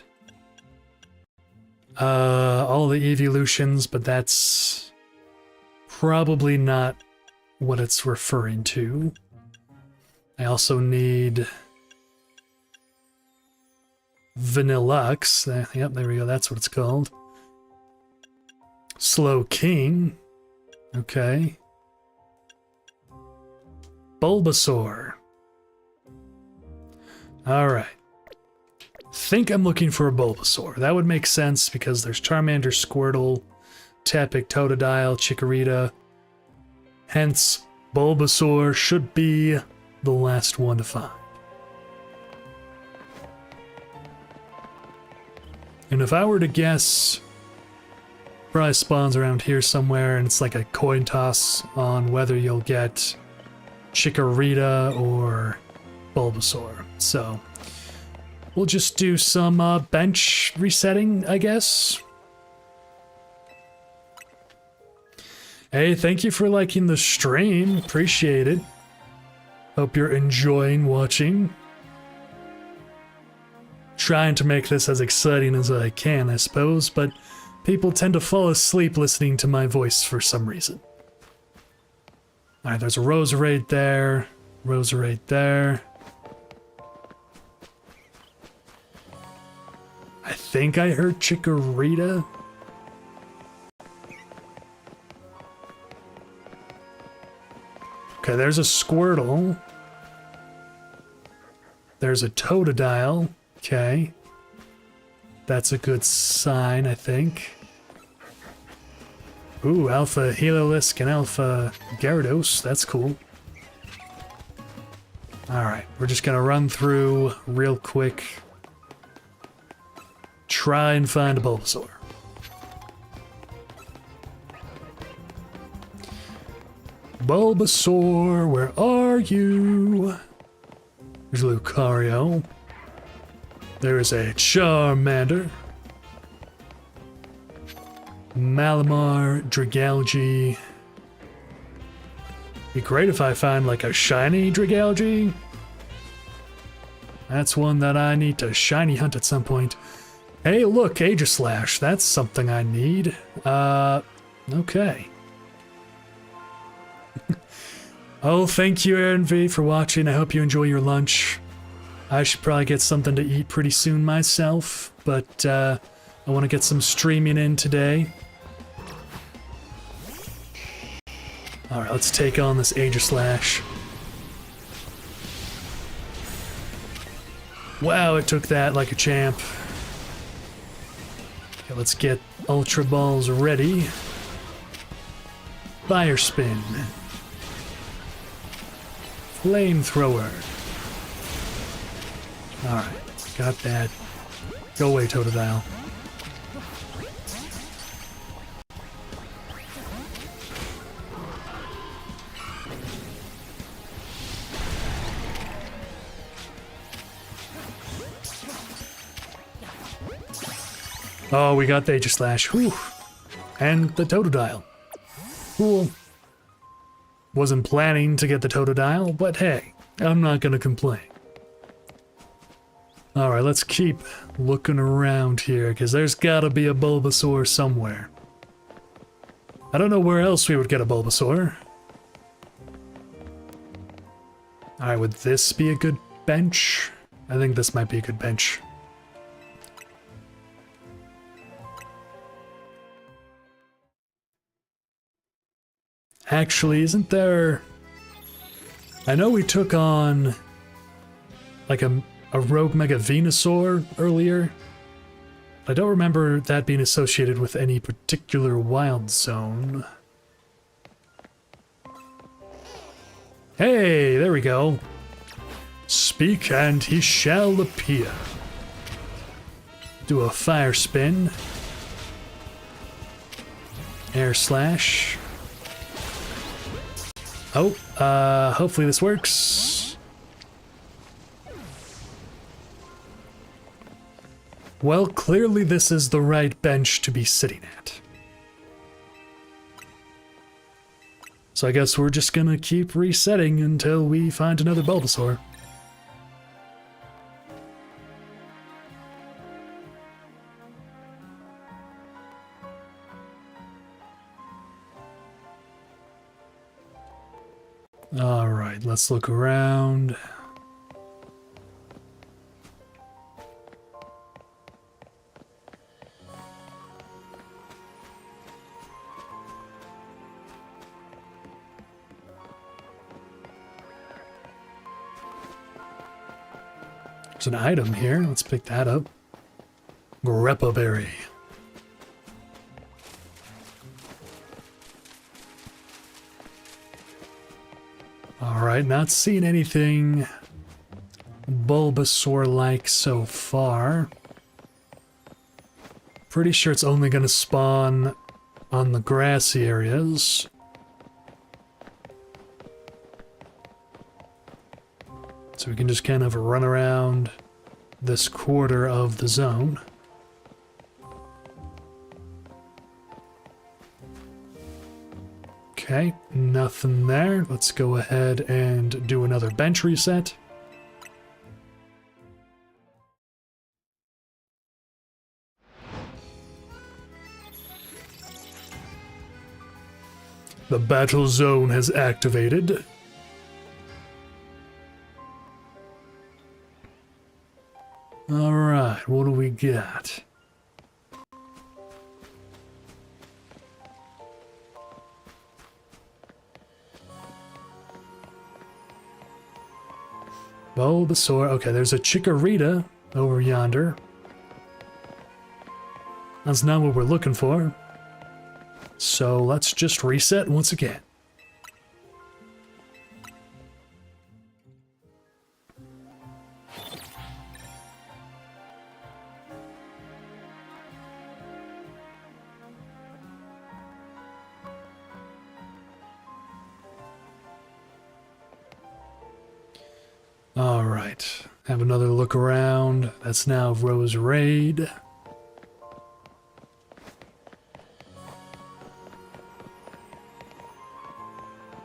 All the evolutions, but that's probably not what it's referring to. I also need Vanillux. Yep, there we go, that's what it's called. Slow King. Okay. Bulbasaur. Alright. Think I'm looking for a Bulbasaur. That would make sense because there's Charmander, Squirtle, Tepig, Totodile, Chikorita. Hence, Bulbasaur should be the last one to find. And if I were to guess, probably spawns around here somewhere and it's like a coin toss on whether you'll get Chikorita or Bulbasaur. So we'll just do some bench resetting, I guess. Hey, thank you for liking the stream. Appreciate it. Hope you're enjoying watching. Trying to make this as exciting as I can, I suppose, but people tend to fall asleep listening to my voice for some reason. Alright, there's a Roserade there. Roserade there. I think I heard Chikorita. Okay, there's a Squirtle. There's a Totodile. Okay. That's a good sign, I think. Ooh, Alpha Heliolisk and Alpha Gyarados. That's cool. Alright, we're just gonna run through real quick. Try and find a Bulbasaur. Bulbasaur, where are you? There's Lucario. There is a Charmander. Malamar, Dragalge. Be great if I find like a shiny Dragalge. That's one that I need to shiny hunt at some point. Hey, look, Aegislash. That's something I need. Okay. Oh, thank you, Aaron V, for watching. I hope you enjoy your lunch. I should probably get something to eat pretty soon myself, but I want to get some streaming in today. Alright, let's take on this Aegislash. Wow, it took that like a champ. Okay, let's get Ultra Balls ready. Fire Spin. Flamethrower. Alright, got that. Go away, Totodile. Oh, we got the Aegislash. Whew. And the Totodile. Cool. Wasn't planning to get the Totodile, but hey, I'm not gonna complain. Alright, let's keep looking around here, because there's gotta be a Bulbasaur somewhere. I don't know where else we would get a Bulbasaur. Alright, would this be a good bench? I think this might be a good bench. Actually, isn't there... I know we took on like a Rogue Mega Venusaur earlier. I don't remember that being associated with any particular wild zone. Hey, there we go. Speak and he shall appear. Do a fire spin. Air slash. Oh, hopefully this works. Well, clearly this is the right bench to be sitting at. So I guess we're just gonna keep resetting until we find another Bulbasaur. Alright, let's look around. There's an item here. Let's pick that up. Greppa Berry. Alright, not seeing anything Bulbasaur-like so far. Pretty sure it's only going to spawn on the grassy areas. So we can just kind of run around this quarter of the zone. Okay, nothing there. Let's go ahead and do another bench reset. The battle zone has activated. Alright, what do we got? Bulbasaur. Okay, there's a Chikorita over yonder. That's not what we're looking for. So let's just reset once again. Alright, have another look around. That's now Rose Raid.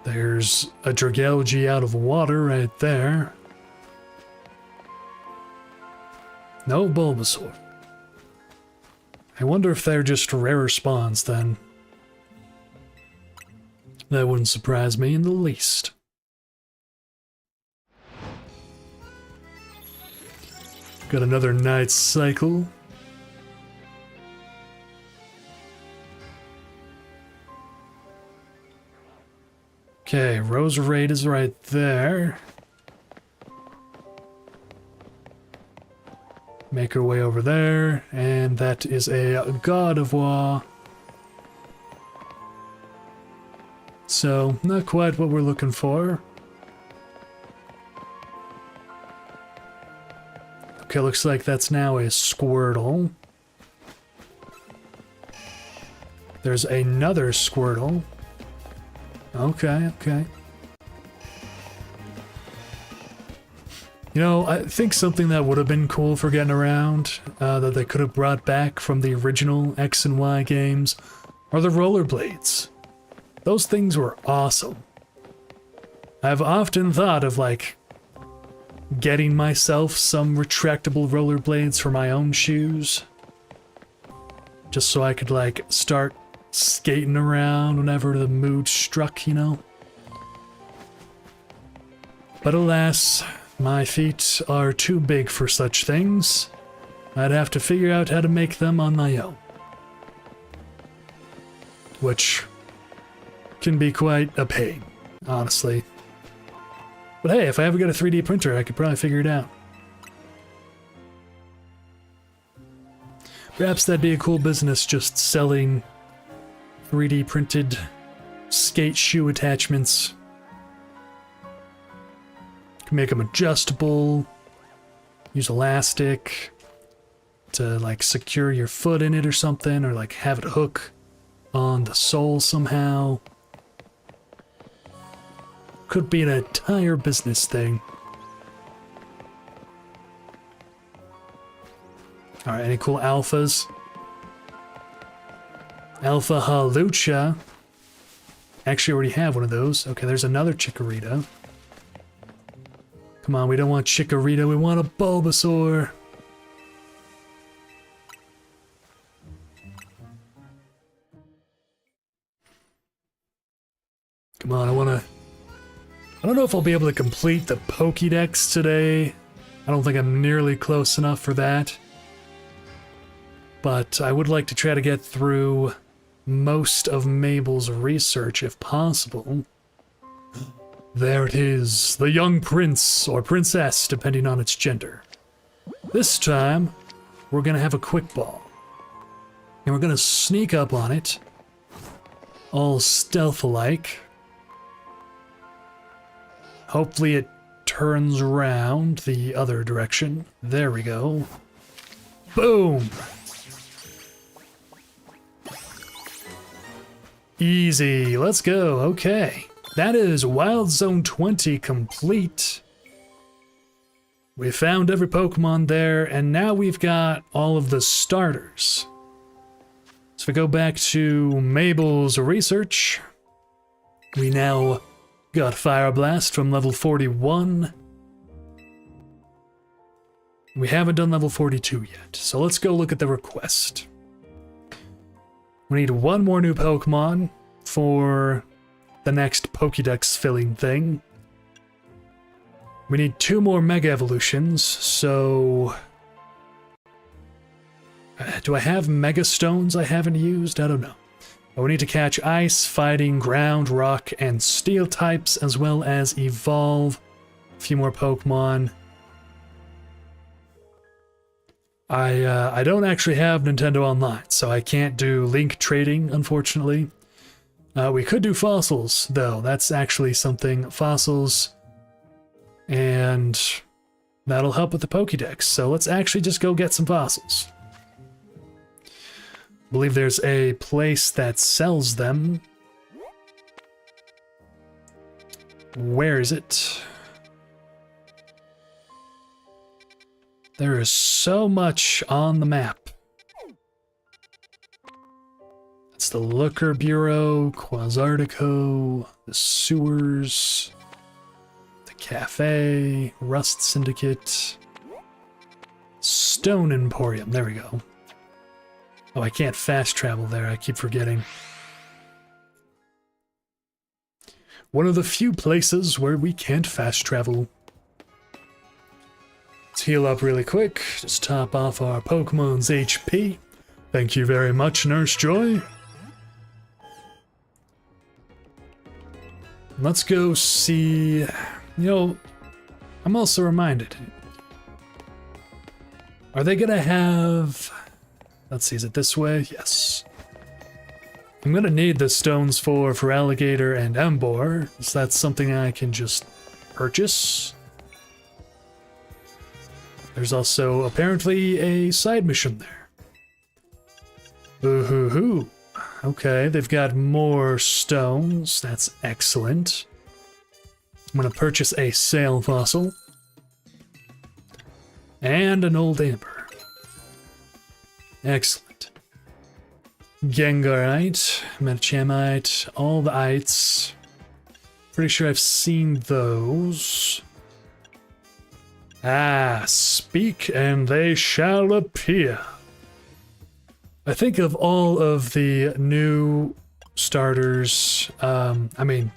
There's a Dragalge out of water right there. No Bulbasaur. I wonder if they're just rarer spawns then. That wouldn't surprise me in the least. Got another night cycle. Okay, Roserade is right there. Make our way over there, and that is a Gardevoir. So, not quite what we're looking for. Okay, looks like that's now a Squirtle. There's another Squirtle. Okay, okay. You know, I think something that would have been cool for getting around, that they could have brought back from the original X and Y games, are the rollerblades. Those things were awesome. I've often thought of, like, getting myself some retractable rollerblades for my own shoes. Just so I could, like, start skating around whenever the mood struck, you know? But alas, my feet are too big for such things. I'd have to figure out how to make them on my own. Which can be quite a pain, honestly. But hey, if I ever get a 3D printer, I could probably figure it out. Perhaps that'd be a cool business, just selling 3D printed skate shoe attachments. You can make them adjustable, use elastic to like secure your foot in it or something, or like have it hook on the sole somehow. Could be an entire business thing. Alright, any cool alphas? Alpha Halucha. Actually, I already have one of those. Okay, there's another Chikorita. Come on, we don't want Chikorita, we want a Bulbasaur. Come on, I don't know if I'll be able to complete the Pokédex today. I don't think I'm nearly close enough for that. But I would like to try to get through most of Mabel's research if possible. There it is, the young prince, or princess, depending on its gender. This time, we're gonna have a quick ball. And we're gonna sneak up on it, all stealth-like. Hopefully it turns around the other direction. There we go. Boom! Easy, let's go, okay. That is Wild Zone 20 complete. We found every Pokemon there, and now we've got all of the starters. So if we go back to Mabel's research, we now got Fire Blast from level 41. We haven't done level 42 yet, so let's go look at the request. We need one more new Pokemon for the next Pokédex filling thing. We need 2 more Mega Evolutions, so... do I have Mega Stones I haven't used? I don't know. But we need to catch Ice, Fighting, Ground, Rock, and Steel types, as well as evolve a few more Pokemon. I don't actually have Nintendo Online, so I can't do link trading, unfortunately. We could do fossils, though. That's actually something. Fossils. And that'll help with the Pokédex. So let's actually just go get some fossils. I believe there's a place that sells them. Where is it? There is so much on the map. It's the Looker Bureau, Quasartico, the sewers, the cafe, Rust Syndicate, Stone Emporium. There we go. Oh, I can't fast travel there. I keep forgetting. One of the few places where we can't fast travel. Let's heal up really quick. Just top off our Pokemon's HP. Thank you very much, Nurse Joy. Let's go see... You know, I'm also reminded. Are they gonna have... Let's see, is it this way? Yes. I'm gonna need the stones for Alligator and Embor. So that's something I can just purchase. There's also apparently a side mission there. Ooh-hoo-hoo. Okay, they've got more stones. That's excellent. I'm gonna purchase a sail fossil. And an old amber. Excellent. Gengarite, Metachamite, all the ites. Pretty sure I've seen those. Ah, speak and they shall appear. I think of all of the new starters, I mean,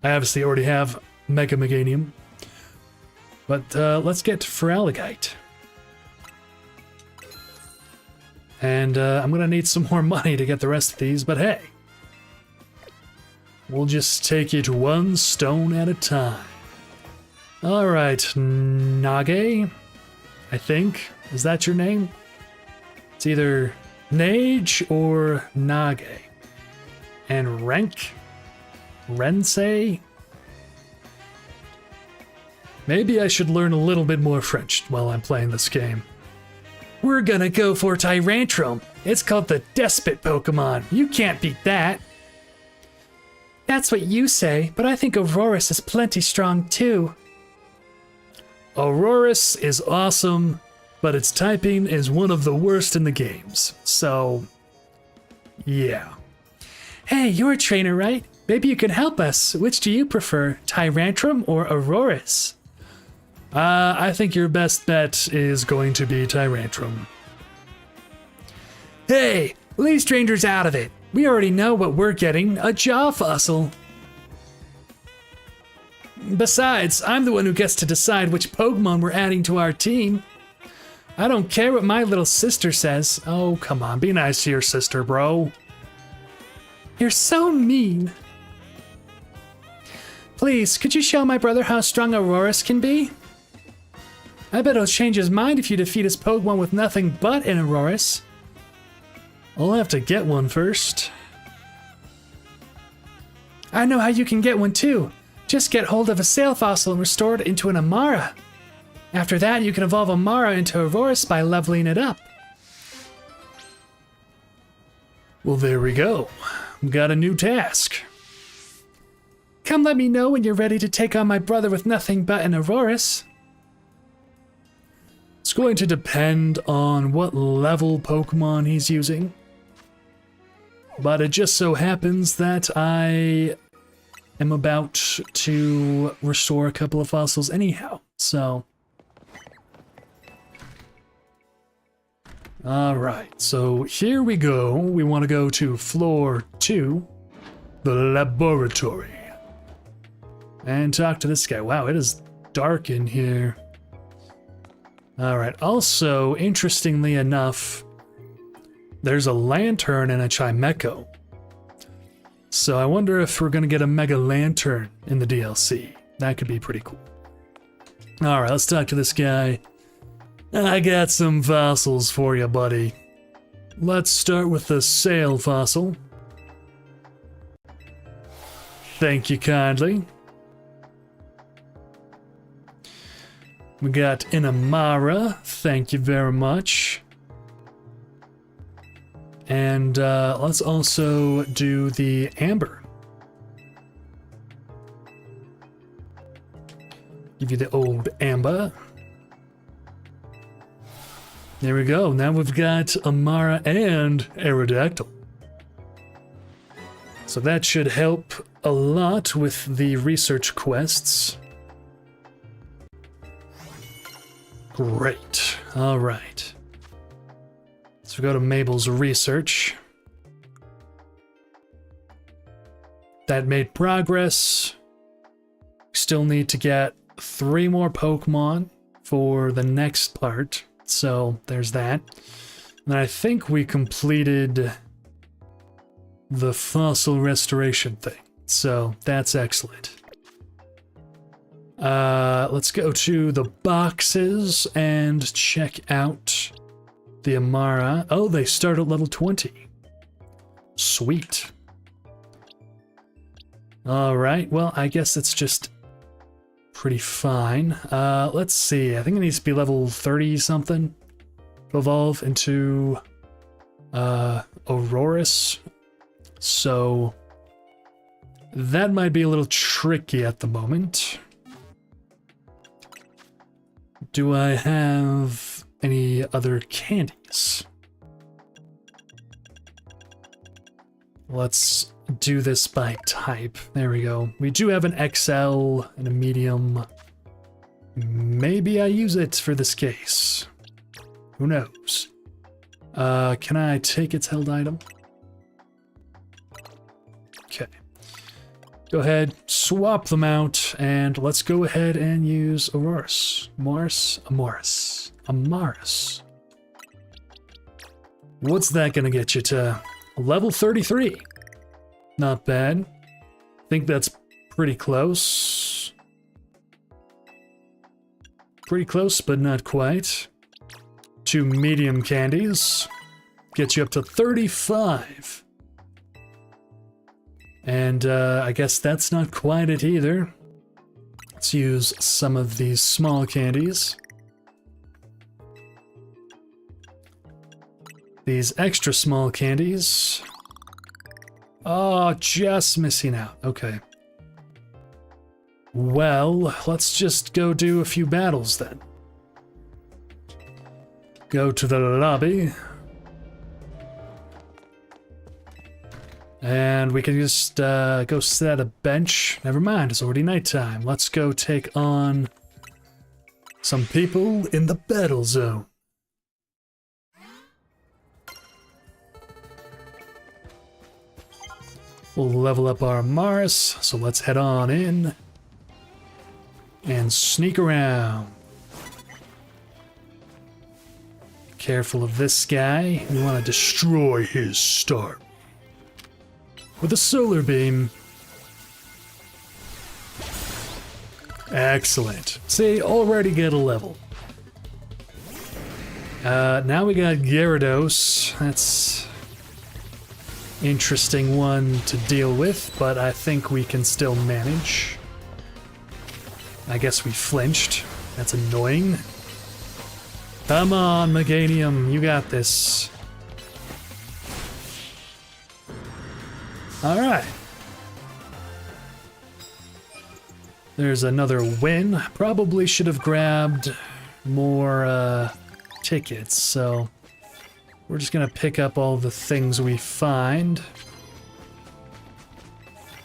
I obviously already have Mega Meganium, but let's get Feraligatr. And I'm gonna need some more money to get the rest of these, but hey. We'll just take it one stone at a time. Alright, Nage, I think. Is that your name? It's either Nage or Nage. And Rensei? Maybe I should learn a little bit more French while I'm playing this game. We're gonna go for Tyrantrum. It's called the Despot Pokemon. You can't beat that. That's what you say, but I think Aurorus is plenty strong too. Aurorus is awesome, but its typing is one of the worst in the games. So, yeah. Hey, you're a trainer, right? Maybe you can help us. Which do you prefer, Tyrantrum or Aurorus? I think your best bet is going to be Tyrantrum. Hey, leave strangers out of it. We already know what we're getting, a jaw fossil. Besides, I'm the one who gets to decide which Pokemon we're adding to our team. I don't care what my little sister says. Oh, come on, be nice to your sister, bro. You're so mean. Please, could you show my brother how strong Aurorus can be? I bet he'll change his mind if you defeat his Pokemon with nothing but an Aurorus. I'll have to get one first. I know how you can get one too. Just get hold of a sail fossil and restore it into an Amara. After that, you can evolve Amara into Aurorus by leveling it up. Well, there we go. We got a new task. Come let me know when you're ready to take on my brother with nothing but an Aurorus. It's going to depend on what level Pokemon he's using. But it just so happens that I am about to restore a couple of fossils anyhow, so... Alright, so here we go. We want to go to floor 2, the laboratory. And talk to this guy. Wow, it is dark in here. Alright, also, interestingly enough, there's a lantern and a Chimecho. So I wonder if we're going to get a Mega Lantern in the DLC. That could be pretty cool. Alright, let's talk to this guy. I got some fossils for you, buddy. Let's start with the sail fossil. Thank you kindly. We got an Amara. Thank you very much. And let's also do the Amber. Give you the old Amber. There we go. Now we've got Amara and Aerodactyl. So that should help a lot with the research quests. Great. All right. So go to Mabel's research. That made progress. Still need to get 3 more Pokemon for the next part. So there's that. And I think we completed the fossil restoration thing. So that's excellent. Let's go to the boxes and check out the Amara. Oh, they start at level 20. Sweet. Alright, well, I guess it's just pretty fine. Let's see. I think it needs to be level 30 something to evolve into Aurorus. So that might be a little tricky at the moment. Do I have any other candies? Let's do this by type. There we go. We do have an XL and a medium. Maybe I use it for this case. Who knows? Can I take its held item? Okay. Go ahead, swap them out, and let's go ahead and use Aurorus. Amaris. What's that gonna get you to? Level 33. Not bad. Think that's pretty close. Pretty close, but not quite. 2 medium candies. Get you up to 35. And I guess that's not quite it either. Let's use some of these small candies. These extra small candies. Oh, just missing out. Okay. Well, let's just go do a few battles then. Go to the lobby. And we can just go sit at a bench. Never mind, it's already nighttime. Let's go take on some people in the battle zone. We'll level up our Mars, so let's head on in and sneak around. Careful of this guy. We want to destroy his start with a solar beam. Excellent. See, already get a level. Now we got Gyarados. That's interesting one to deal with, but I think we can still manage. I guess we flinched. That's annoying. Come on, Meganium, you got this. Alright. There's another win. Probably should have grabbed more tickets, so we're just gonna pick up all the things we find.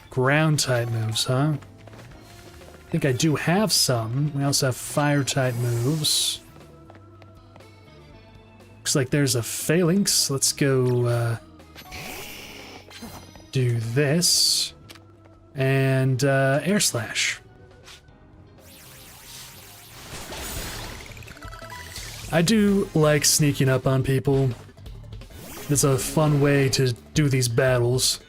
Ground type moves, huh? I think I do have some. We also have fire type moves. Looks like there's a Phalanx. Let's go do this. And Air Slash. I do like sneaking up on people. It's a fun way to do these battles.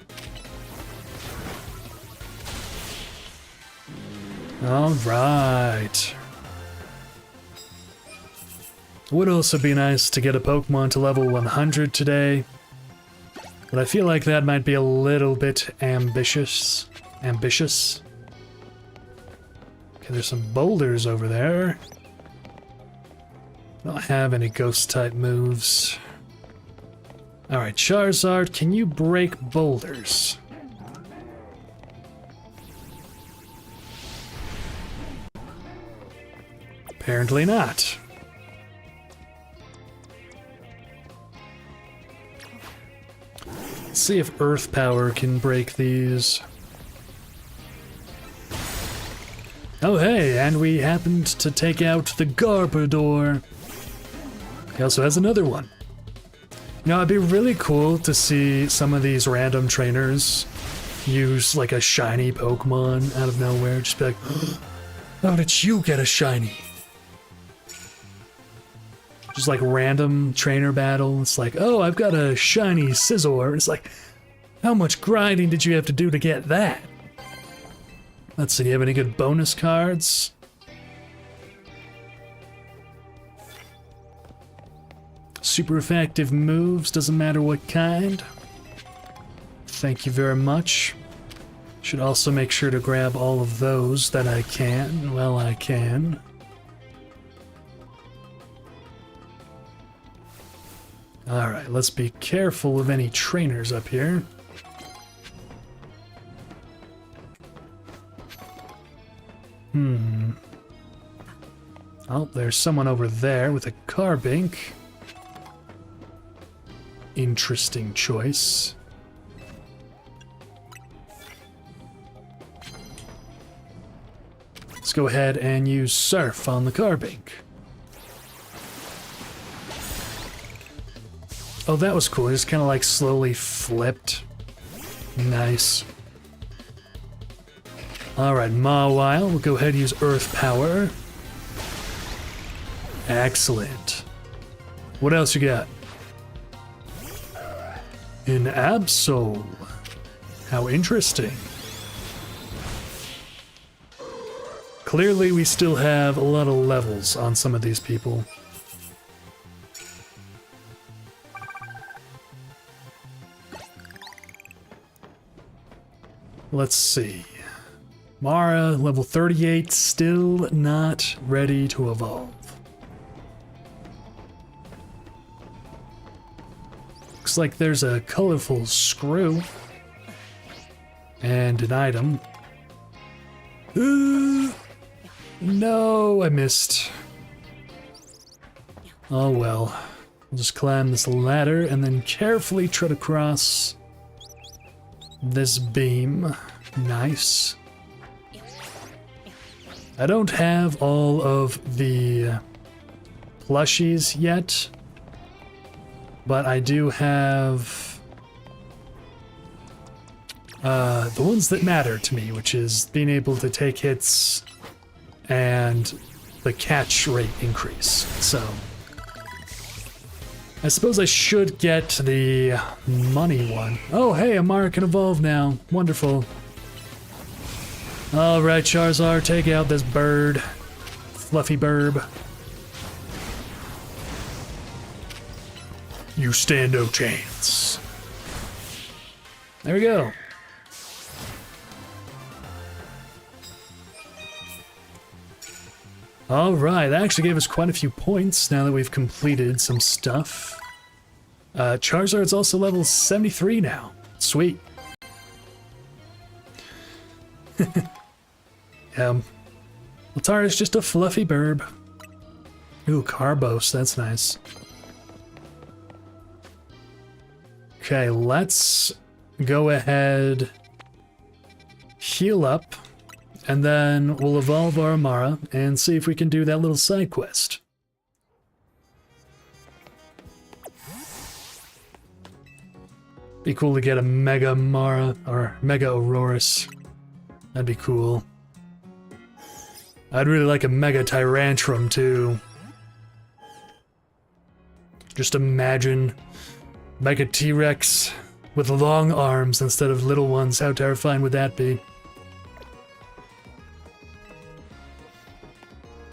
Alright. Would also be nice to get a Pokemon to level 100 today, but I feel like that might be a little bit ambitious. Okay, there's some boulders over there. I don't have any ghost-type moves. Alright, Charizard, can you break boulders? Apparently not. Let's see if Earth Power can break these. Oh hey, and we happened to take out the Garbodor. He also has another one. You know, it'd be really cool to see some of these random trainers use like a shiny Pokemon out of nowhere. Just be like, how did you get a shiny? Just like random trainer battle. It's like, oh, I've got a shiny Scizor. It's like, how much grinding did you have to do to get that? Let's see, do you have any good bonus cards? Super effective moves, doesn't matter what kind. Thank you very much. Should also make sure to grab all of those that I can. Well, I can. Alright, let's be careful of any trainers up here. Oh, there's someone over there with a Carbink. Interesting choice. Let's go ahead and use Surf on the Carbink. Oh, that was cool. It just kind of like slowly flipped. Nice. Alright, Mawile. We'll go ahead and use Earth Power. Excellent. What else you got? An Absol. How interesting. Clearly, we still have a lot of levels on some of these people. Let's see. Mara, level 38, still not ready to evolve. Looks like there's a colorful screw. And an item. No, I missed. Oh well. I'll just climb this ladder and then carefully tread across this beam. Nice. I don't have all of the plushies yet, but I do have the ones that matter to me, which is being able to take hits and the catch rate increase. So I suppose I should get the money one. Oh, hey, Amara can evolve now. Wonderful. Alright, Charizard, take out this bird. Fluffy burb. You stand no chance. There we go. Alright, that actually gave us quite a few points now that we've completed some stuff. Charizard's also level 73 now. Sweet. Latara's just a fluffy burb. Ooh, Carbos, that's nice. Okay, let's go ahead, heal up, and then we'll evolve our Amara and see if we can do that little side quest. Be cool to get a Mega Amara or Mega Aurorus. That'd be cool. I'd really like a Mega Tyrantrum too. Just imagine Mega T-Rex with long arms instead of little ones. How terrifying would that be?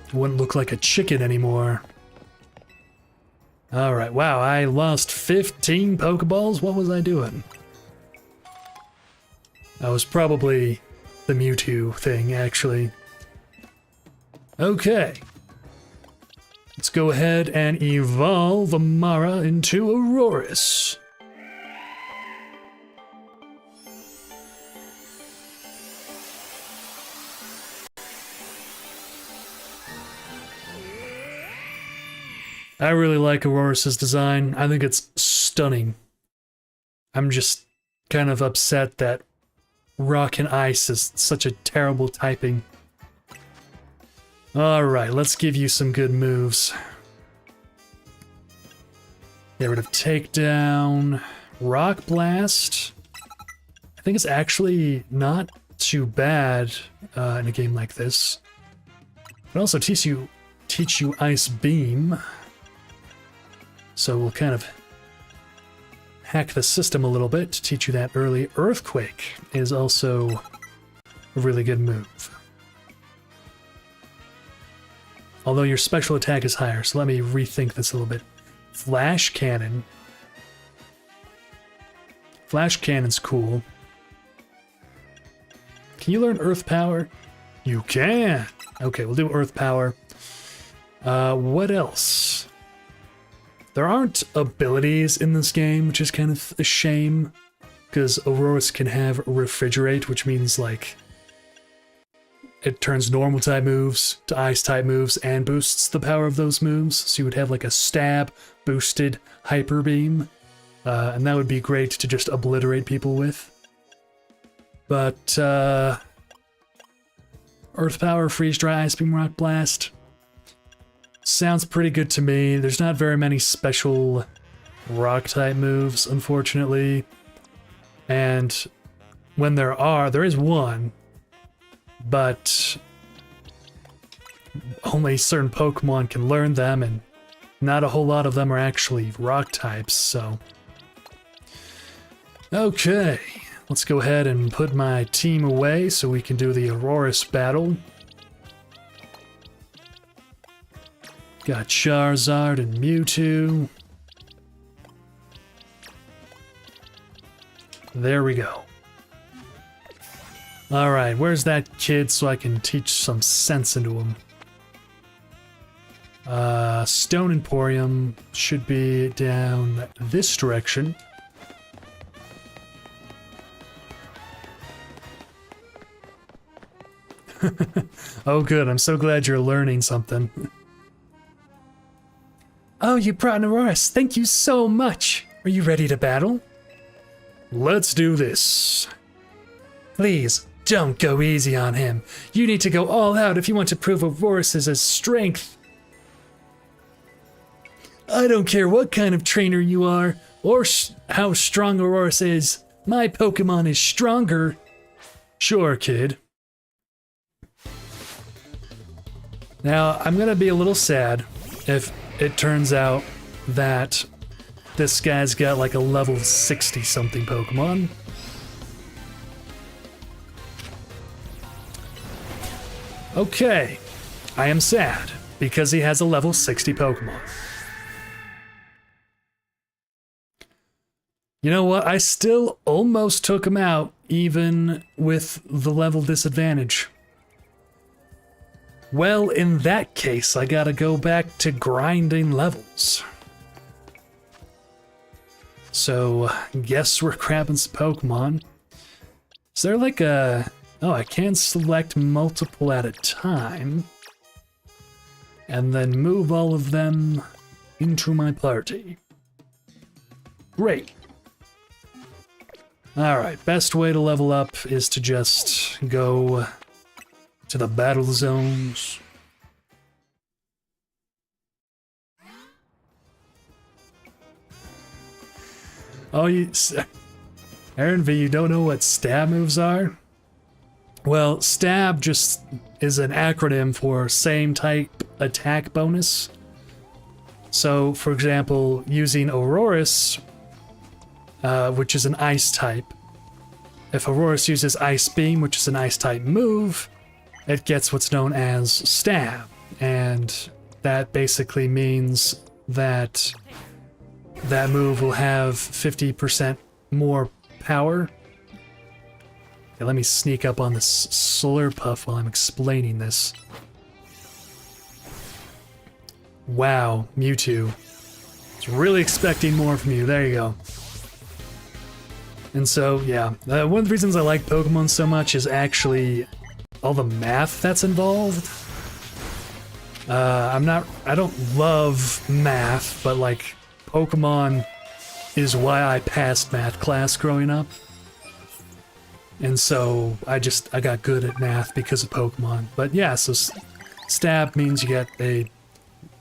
It wouldn't look like a chicken anymore. Alright, wow, I lost 15 Pokeballs? What was I doing? I was probably the Mewtwo thing, actually. Okay. Let's go ahead and evolve Amara into Aurorus. I really like Aurorus's design. I think it's stunning. I'm just kind of upset that Rock and Ice is such a terrible typing. Alright, let's give you some good moves. Get rid of Takedown. Rock Blast. I think it's actually not too bad in a game like this. But also teach you Ice Beam. So we'll kind of hack the system a little bit to teach you that early. Earthquake is also a really good move. Although your special attack is higher, so let me rethink this a little bit. Flash Cannon. Flash Cannon's cool. Can you learn Earth Power? You can! Okay, we'll do Earth Power. What else? There aren't abilities in this game, which is kind of a shame. Because Aurorus can have Refrigerate, which means, like, it turns normal type moves to ice type moves and boosts the power of those moves. So you would have like a stab boosted hyper beam. And that would be great to just obliterate people with. But Earth Power, Freeze Dry, Ice Beam, Rock Blast sounds pretty good to me. There's not very many special rock type moves, unfortunately. And when there is one. But only certain Pokemon can learn them, and not a whole lot of them are actually rock types, so... Okay, let's go ahead and put my team away so we can do the Aurorus battle. Got Charizard and Mewtwo. There we go. Alright, where's that kid so I can teach some sense into him? Stone Emporium should be down this direction. Oh good, I'm so glad you're learning something. Oh, you brought an Aurorus. Thank you so much. Are you ready to battle? Let's do this. Please, don't go easy on him. You need to go all out if you want to prove Aurorus' strength. I don't care what kind of trainer you are, or how strong Aurorus is. My Pokemon is stronger. Sure, kid. Now, I'm gonna be a little sad if it turns out that this guy's got like a level 60-something Pokemon. Okay, I am sad because he has a level 60 Pokemon. You know what? I still almost took him out even with the level disadvantage. Well, in that case, I gotta go back to grinding levels. So, guess we're grabbing some Pokemon. Is there like a... Oh, I can select multiple at a time. And then move all of them into my party. Great. Alright, best way to level up is to just go to the battle zones. Oh, Aaron V, you don't know what stab moves are? Well, stab just is an acronym for same type attack bonus. So, for example, using Aurorus, which is an ice type, if Aurorus uses Ice Beam, which is an ice type move, it gets what's known as stab. And that basically means that that move will have 50% more power. Okay, let me sneak up on this Slurpuff while I'm explaining this. Wow, Mewtwo. I was really expecting more from you. There you go. And so, yeah, one of the reasons I like Pokemon so much is actually all the math that's involved. I don't love math, but like, Pokemon is why I passed math class growing up. And so, I got good at math because of Pokemon. But yeah, so stab means you get a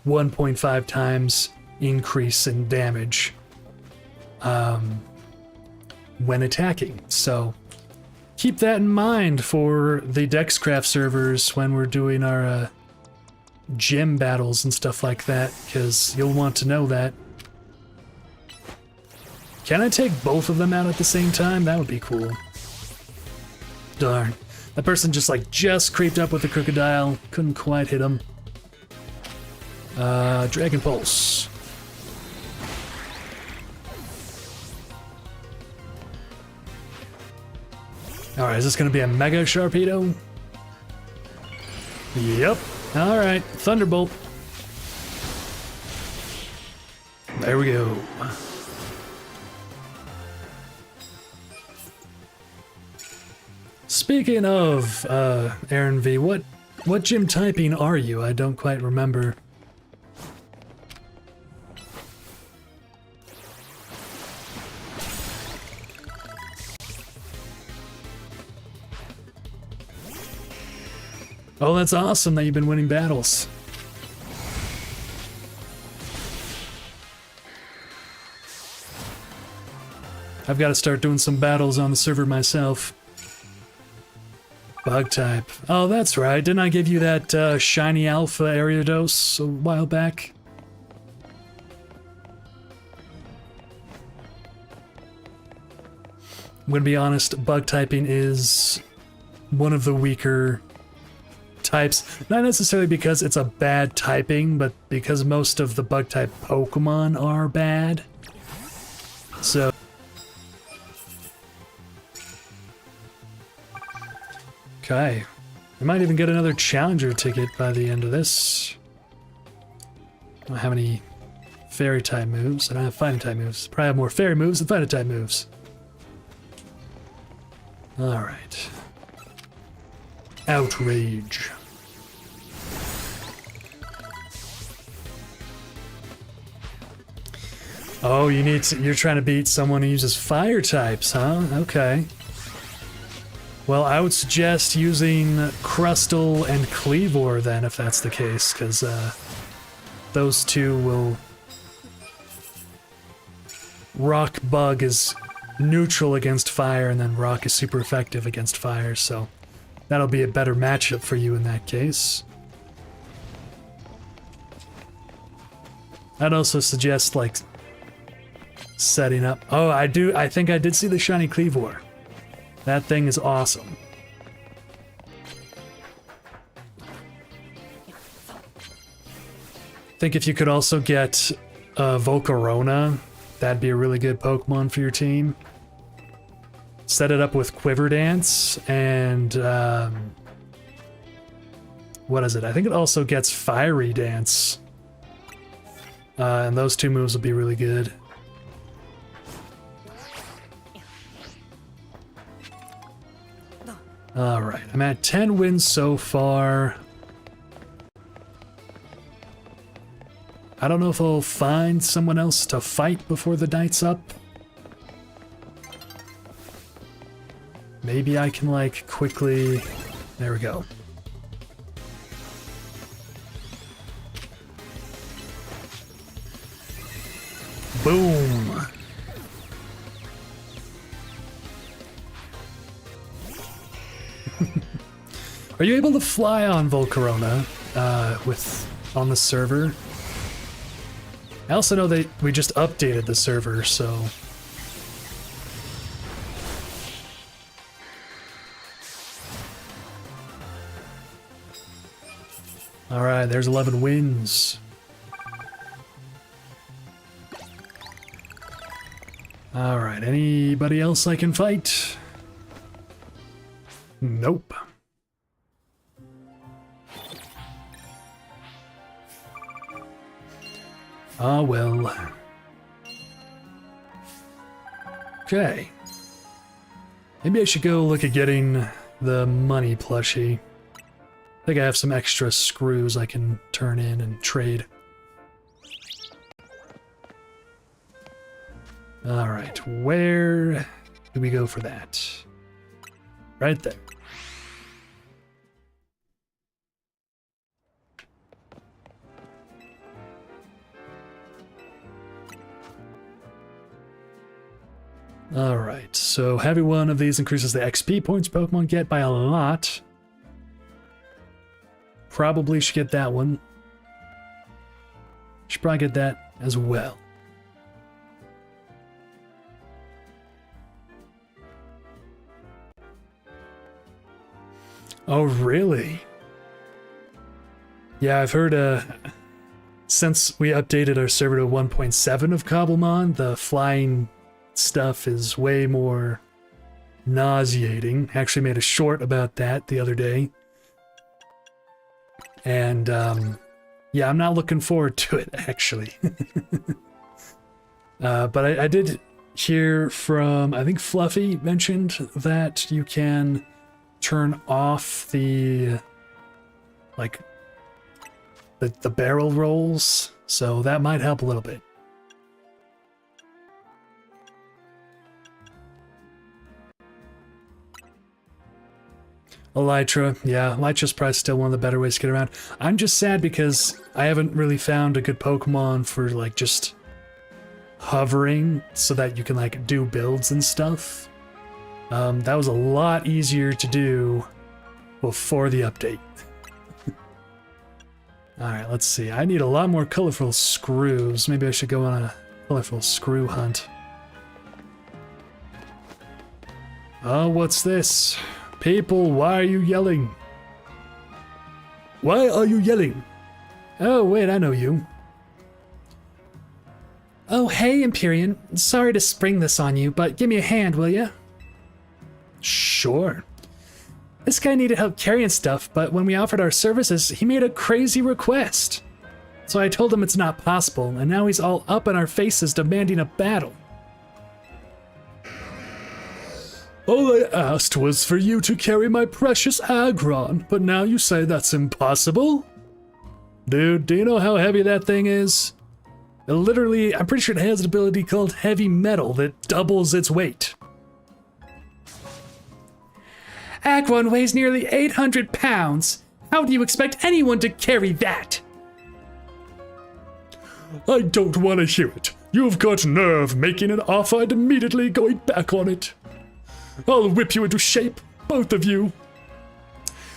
1.5 times increase in damage when attacking. So keep that in mind for the Dexcraft servers when we're doing our gym battles and stuff like that, because you'll want to know that. Can I take both of them out at the same time? That would be cool. Darn. That person just creeped up with the crocodile. Couldn't quite hit him. Dragon Pulse. Alright, is this gonna be a Mega Sharpedo? Yep. Alright, Thunderbolt. There we go. Speaking of, Aaron V, what gym typing are you? I don't quite remember. Oh, that's awesome that you've been winning battles. I've got to start doing some battles on the server myself. Bug type. Oh, that's right. Didn't I give you that shiny alpha area dose a while back? I'm gonna be honest, bug typing is one of the weaker types. Not necessarily because it's a bad typing, but because most of the bug type Pokemon are bad. So okay. I might even get another challenger ticket by the end of this. I don't have any fairy type moves. I don't have fighting type moves. Probably have more fairy moves than fighting type moves. Alright. Outrage. Oh, you're trying to beat someone who uses fire types, huh? Okay. Well, I would suggest using Crustle and Cleavor then, if that's the case, because those two will... Rock Bug is neutral against fire, and then Rock is super effective against fire, so that'll be a better matchup for you in that case. I'd also suggest, like, setting up... Oh, I think I did see the shiny Cleavor. That thing is awesome. I think if you could also get Volcarona, that'd be a really good Pokemon for your team. Set it up with Quiver Dance, and what is it? I think it also gets Fiery Dance. And those two moves will be really good. Alright, I'm at 10 wins so far. I don't know if I'll find someone else to fight before the night's up. Maybe I can, like, quickly... There we go. Boom! Are you able to fly on Volcarona on the server? I also know that we just updated the server, so... Alright, there's 11 wins. Alright, anybody else I can fight? Nope. Ah, well. Okay. Maybe I should go look at getting the money plushie. I think I have some extra screws I can turn in and trade. Alright, where do we go for that? Right there. Alright, so heavy one of these increases the XP points Pokemon get by a lot. Probably should get that one. Should probably get that as well. Oh, really? Yeah, I've heard, since we updated our server to 1.7 of Cobblemon, the flying stuff is way more nauseating. Actually made a short about that the other day. And, yeah, I'm not looking forward to it, actually. But I did hear from, I think Fluffy mentioned that you can turn off the, like, the barrel rolls, so that might help a little bit. Elytra, yeah, Elytra's probably still one of the better ways to get around. I'm just sad because I haven't really found a good Pokemon for, like, just hovering so that you can, like, do builds and stuff. That was a lot easier to do before the update. Alright, let's see. I need a lot more colorful screws. Maybe I should go on a colorful screw hunt. Oh, what's this? People, why are you yelling? Why are you yelling? Oh, wait, I know you. Oh, hey, Empyrean. Sorry to spring this on you, but give me a hand, will ya? Sure. This guy needed help carrying stuff, but when we offered our services, he made a crazy request. So I told him it's not possible, and now he's all up in our faces demanding a battle. All I asked was for you to carry my precious Aggron, but now you say that's impossible? Dude, do you know how heavy that thing is? It literally, I'm pretty sure it has an ability called heavy metal that doubles its weight. Aggron weighs nearly 800 pounds. How do you expect anyone to carry that? I don't want to hear it. You've got nerve making an offer and immediately going back on it. I'll whip you into shape, both of you.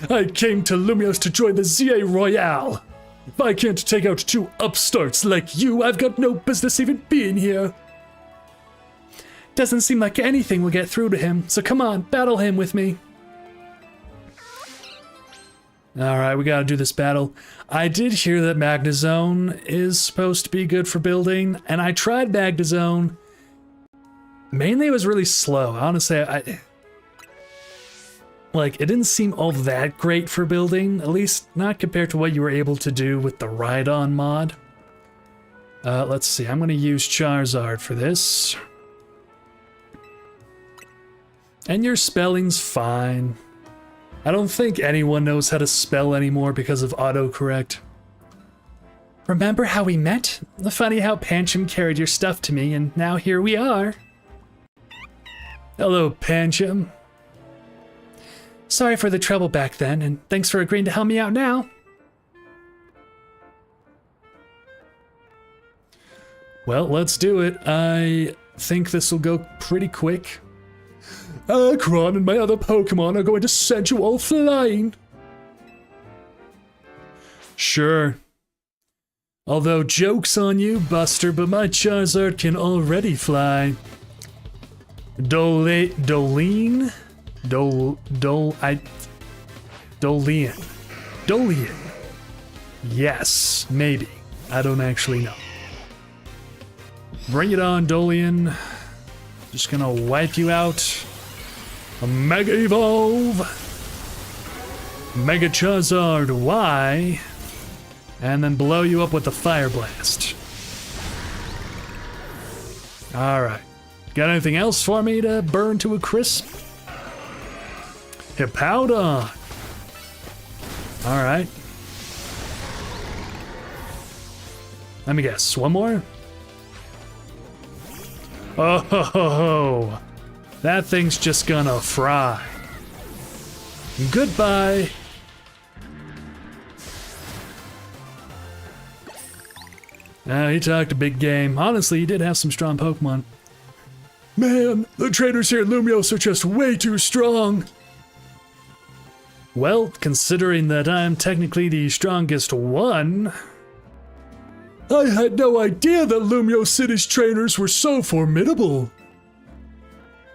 I came to Lumios to join the ZA Royale. If I can't take out two upstarts like you, I've got no business even being here. Doesn't seem like anything will get through to him, so come on, battle him with me. Alright, we gotta do this battle. I did hear that Magnezone is supposed to be good for building, and I tried Magnezone. Mainly it was really slow. Honestly, like, it didn't seem all that great for building, at least not compared to what you were able to do with the Ride-On mod. Let's see, I'm gonna use Charizard for this. And your spelling's fine. I don't think anyone knows how to spell anymore because of autocorrect. Remember how we met? Funny how Pancham carried your stuff to me, and now here we are. Hello, Pancham. Sorry for the trouble back then, and thanks for agreeing to help me out now. Well, let's do it. I think this will go pretty quick. Aggron and my other Pokemon are going to send you all flying. Sure. Although, joke's on you, Buster, but my Charizard can already fly. Dolean? Yes, maybe. I don't actually know. Bring it on, Dolean. Just gonna wipe you out. A Mega Evolve. Mega Charizard Y. And then blow you up with the Fire Blast. Alright. Got anything else for me to burn to a crisp? Hippowdon. Alright. Let me guess, one more? Oh ho ho ho! That thing's just gonna fry. Goodbye! He talked a big game. Honestly, he did have some strong Pokemon. Man, the trainers here at Lumios are just way too strong. Well, considering that I'm technically the strongest one... I had no idea that Lumios City's trainers were so formidable.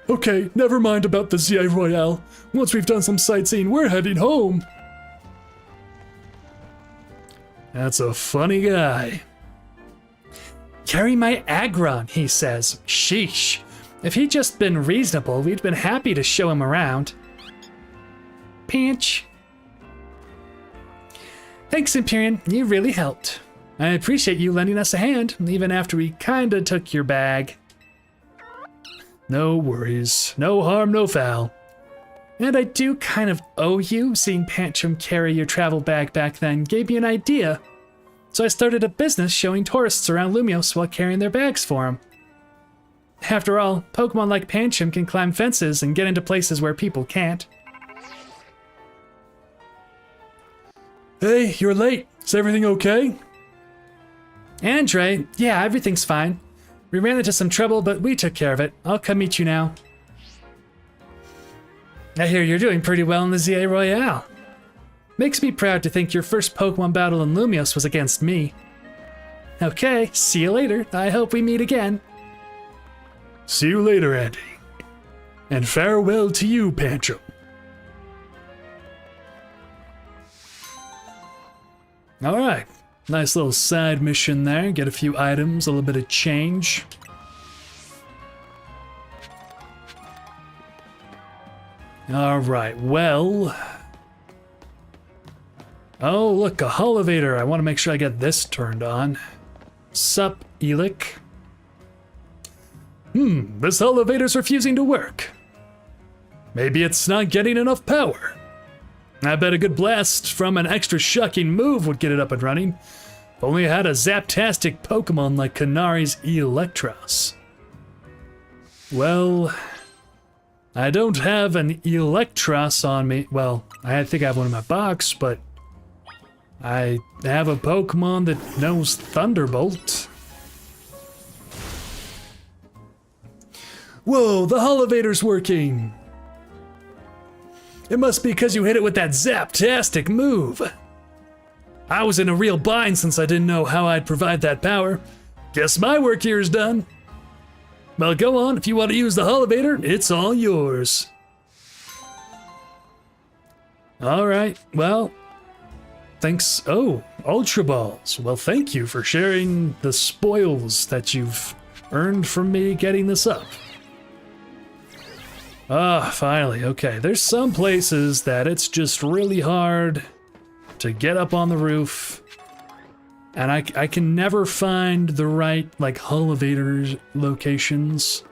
Okay, never mind about the ZA Royale. Once we've done some sightseeing, we're heading home. That's a funny guy. Carry my Agron, he says. Sheesh. If he'd just been reasonable, we'd been happy to show him around. Pinch. Thanks, Empyrean. You really helped. I appreciate you lending us a hand, even after we kinda took your bag. No worries. No harm, no foul. And I do kind of owe you. Seeing Pantrum carry your travel bag back then gave me an idea. So I started a business showing tourists around Lumios while carrying their bags for them. After all, Pokemon like Pancham can climb fences and get into places where people can't. Hey, you're late. Is everything okay? Andre, yeah, everything's fine. We ran into some trouble, but we took care of it. I'll come meet you now. I hear you're doing pretty well in the ZA Royale. Makes me proud to think your first Pokemon battle in Lumios was against me. Okay, see you later. I hope we meet again. See you later, Andy. And farewell to you, Pancho. Alright, nice little side mission there. Get a few items, a little bit of change. Alright, well... Oh, look, a Holovator. I want to make sure I get this turned on. Sup, Elic? This elevator's refusing to work. Maybe it's not getting enough power. I bet a good blast from an extra shocking move would get it up and running. If only I had a Zaptastic Pokemon like Kanari's Electros. Well, I don't have an Electros on me. Well, I think I have one in my box, but I have a Pokemon that knows Thunderbolt. Whoa, the Holovator's working! It must be because you hit it with that Zaptastic move. I was in a real bind since I didn't know how I'd provide that power. Guess my work here is done. Well, go on, if you want to use the Holovator, it's all yours. Alright, well, thanks. Oh, Ultra Balls. Well, thank you for sharing the spoils that you've earned from me getting this up. Ah, finally, okay. There's some places that it's just really hard to get up on the roof. And I can never find the right, like, Holovator locations.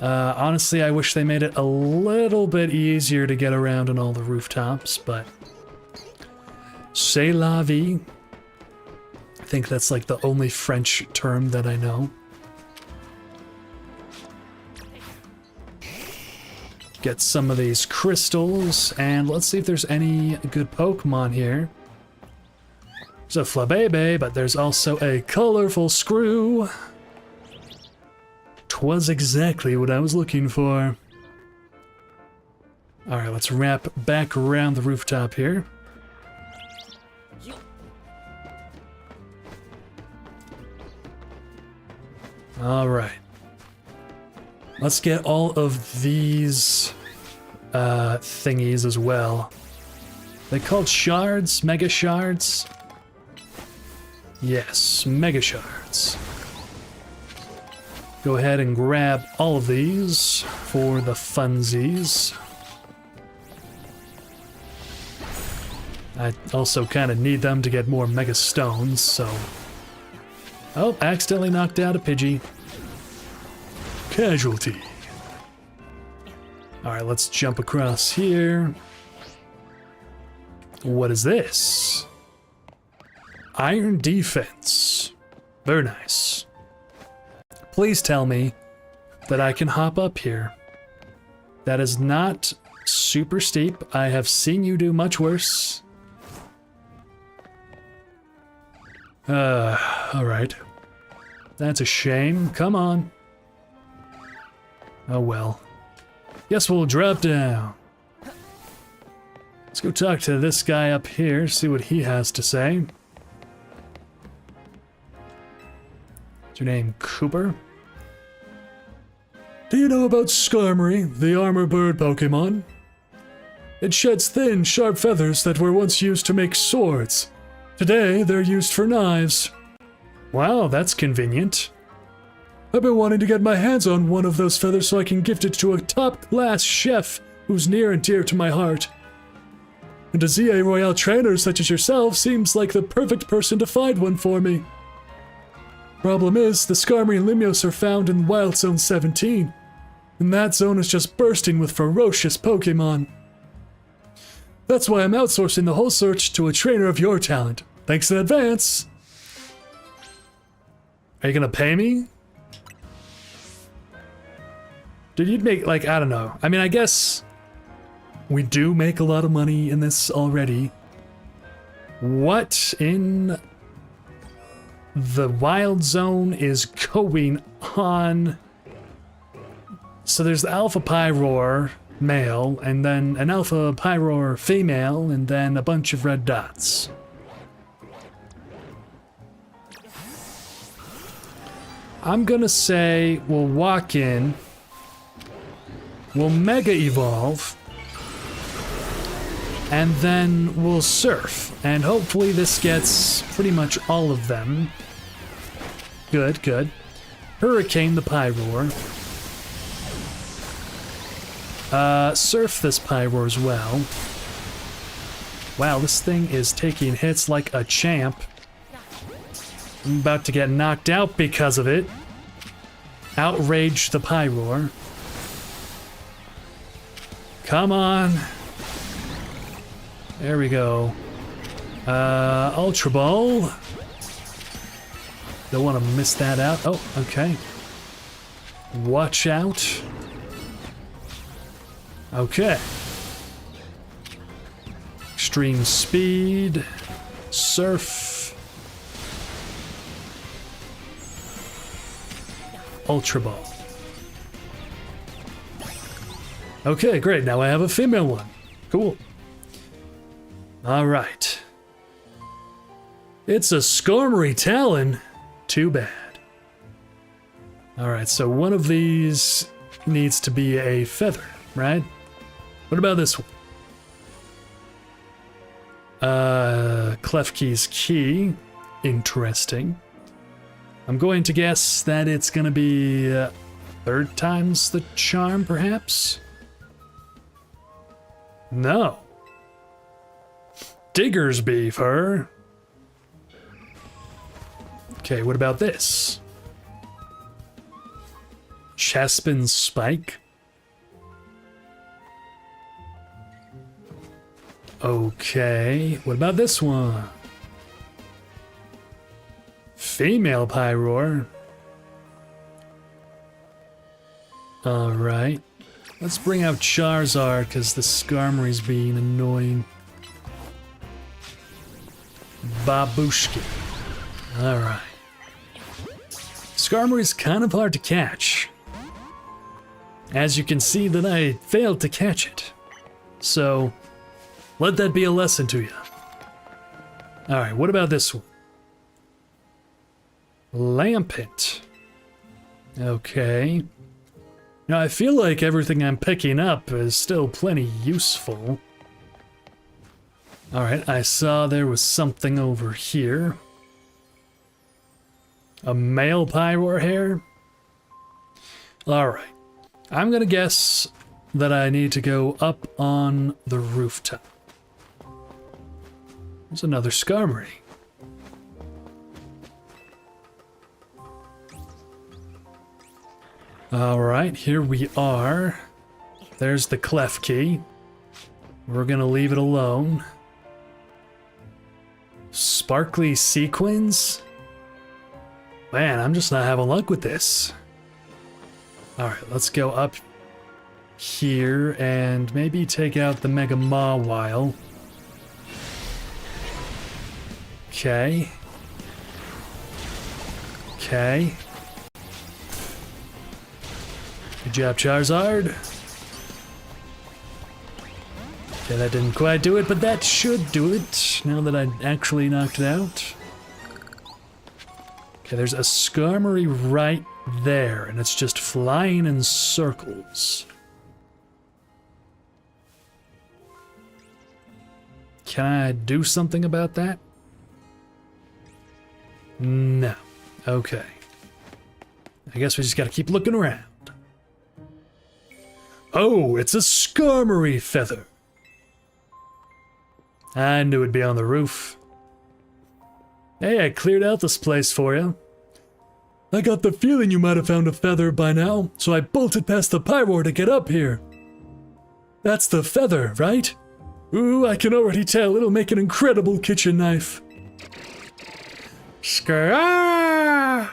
Honestly, I wish they made it a little bit easier to get around on all the rooftops, but... C'est la vie. I think that's like the only French term that I know. Get some of these crystals, and let's see if there's any good Pokemon here. There's a Flabebe, but there's also a colorful Screw. 'Twas exactly what I was looking for. Alright, let's wrap back around the rooftop here. Alright. Let's get all of these thingies as well. They called shards? Mega shards? Yes, mega shards. Go ahead and grab all of these for the funsies. I also kind of need them to get more mega stones, so... Oh, accidentally knocked out a Pidgey. Casualty. Alright, let's jump across here. What is this? Iron defense. Very nice. Please tell me that I can hop up here. That is not super steep. I have seen you do much worse. Alright. That's a shame. Come on. Oh well. Guess we'll drop down. Let's go talk to this guy up here, see what he has to say. What's your name, Cooper? Do you know about Skarmory, the armor bird Pokémon? It sheds thin, sharp feathers that were once used to make swords. Today, they're used for knives. Wow, that's convenient. I've been wanting to get my hands on one of those feathers so I can gift it to a top-class chef who's near and dear to my heart. And a ZA Royale trainer such as yourself seems like the perfect person to find one for me. Problem is, the Skarmory and Limios are found in Wild Zone 17, and that zone is just bursting with ferocious Pokémon. That's why I'm outsourcing the whole search to a trainer of your talent. Thanks in advance! Are you gonna pay me? Did you make, like, I don't know. I mean, I guess we do make a lot of money in this already. What in the Wild Zone is going on? So there's the Alpha Pyroar male, and then an Alpha Pyroar female, and then a bunch of red dots. I'm gonna say we'll walk in, we'll Mega Evolve, and then we'll surf, and hopefully this gets pretty much all of them. Good, good. Hurricane the Pyroar. Surf this Pyroar as well. Wow, this thing is taking hits like a champ. I'm about to get knocked out because of it. Outrage the Pyroar. Come on. There we go. Ultra Ball. Don't want to miss that out. Oh, okay. Watch out. Okay. Extreme Speed. Surf. Ultra Ball. Okay, great. Now I have a female one. Cool. Alright. It's a Skarmory Talon. Too bad. Alright, so one of these needs to be a feather, right? What about this one? Klefki's Key. Interesting. I'm going to guess that it's gonna be 3rd times the charm, perhaps? No. Digger's Beef, her. Okay, what about this? Chespin's Spike. Okay, what about this one? Female Pyroar. Alright. Let's bring out Charizard, because the Skarmory's being annoying. Babushki. Alright. Skarmory's kind of hard to catch. As you can see that I failed to catch it. So, let that be a lesson to you. Alright, what about this one? Lampent. Okay. Now I feel like everything I'm picking up is still plenty useful. Alright, I saw there was something over here. A male Pyroar hair? Alright. I'm gonna guess that I need to go up on the rooftop. There's another Skarmory. Alright, here we are. There's the Klefki. We're gonna leave it alone. Sparkly Sequins? Man, I'm just not having luck with this. Alright, let's go up here and maybe take out the Mega Mawile. Okay. Okay. Good job, Charizard. Okay, that didn't quite do it, but that should do it, now that I actually knocked it out. Okay, there's a Skarmory right there, and it's just flying in circles. Can I do something about that? No. Okay. I guess we just gotta keep looking around. Oh, it's a Skarmory feather. I knew it'd be on the roof. Hey, I cleared out this place for you. I got the feeling you might have found a feather by now, so I bolted past the Pyroar to get up here. That's the feather, right? Ooh, I can already tell it'll make an incredible kitchen knife. Scar!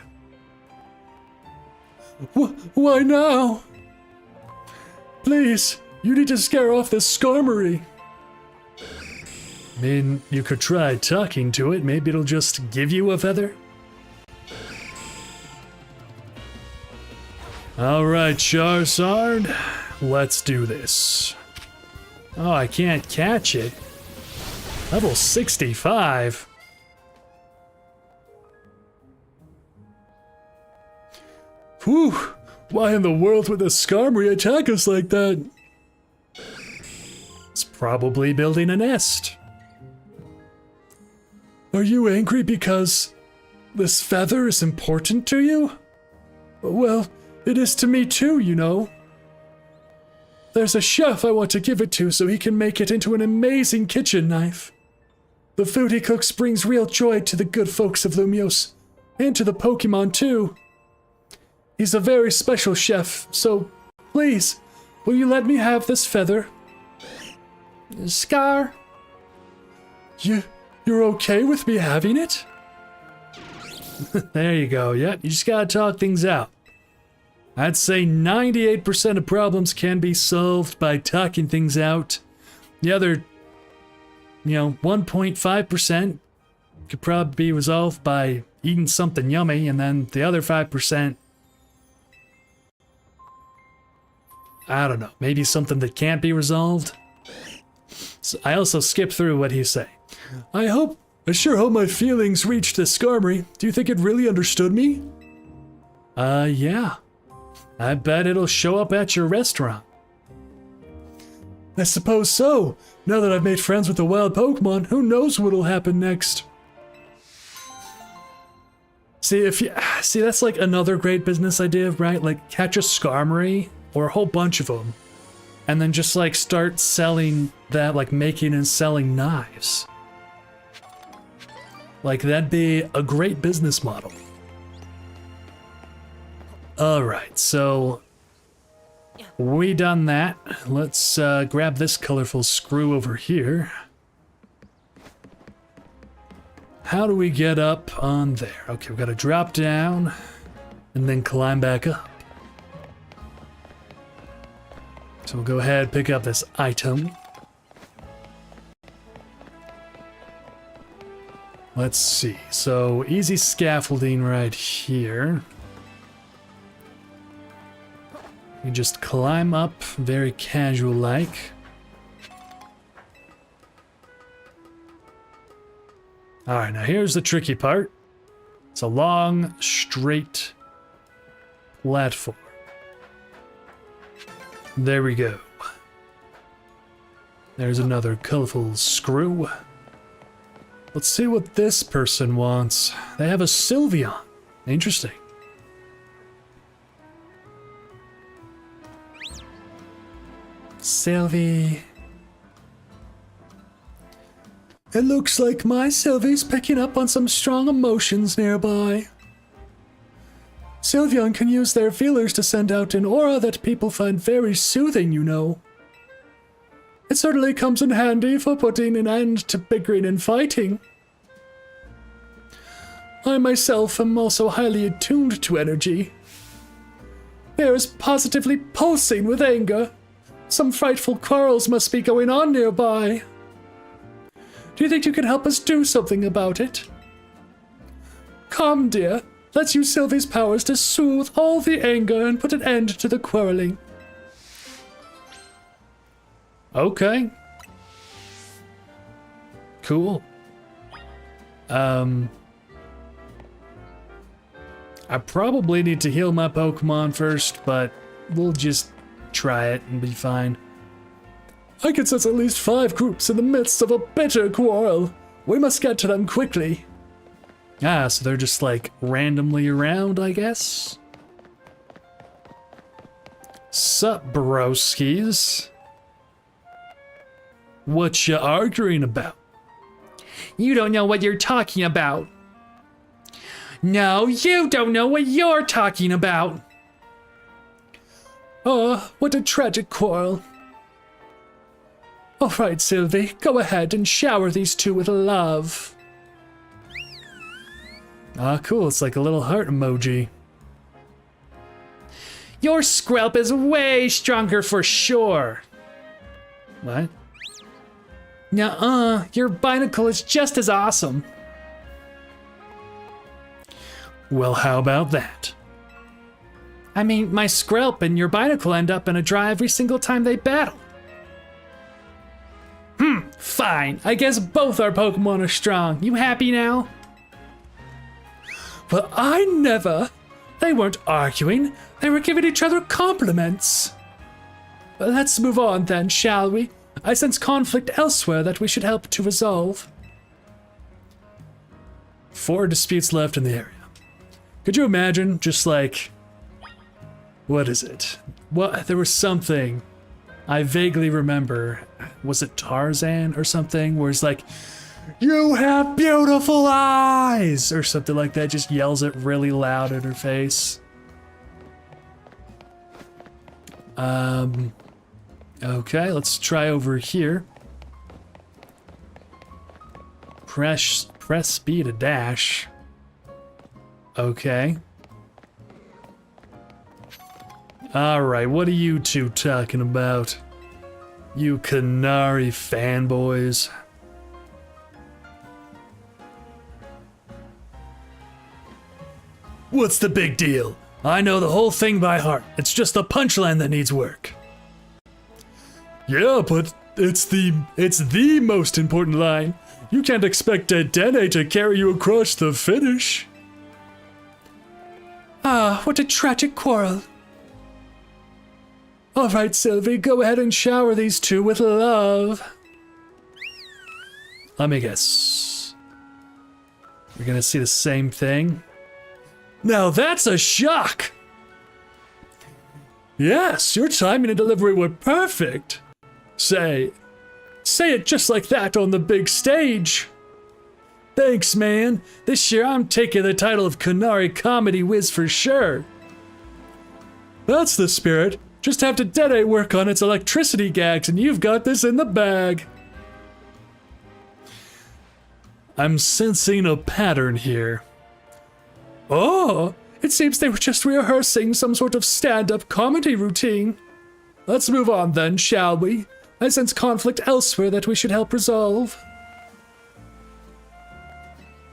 Why now? Please, you need to scare off this Skarmory. I mean, you could try talking to it. Maybe it'll just give you a feather. Alright, Charizard. Let's do this. Oh, I can't catch it. Level 65. Whew! Why in the world would the Skarmory attack us like that? It's probably building a nest. Are you angry because this feather is important to you? Well, it is to me too, you know. There's a chef I want to give it to so he can make it into an amazing kitchen knife. The food he cooks brings real joy to the good folks of Lumios, and to the Pokémon too. He's a very special chef, so please, will you let me have this feather? Scar? You're okay with me having it? There you go, yeah, you just gotta talk things out. I'd say 98% of problems can be solved by talking things out. The other, 1.5% could probably be resolved by eating something yummy, and then the other 5%, I don't know, maybe something that can't be resolved. So I also skipped through what he's saying. I sure hope my feelings reached this Skarmory. Do you think it really understood me? Yeah. I bet it'll show up at your restaurant. I suppose so. Now that I've made friends with the wild Pokemon, who knows what'll happen next? See, that's like another great business idea, right? Like catch a Skarmory or a whole bunch of them, and then just like start selling that, like making and selling knives. Like that'd be a great business model. Alright, so we done that. Let's grab this colorful screw over here. How do we get up on there? Okay, we've got to drop down and then climb back up. So we'll go ahead and pick up this item. Let's see. So easy scaffolding right here. You just climb up very casual-like. Alright, now here's the tricky part. It's a long, straight platform. There we go. There's another colorful screw. Let's see what this person wants. They have a Sylveon. Interesting. Sylvie. It looks like my Sylvie's picking up on some strong emotions nearby. Sylveon can use their feelers to send out an aura that people find very soothing, you know. It certainly comes in handy for putting an end to bickering and fighting. I myself am also highly attuned to energy. Air is positively pulsing with anger. Some frightful quarrels must be going on nearby. Do you think you can help us do something about it? Come, dear. Let's use Sylvie's powers to soothe all the anger and put an end to the quarreling. Okay. Cool. I probably need to heal my Pokemon first, but we'll just try it and be fine. I can sense at least 5 groups in the midst of a bitter quarrel. We must get to them quickly. Ah, so they're just like randomly around, I guess? Sup, broskies? What you arguing about? You don't know what you're talking about. No, you don't know what you're talking about. Oh, what a tragic quarrel. All right, Sylvie, go ahead and shower these two with love. Ah, cool, it's like a little heart emoji. Your Skrelp is way stronger for sure. What? Nuh-uh, your Binacle is just as awesome. Well, how about that? I mean, my Skrelp and your Binacle end up in a dry every single time they battle. Fine. I guess both our Pokemon are strong. You happy now? Well, I never. They weren't arguing. They were giving each other compliments. Well, let's move on then, shall we? I sense conflict elsewhere that we should help to resolve. 4 disputes left in the area. Could you imagine just like... What is it? Well, there was something I vaguely remember. Was it Tarzan or something? Where he's like, "You have beautiful eyes!" or something like that. Just yells it really loud in her face. Okay, let's try over here. Press B to dash. Okay. Alright, what are you two talking about? You Canary fanboys. What's the big deal? I know the whole thing by heart. It's just the punchline that needs work. Yeah, but it's the most important line. You can't expect a Dene to carry you across the finish. Ah, what a tragic quarrel. All right, Sylvie, go ahead and shower these two with love. Let me guess. We're gonna see the same thing. Now that's a shock! Yes, your timing and delivery were perfect. Say it just like that on the big stage. Thanks, man. This year I'm taking the title of Canary Comedy Whiz for sure. That's the spirit. Just have to Dene work on its electricity gags and you've got this in the bag. I'm sensing a pattern here. Oh, it seems they were just rehearsing some sort of stand-up comedy routine. Let's move on then, shall we? I sense conflict elsewhere that we should help resolve.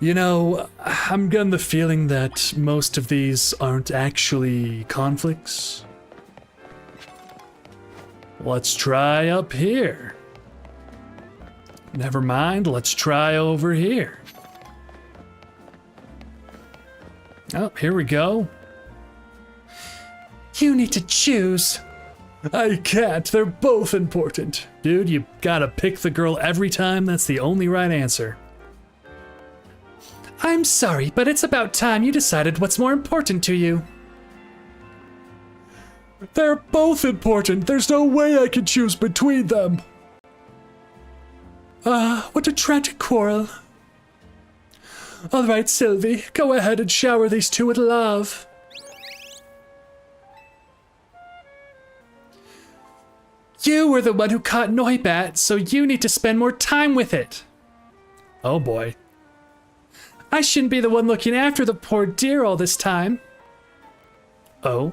You know, I'm getting the feeling that most of these aren't actually conflicts. Let's try up here. Never mind, let's try over here. Oh, here we go. You need to choose. I can't, they're both important. Dude, you gotta pick the girl every time, that's the only right answer. I'm sorry, but it's about time you decided what's more important to you. They're both important, there's no way I could choose between them. Ah, what a tragic quarrel. All right, Sylvie, go ahead and shower these two with love. You were the one who caught Noibat, so you need to spend more time with it. Oh boy. I shouldn't be the one looking after the poor dear all this time. Oh?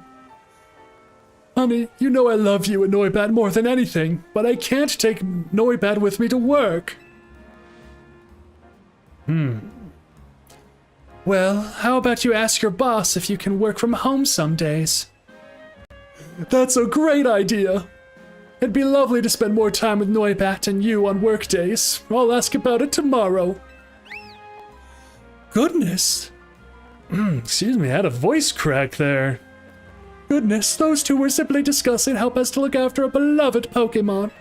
Honey, you know I love you and Noibat more than anything, but I can't take Noibat with me to work. Well, how about you ask your boss if you can work from home some days? That's a great idea. It'd be lovely to spend more time with Noibat and you on work days. I'll ask about it tomorrow. Goodness. Excuse me, I had a voice crack there. Goodness, those two were simply discussing how best to look after a beloved Pokémon.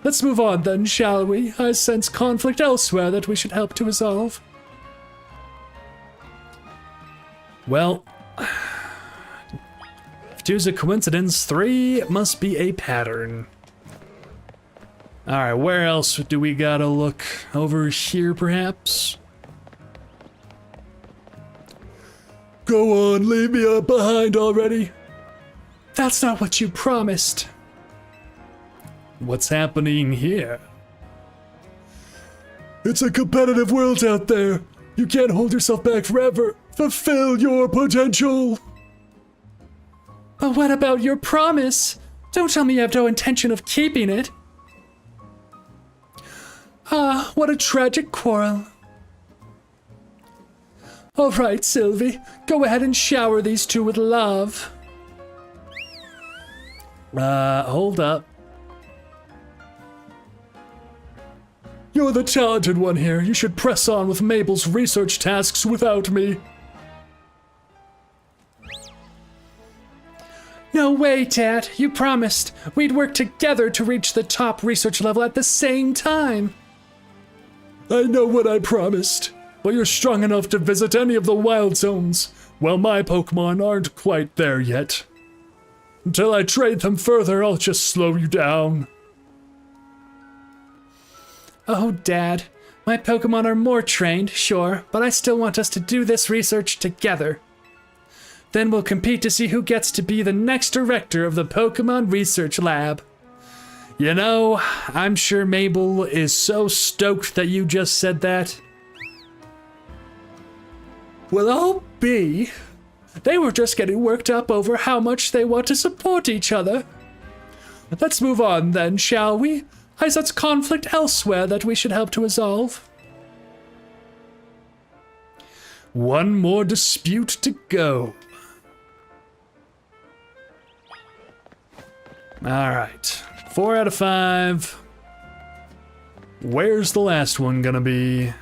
Let's move on then, shall we? I sense conflict elsewhere that we should help to resolve. Well, if 2's a coincidence, 3 must be a pattern. Alright, where else do we gotta look? Over here, perhaps? Go on, leave me behind already. That's not what you promised. What's happening here? It's a competitive world out there. You can't hold yourself back forever. Fulfill your potential. But what about your promise? Don't tell me you have no intention of keeping it. Ah, what a tragic quarrel. All right, Sylvie, go ahead and shower these two with love. Hold up. You're the talented one here. You should press on with Mabel's research tasks without me. No way, Dad. You promised we'd work together to reach the top research level at the same time. I know what I promised. But you're strong enough to visit any of the wild zones. Well, my Pokémon aren't quite there yet. Until I trade them further, I'll just slow you down. Oh, Dad. My Pokémon are more trained, sure, but I still want us to do this research together. Then we'll compete to see who gets to be the next director of the Pokémon Research Lab. You know, I'm sure Mabel is so stoked that you just said that. Well, I'll be. They were just getting worked up over how much they want to support each other. Let's move on then, shall we? I sense conflict elsewhere that we should help to resolve. One more dispute to go. Alright, 4 out of 5. Where's the last one gonna be?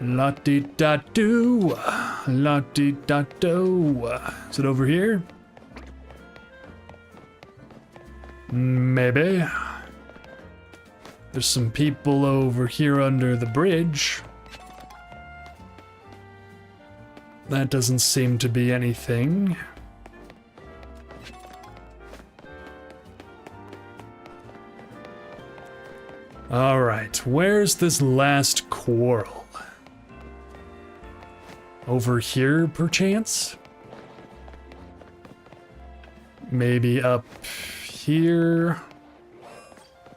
La-dee-da-doo, la-dee-da-do. Is it over here? Maybe. There's some people over here under the bridge. That doesn't seem to be anything. Alright, where's this last quarrel? Over here, perchance? Maybe up here?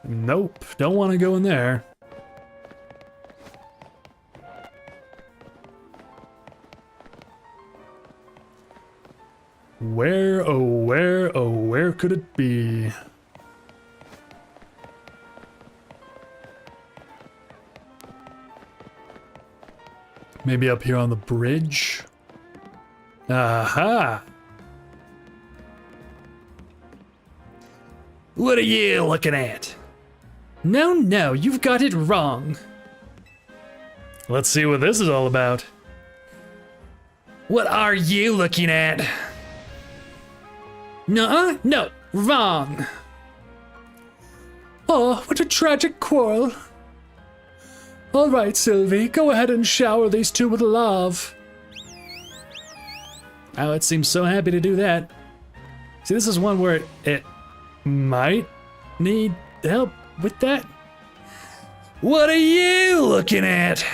Nope, don't want to go in there. Where, oh where could it be? Maybe up here on the bridge? Aha! What are you looking at? No, you've got it wrong. Let's see what this is all about. What are you looking at? Nuh-uh, no, wrong. Oh, what a tragic quarrel. All right, Sylvie, go ahead and shower these two with love. Oh, it seems so happy to do that. See, this is one where it might need help with that. What are you looking at?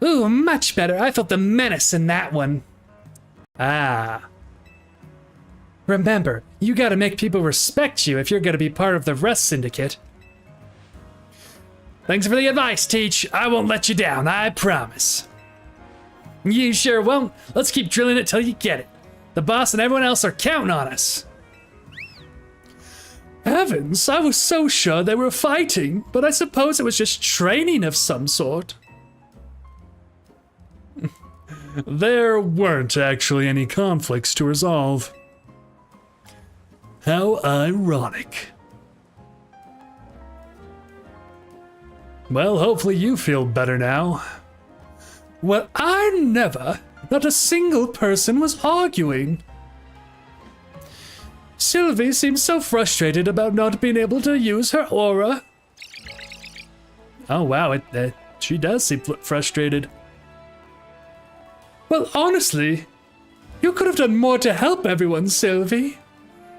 Ooh, much better. I felt the menace in that one. Ah. Remember, you gotta make people respect you if you're gonna be part of the Rest Syndicate. Thanks for the advice, Teach. I won't let you down, I promise. You sure won't. Let's keep drilling it till you get it. The boss and everyone else are counting on us. Heavens, I was so sure they were fighting, but I suppose it was just training of some sort. There weren't actually any conflicts to resolve. How ironic. Well, hopefully you feel better now. Well, I never. Not a single person was arguing. Sylvie seems so frustrated about not being able to use her aura. Oh wow, she does seem frustrated. Well, honestly, you could have done more to help everyone, Sylvie.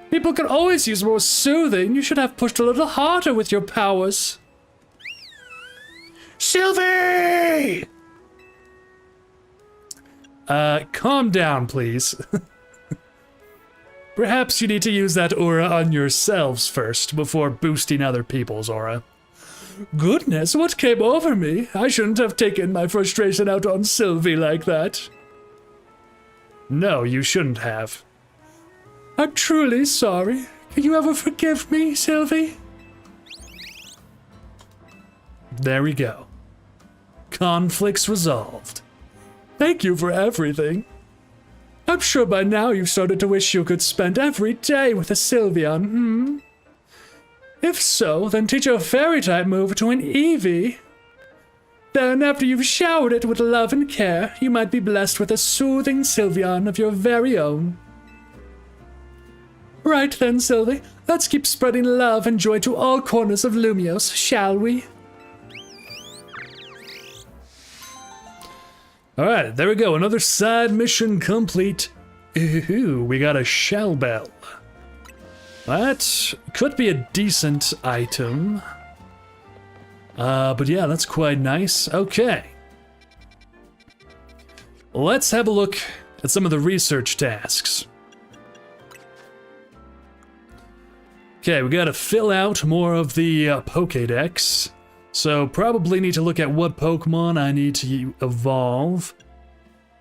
People can always use more soothing. You should have pushed a little harder with your powers. Sylvie! Calm down, please. Perhaps you need to use that aura on yourselves first before boosting other people's aura. Goodness, what came over me? I shouldn't have taken my frustration out on Sylvie like that. No, you shouldn't have. I'm truly sorry. Can you ever forgive me, Sylvie? There we go. Conflicts resolved. Thank you for everything. I'm sure by now you've started to wish you could spend every day with a Sylveon, If so, then teach a fairy-type move to an Eevee. Then, after you've showered it with love and care, you might be blessed with a soothing Sylveon of your very own. Right then, Sylvie, let's keep spreading love and joy to all corners of Lumios, shall we? Alright, there we go, another side mission complete. Ooh, we got a shell bell. That could be a decent item. But yeah, that's quite nice. Okay. Let's have a look at some of the research tasks. Okay, we gotta fill out more of the Pokédex. So probably need to look at what Pokemon I need to evolve.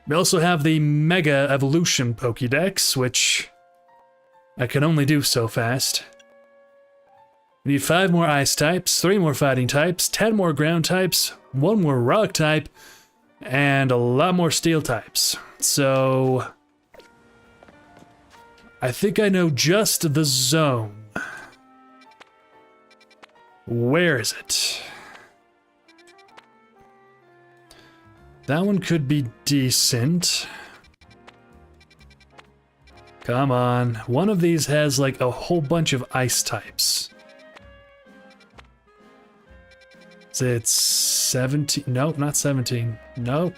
We also have the Mega Evolution Pokédex, which I can only do so fast. We need 5 more Ice types, 3 more Fighting types, 10 more Ground types, 1 more Rock type, and a lot more Steel types. So I think I know just the zone. Where is it? That one could be decent. Come on. One of these has like a whole bunch of ice types. Is it 17? Nope, not 17. Nope.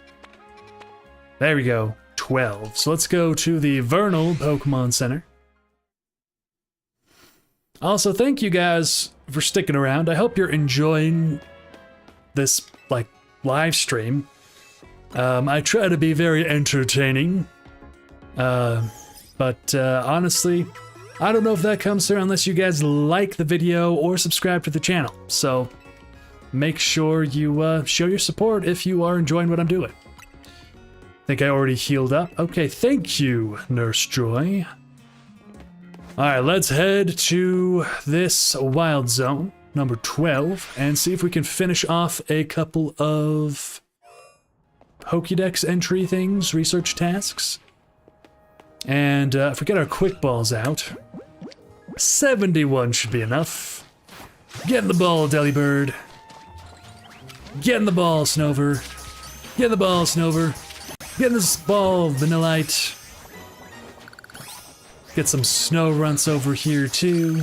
There we go. 12. So let's go to the Vernal Pokemon Center. Also, thank you guys for sticking around. I hope you're enjoying this, like, live stream. I try to be very entertaining. But honestly, I don't know if that comes through unless you guys like the video or subscribe to the channel. So make sure you show your support if you are enjoying what I'm doing. Think I already healed up? Okay, thank you, Nurse Joy. Alright, let's head to this Wild Zone, number 12, and see if we can finish off a couple of Pokédex entry things, research tasks. And if we get our quick balls out, 71 should be enough. Get in the ball, Delibird. Get in the ball, Snover. Get in the ball, Snover. Get in this ball, Vanillite. Get some snow runts over here too.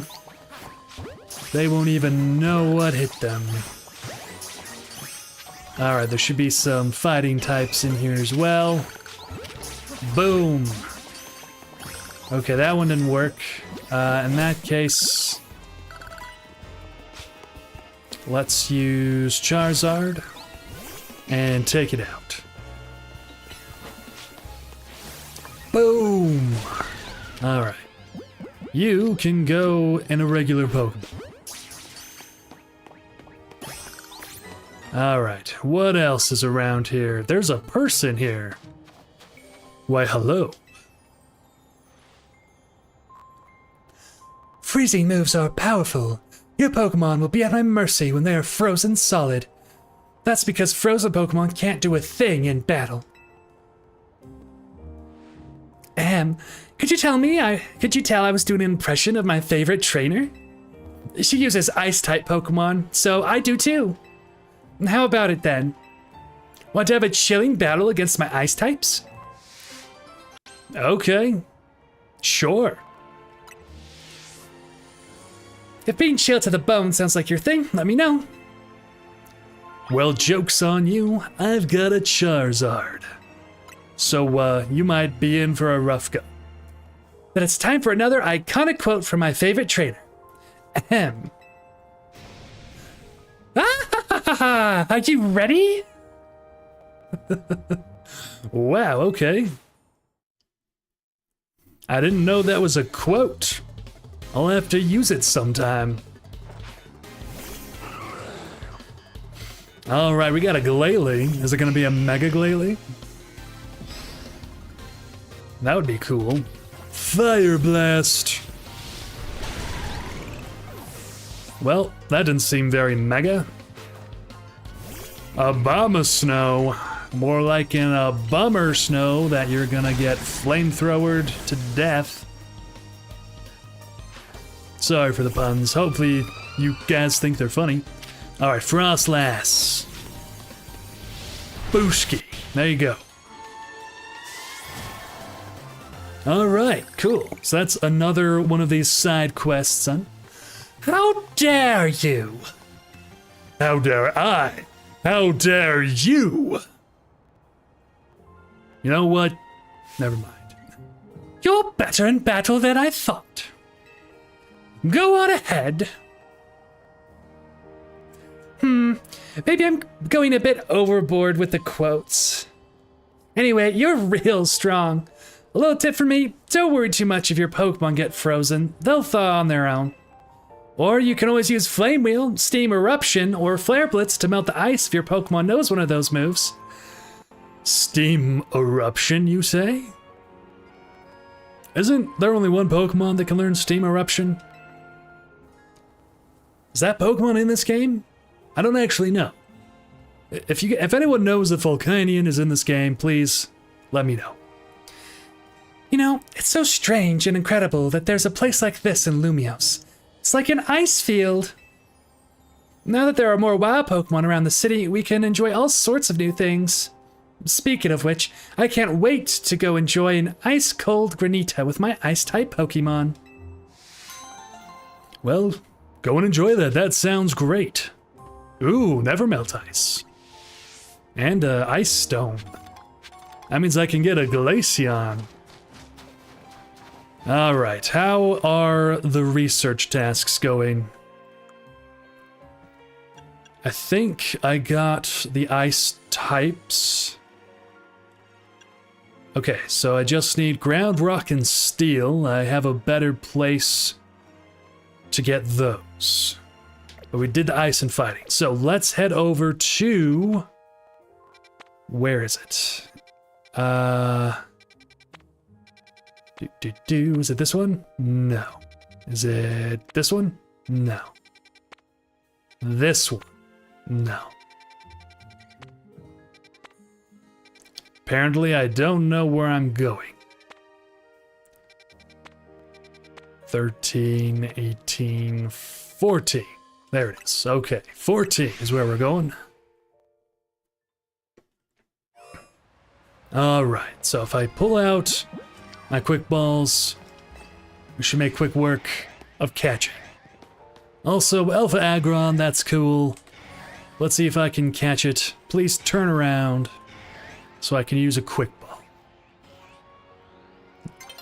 They won't even know what hit them. Alright, there should be some fighting types in here as well. Boom! Okay, that one didn't work. In that case, let's use Charizard and take it out. Boom! Alright. You can go in a regular Pokemon. Alright, what else is around here? There's a person here. Why, hello. freezing moves are powerful. Your Pokemon will be at my mercy when they are frozen solid. That's because frozen Pokemon can't do a thing in battle. Could you tell I was doing an impression of my favorite trainer? She uses Ice-type Pokemon, so I do too. How about it then? Want to have a chilling battle against my Ice-types? Okay. Sure. If being chilled to the bone sounds like your thing, let me know. Well, joke's on you. I've got a Charizard. So, you might be in for a rough go. Then it's time for another iconic quote from my favorite trainer. Ahem. Ah, are you ready? Wow, okay. I didn't know that was a quote. I'll have to use it sometime. Alright, we got a Glalie. Is it gonna be a Mega Glalie? That would be cool. Fire Blast! Well, that didn't seem very mega. Abomasnow. More like in a bummer snow that you're gonna get flamethrowered to death. Sorry for the puns. Hopefully you guys think they're funny. Alright, Frostlass. Booski. There you go. Alright, cool. So that's another one of these side quests, son. How dare you? How dare I? How dare you? You know what? Never mind. You're better in battle than I thought. Go on ahead. Maybe I'm going a bit overboard with the quotes. Anyway, you're real strong. A little tip for me, don't worry too much if your Pokemon get frozen. They'll thaw on their own. Or you can always use Flame Wheel, Steam Eruption, or Flare Blitz to melt the ice if your Pokemon knows one of those moves. Steam Eruption, you say? Isn't there only one Pokemon that can learn Steam Eruption? Is that Pokemon in this game? I don't actually know. If anyone knows if Volcanion is in this game, please let me know. You know, it's so strange and incredible that there's a place like this in Lumios. It's like an ice field. Now that there are more wild Pokemon around the city, we can enjoy all sorts of new things. Speaking of which, I can't wait to go enjoy an ice-cold Granita with my Ice-type Pokemon. Well, go and enjoy that. That sounds great. Ooh, never melt ice. And a Ice Stone. That means I can get a Glaceon. Alright, how are the research tasks going? I think I got the ice types. Okay, so I just need ground, rock, and steel. I have a better place to get those. But we did the ice and fighting. So let's head over to... Where is it? Is it this one? No. Is it this one? No. This one? No. Apparently, I don't know where I'm going. 13, 18, 14. There it is. Okay, 14 is where we're going. Alright, so if I pull out my quick balls, we should make quick work of catching. Also, Alpha Aggron, that's cool. Let's see if I can catch it. Please turn around so I can use a quick ball.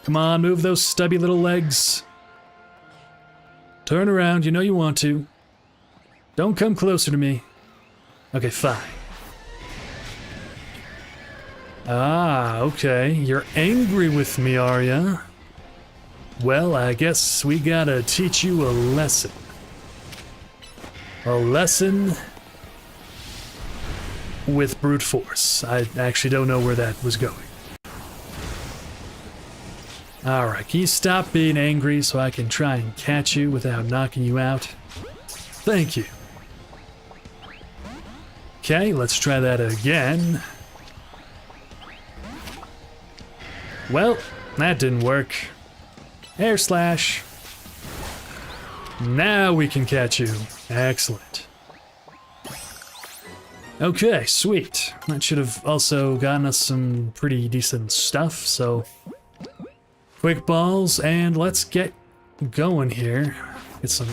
Come on, move those stubby little legs. Turn around, you know you want to. Don't come closer to me. Okay, fine. Ah, okay. You're angry with me, are ya? Well, I guess we gotta teach you a lesson. A lesson with brute force. I actually don't know where that was going. Alright, can you stop being angry so I can try and catch you without knocking you out? Thank you. Okay, let's try that again. Well, that didn't work. Air slash. Now we can catch you. Excellent. Okay, sweet. That should have also gotten us some pretty decent stuff, so... Quick balls, and let's get going here. Get some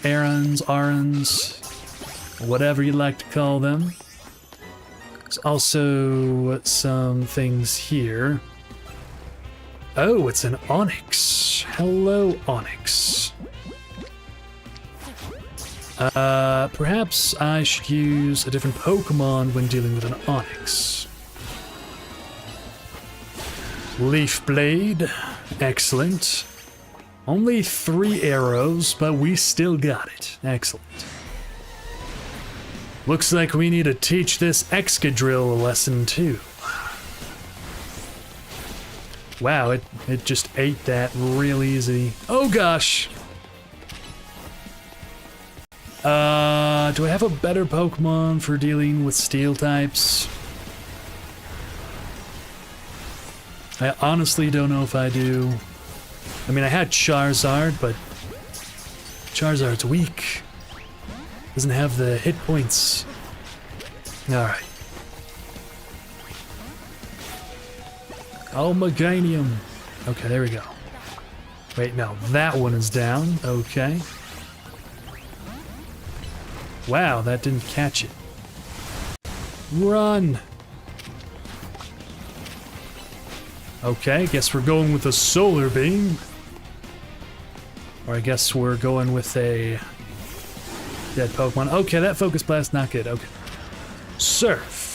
errands, whatever you'd like to call them. There's also some things here. Oh, it's an Onyx. Hello, Onyx. Perhaps I should use a different Pokemon when dealing with an Onyx. Leaf Blade. Excellent. Only 3 arrows, but we still got it. Excellent. Looks like we need to teach this Excadrill a lesson too. Wow, it just ate that real easy. Oh gosh! Do I have a better Pokemon for dealing with steel types? I honestly don't know if I do. I mean, I had Charizard, but Charizard's weak. Doesn't have the hit points. Alright. Oh, Meganium. Okay, there we go. Wait, no, that one is down. Okay. Wow, that didn't catch it. Run! Okay, guess we're going with a Solar Beam. Or I guess we're going with a dead Pokemon. Okay, that Focus Blast, not good. Okay. Surf.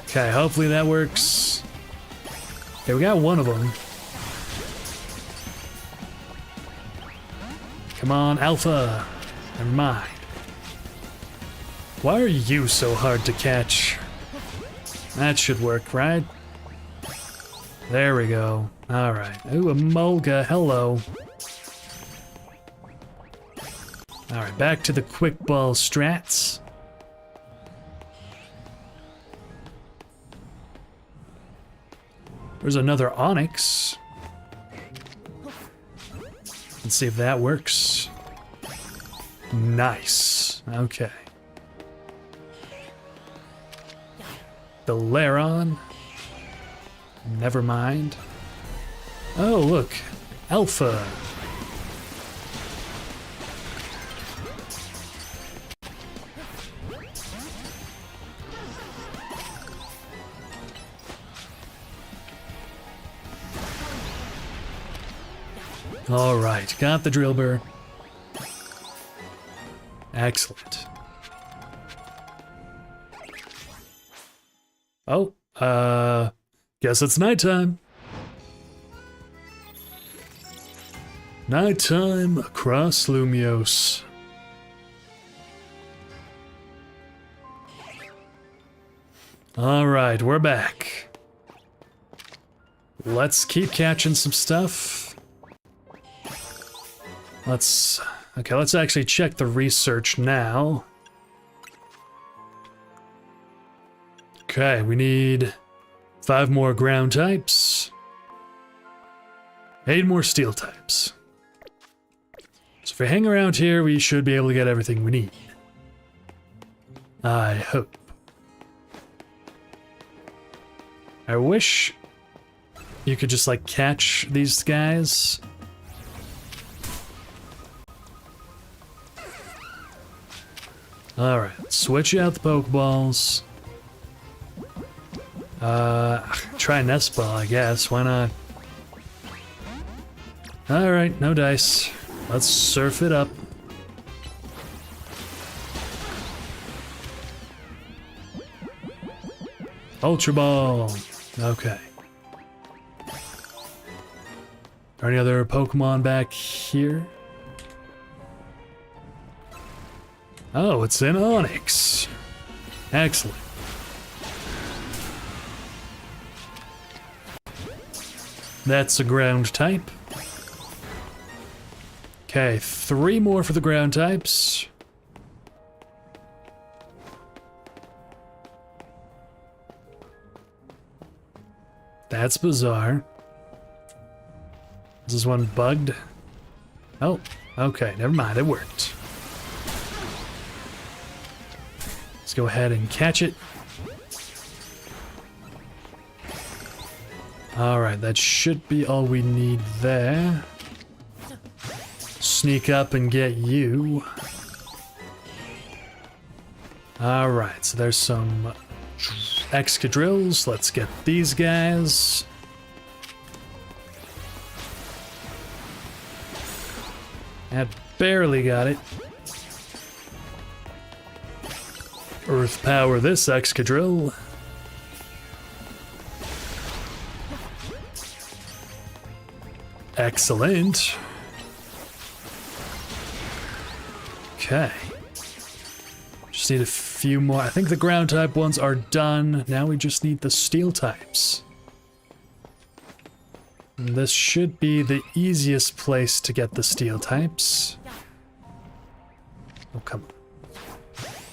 Okay, hopefully that works. Okay, we got one of them. Come on, Alpha. Never mind. Why are you so hard to catch? That should work, right? There we go. Alright. Ooh, a Mulga, hello. Alright, back to the quick ball strats. There's another Onyx. Let's see if that works. Nice. Okay. The Laron. Never mind. Oh, look. Alpha. Alright, got the Drillbur. Excellent. Oh, guess it's nighttime. Nighttime across Lumios. Alright, we're back. Let's keep catching some stuff. Let's actually check the research now. Okay, we need 5 more ground types. 8 more steel types. So if we hang around here, we should be able to get everything we need. I hope. I wish you could just, like, catch these guys. Alright, switch out the Pokeballs. Try Nest Ball, I guess. Why not? Alright, no dice. Let's surf it up. Ultra Ball. Okay. Are any other Pokemon back here? Oh, it's an Onyx. Excellent. That's a ground type. Okay, 3 more for the ground types. That's bizarre. Is this one bugged? Oh, okay, never mind, it worked. Let's go ahead and catch it. Alright, that should be all we need there. Sneak up and get you. Alright, so there's some Excadrills. Let's get these guys. That barely got it. Earth power this Excadrill. Excellent. Okay. Just need a few more. I think the ground type ones are done. Now we just need the steel types. And this should be the easiest place to get the steel types. Oh, come on.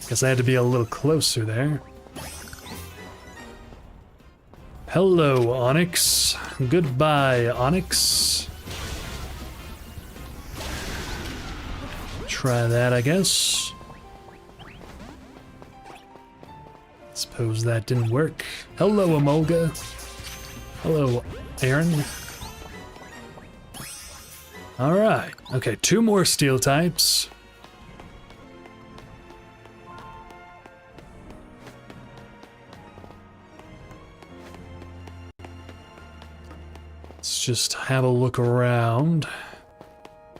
Guess I had to be a little closer there. Hello, Onyx. Goodbye, Onyx. Try that, I guess. Suppose that didn't work. Hello, Emolga. Hello, Aaron. Alright. Okay, 2 more steel types. Let's just have a look around.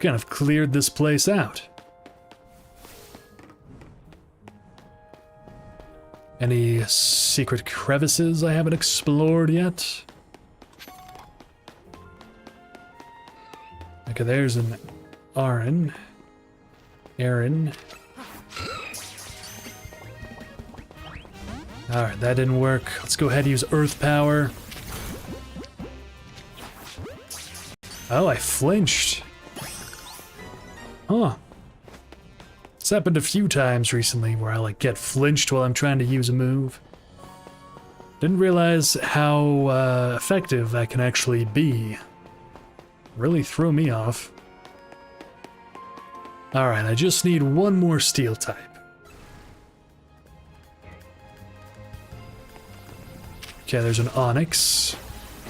Kind of cleared this place out. Any secret crevices I haven't explored yet? Okay, there's an Aaron. Alright, that didn't work. Let's go ahead and use Earth Power. Oh, I flinched. Huh. It's happened a few times recently where I like get flinched while I'm trying to use a move. Didn't realize how effective that can actually be. Really threw me off. Alright, I just need 1 more steel type. Okay, there's an Onyx.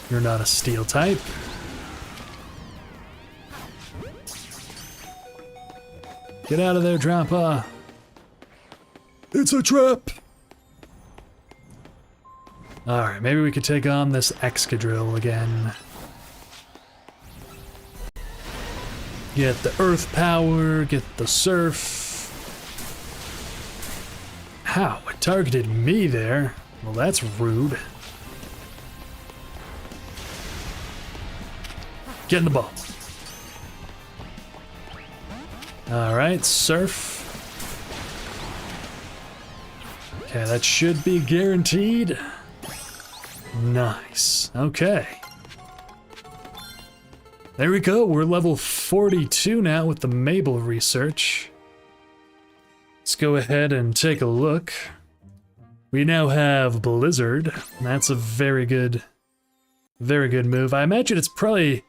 You're not a steel type. Get out of there, Drampa. It's a trap! Alright, maybe we could take on this Excadrill again. Get the Earth Power, get the Surf. How? It targeted me there. Well, that's rude. Get in the ball. Alright, Surf. Okay, that should be guaranteed. Nice. Okay. There we go. We're level 42 now with the Mabel research. Let's go ahead and take a look. We now have Blizzard. That's a very good move. I imagine it's probably...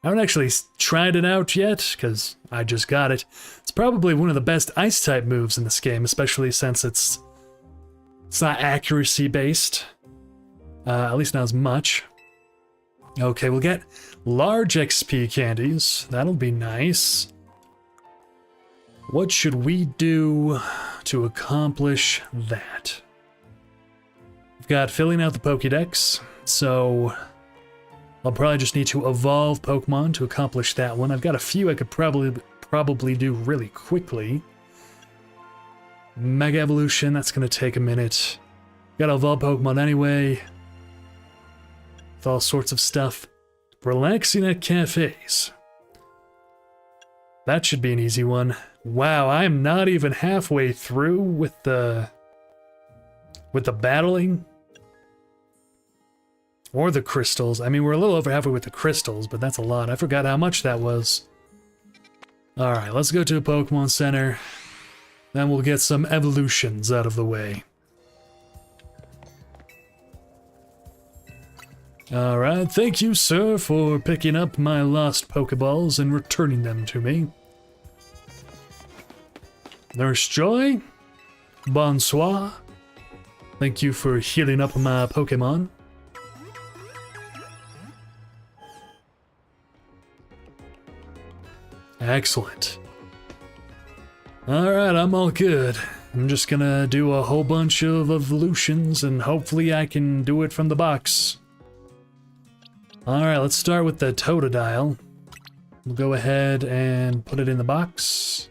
I haven't actually tried it out yet, because I just got it. It's probably one of the best Ice-type moves in this game, especially since it's not accuracy-based. At least not as much. Okay, we'll get large XP candies. That'll be nice. What should we do to accomplish that? We've got filling out the Pokédex, so... I'll probably just need to evolve Pokemon to accomplish that one. I've got a few I could probably do really quickly. Mega Evolution, that's going to take a minute. Gotta evolve Pokemon anyway. With all sorts of stuff. Relaxing at cafes. That should be an easy one. Wow, I'm not even halfway through with the battling. Or the crystals. I mean, we're a little over halfway with the crystals, but that's a lot. I forgot how much that was. Alright, let's go to a Pokemon Center. Then we'll get some evolutions out of the way. Alright, thank you, sir, for picking up my lost Pokeballs and returning them to me. Nurse Joy, bonsoir. Thank you for healing up my Pokemon. Excellent. Alright, I'm all good. I'm just gonna do a whole bunch of evolutions and hopefully I can do it from the box. Alright, let's start with the Totodile. We'll go ahead and put it in the box.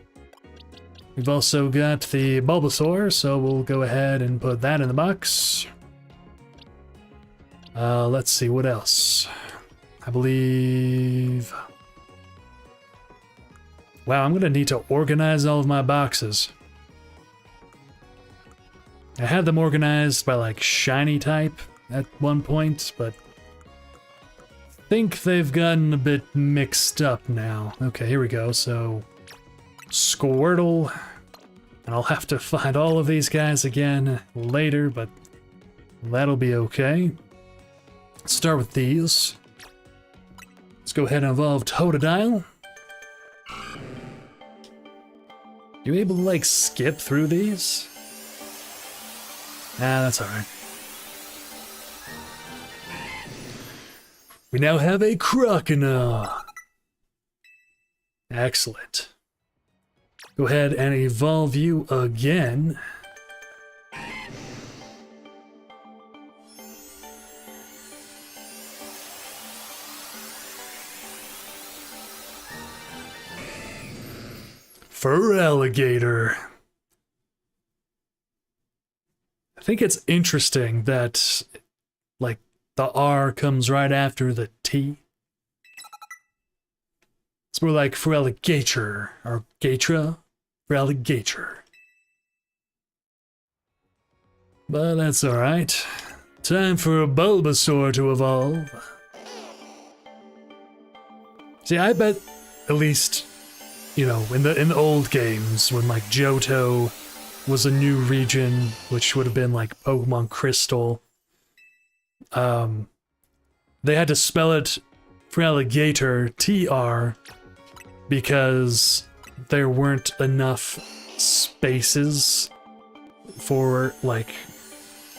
We've also got the Bulbasaur, so we'll go ahead and put that in the box. Let's see, what else? I believe... Wow, I'm gonna need to organize all of my boxes. I had them organized by like shiny type at one point, but I think they've gotten a bit mixed up now. Okay, here we go. So Squirtle, and I'll have to find all of these guys again later, but that'll be okay. Let's start with these. Let's go ahead and evolve Totodile. You able to like skip through these? Ah, that's alright. We now have a Croconaw. Excellent. Go ahead and evolve you again. Feraligatr. I think it's interesting that, like, the R comes right after the T. It's more like Feraligatr, or Gatra, Feraligatr. But that's alright. Time for a Bulbasaur to evolve. See, I bet at least, you know, in the old games, when like Johto was a new region, which would have been like Pokemon Crystal, they had to spell it Feraligatr, TR, because there weren't enough spaces for like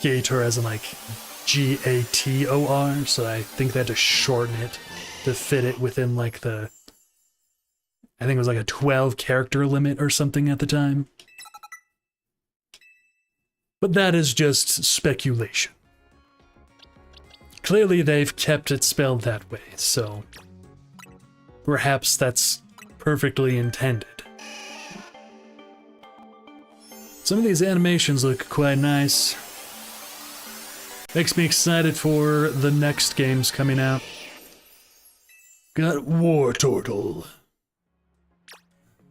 Gator as in like Gator, so I think they had to shorten it to fit it within like the, I think it was like a 12 character limit or something at the time. But that is just speculation. Clearly they've kept it spelled that way, so perhaps that's perfectly intended. Some of these animations look quite nice. Makes me excited for the next games coming out. Got Wartortle.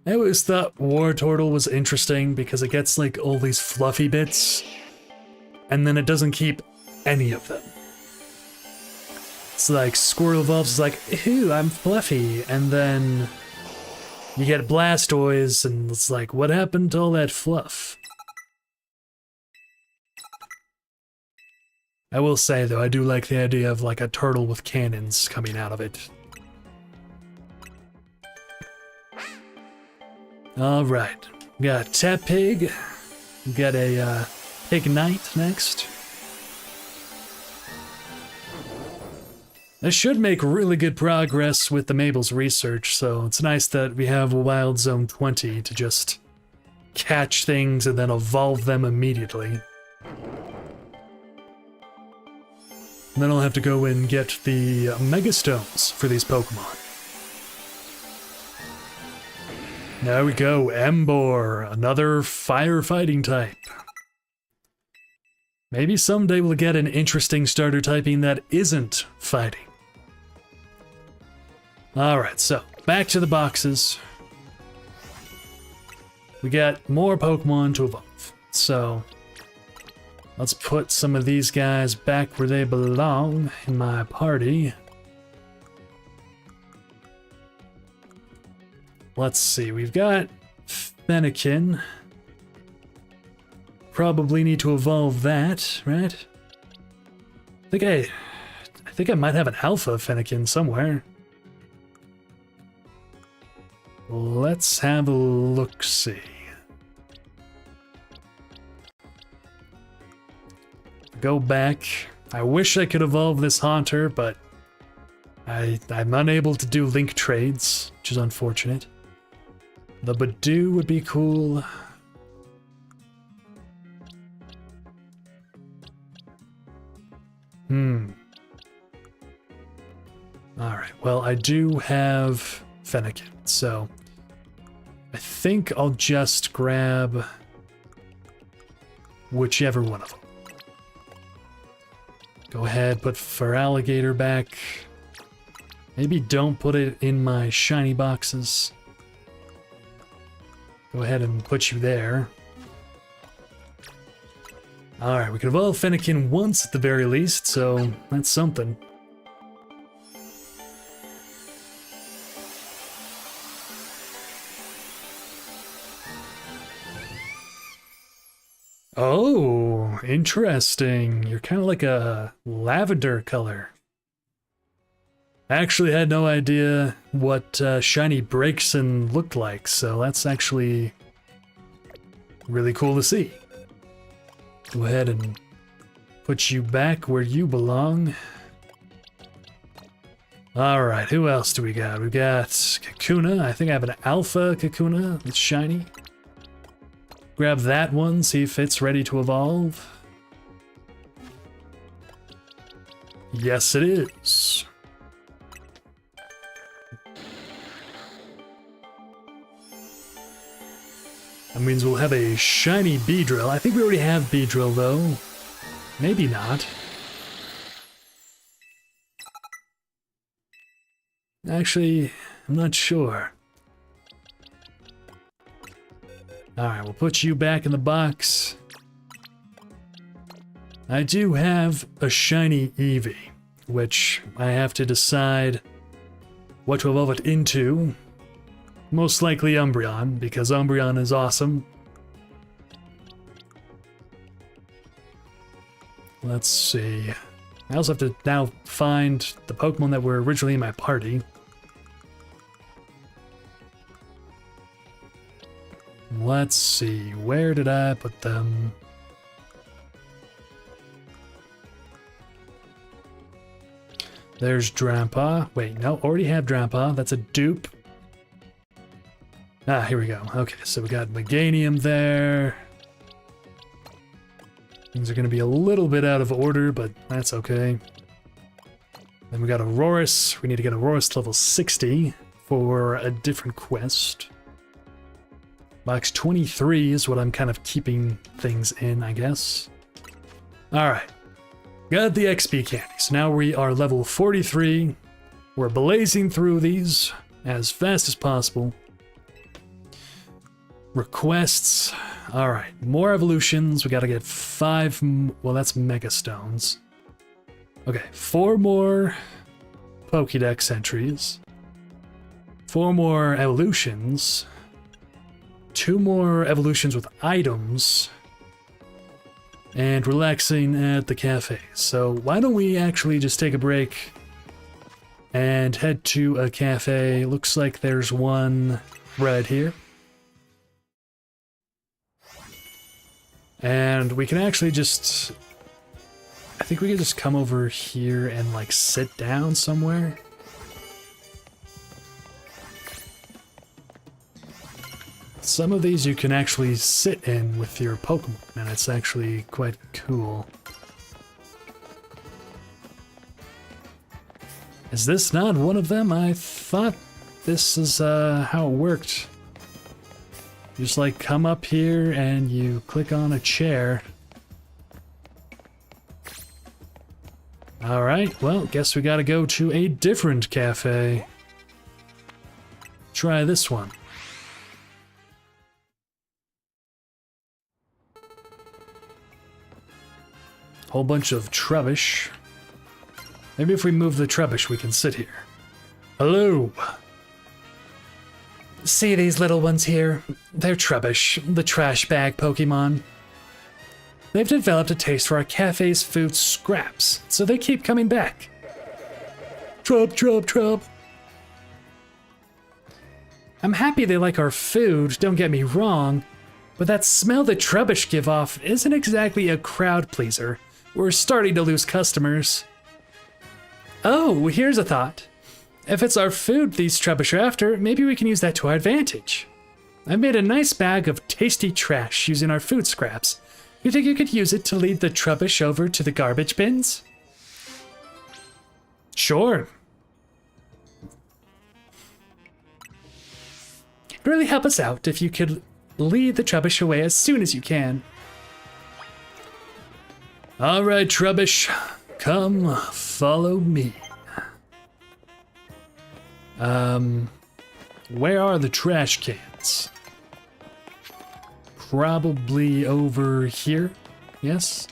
I always thought Wartortle was interesting because it gets like all these fluffy bits, and then it doesn't keep any of them. It's like Squirtle evolves is like, ew, I'm fluffy, and then you get Blastoise, and it's like, what happened to all that fluff? I will say though, I do like the idea of like a turtle with cannons coming out of it. Alright, we got Tepig, we got a Pignite next. I should make really good progress with the Mabel's research, so it's nice that we have a Wild Zone 20 to just catch things and then evolve them immediately. And then I'll have to go and get the Mega Stones for these Pokemon. There we go, Emboar, another firefighting type. Maybe someday we'll get an interesting starter typing that isn't fighting. Alright, so, back to the boxes. We got more Pokemon to evolve, so Let's put some of these guys back where they belong in my party. Let's see, we've got Fennekin. Probably need to evolve that, right? I think I might have an alpha Fennekin somewhere. Let's have a look-see. Go back. I wish I could evolve this Haunter, but I'm unable to do link trades, which is unfortunate. The Badoo would be cool. Alright, well, I do have Fennekin, so I think I'll just grab whichever one of them. Go ahead, put Feraligatr back. Maybe don't put it in my shiny boxes. Go ahead and put you there. Alright, we can evolve Fennekin once at the very least, so that's something. Oh, interesting. You're kind of like a lavender color. I actually had no idea what shiny Braixen looked like, so that's actually really cool to see. Go ahead and put you back where you belong. Alright, who else do we got? We got Kakuna. I think I have an alpha Kakuna that's shiny. Grab that one, see if it's ready to evolve. Yes, it is. That means we'll have a shiny Beedrill. I think we already have Beedrill, though. Maybe not. Actually, I'm not sure. Alright, we'll put you back in the box. I do have a shiny Eevee, which I have to decide what to evolve it into. Most likely Umbreon, because Umbreon is awesome. Let's see. I also have to now find the Pokemon that were originally in my party. Let's see, where did I put them? There's Drampa. Wait, no, already have Drampa. That's a dupe. Ah, here we go. Okay, so we got Meganium there. Things are going to be a little bit out of order, but that's okay. Then we got Aurorus. We need to get Aurorus to level 60 for a different quest. Box 23 is what I'm kind of keeping things in, I guess. Alright. Got the XP candy. So now we are level 43. We're blazing through these as fast as possible. Requests. Alright, more evolutions. We gotta get 5. Well, that's Mega Stones. Okay, 4 more Pokédex entries. 4 more evolutions. 2 more evolutions with items. And relaxing at the cafe. So why don't we actually just take a break and head to a cafe. Looks like there's one right here. And we can actually just... I think we can just come over here and like sit down somewhere. Some of these you can actually sit in with your Pokemon, and it's actually quite cool. Is this not one of them? I thought this is how it worked. You just like come up here and you click on a chair. Alright, well, guess we gotta go to a different cafe. Try this one. whole bunch of trubbish. Maybe if we move the trubbish, we can sit here. Hello. See these little ones here? They're Trubbish, the trash bag Pokemon. They've developed a taste for our cafe's food scraps, so they keep coming back. Trub. I'm happy they like our food, don't get me wrong, but that smell that Trubbish give off isn't exactly a crowd pleaser. We're starting to lose customers. Oh, here's a thought. If it's our food these Trubbish are after, maybe we can use that to our advantage. I've made a nice bag of tasty trash using our food scraps. You think you could use it to lead the Trubbish over to the garbage bins? Sure. It'd really help us out if you could lead the Trubbish away as soon as you can. All right, Trubbish, come follow me. Where are the trash cans? Probably over here, yes?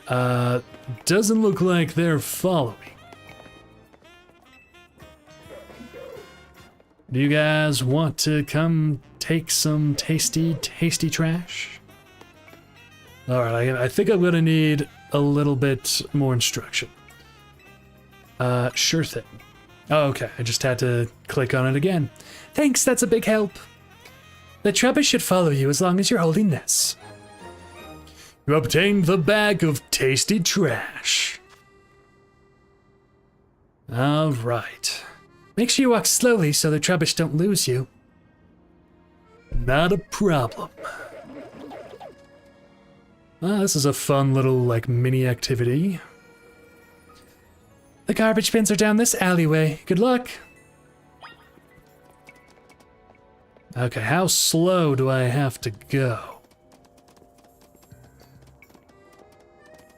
Doesn't look like they're following. Do you guys want to come take some tasty trash? Alright, I think I'm gonna need a little bit more instruction. Sure thing. Oh, okay, I just had to click on it again. Thanks, that's a big help. The Trubbish should follow you as long as you're holding this. You obtained the bag of tasty trash. Alright. Make sure you walk slowly so the Trubbish don't lose you. Not a problem. This is a fun little, like, mini activity. The garbage bins are down this alleyway. Good luck. Okay, how slow do I have to go?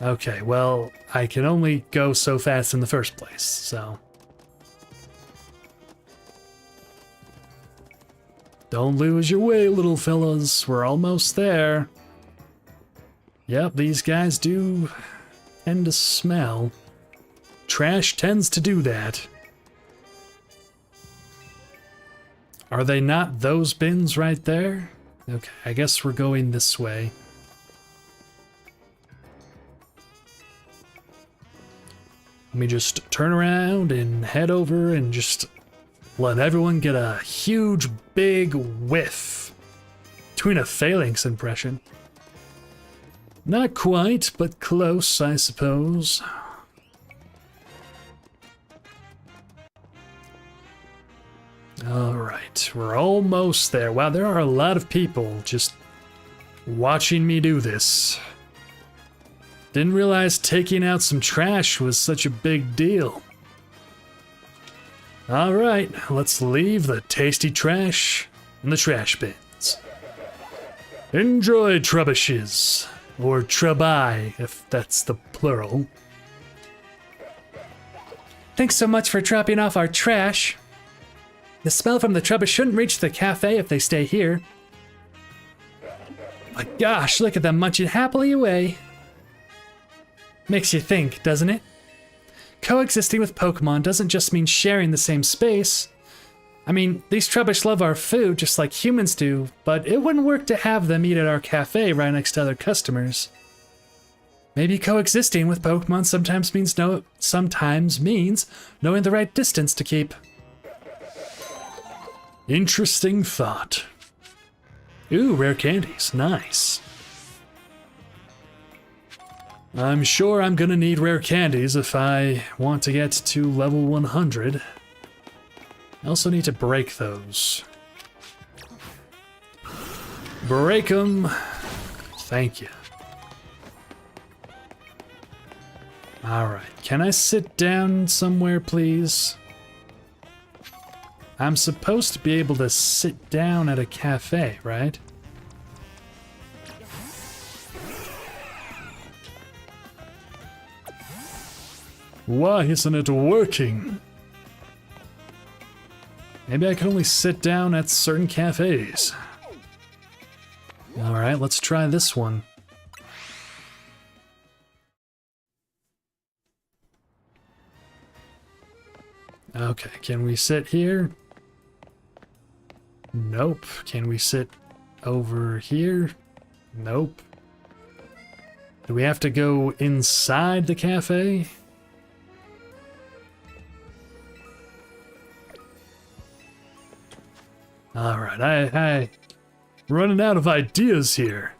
Okay, well, I can only go so fast in the first place, so... Don't lose your way, little fellas. We're almost there. Yep, these guys do tend to smell. Trash tends to do that. Are they not those bins right there? Okay, I guess we're going this way. Let me just turn around and head over and just let everyone get a huge, big whiff. Doing a phalanx impression. Not quite, but close, I suppose. Alright, we're almost there. Wow, there are a lot of people just watching me do this. Didn't realize taking out some trash was such a big deal. Alright, let's leave the tasty trash in the trash bins. Enjoy, Trubbishes. Or Trubai, if that's the plural. Thanks so much for dropping off our trash. The smell from the Trubbish shouldn't reach the cafe if they stay here. My gosh, look at them munching happily away. Makes you think, doesn't it? Coexisting with Pokemon doesn't just mean sharing the same space. I mean, these Trubbish love our food just like humans do, but it wouldn't work to have them eat at our cafe right next to other customers. Maybe coexisting with Pokemon sometimes means knowing the right distance to keep. Interesting thought. Ooh, rare candies. Nice. I'm sure I'm gonna need rare candies if I want to get to level 100. I also need to break those. Break them. Thank you. Alright, can I sit down somewhere, please? I'm supposed to be able to sit down at a cafe, right? Why isn't it working? Maybe I can only sit down at certain cafes. Alright, let's try this one. Okay, can we sit here? Nope. Can we sit over here? Nope. Do we have to go inside the cafe? Alright, I running out of ideas here.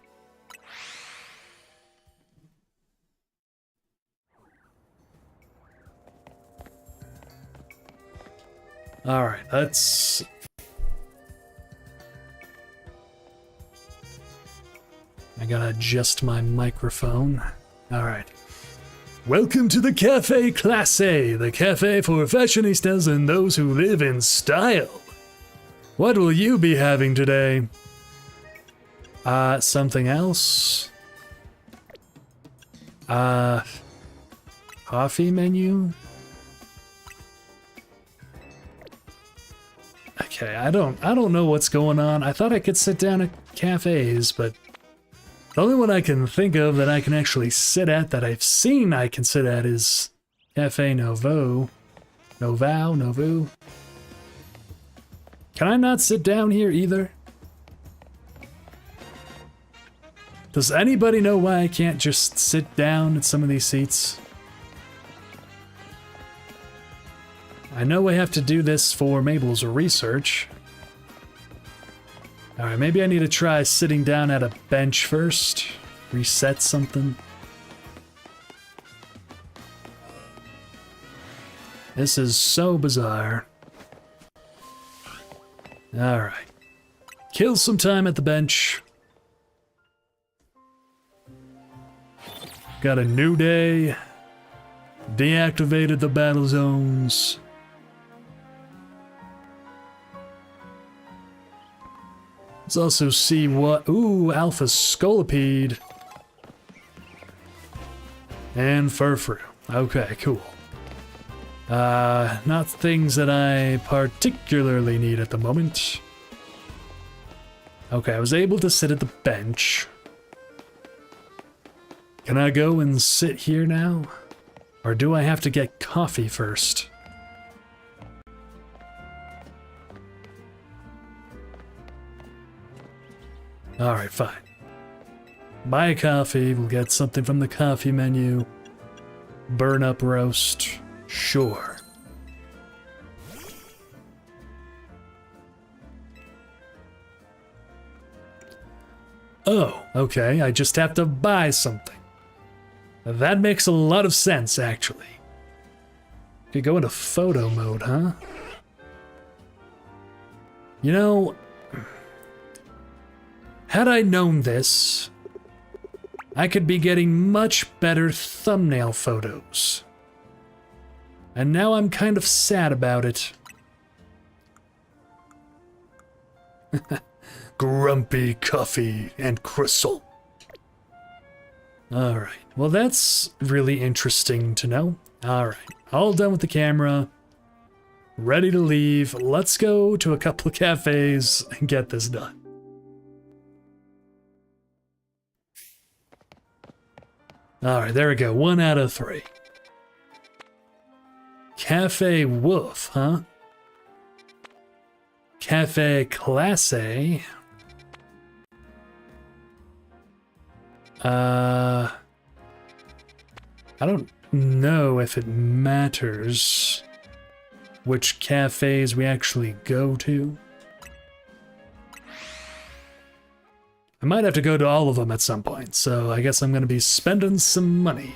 Alright, let's... I gotta adjust my microphone. Alright. Welcome to the Cafe Classe, the cafe for fashionistas and those who live in style. What will you be having today? Something else? Coffee menu? Okay, I don't know what's going on. I thought I could sit down at cafes, but the only one I can think of that I can actually sit at that I've seen I can sit at is Cafe Novo. Novu. Can I not sit down here either? Does anybody know why I can't just sit down at some of these seats? I know I have to do this for Mabel's research. Alright, maybe I need to try sitting down at a bench first. Reset something. This is so bizarre. Alright. Kill some time at the bench. Got a new day. Deactivated the battle zones. Let's also see what... Ooh, Alpha Scolipede. And Furfru. Okay, cool. Not things that I particularly need at the moment. Okay, I was able to sit at the bench. Can I go and sit here now? Or do I have to get coffee first? Alright, fine. Buy a coffee, we'll get something from the coffee menu. Burn up roast. Sure. Oh, okay, I just have to buy something. That makes a lot of sense, actually. Could go into photo mode, huh? You know, had I known this, I could be getting much better thumbnail photos. And now I'm kind of sad about it. Grumpy coffee and croissant. Alright, well that's really interesting to know. Alright, all done with the camera. Ready to leave. Let's go to a couple of cafes and get this done. Alright, there we go. 1 out of 3. Cafe Wolf, huh? Cafe Classe. I don't know if it matters which cafes we actually go to. I might have to go to all of them at some point, so I guess I'm gonna be spending some money.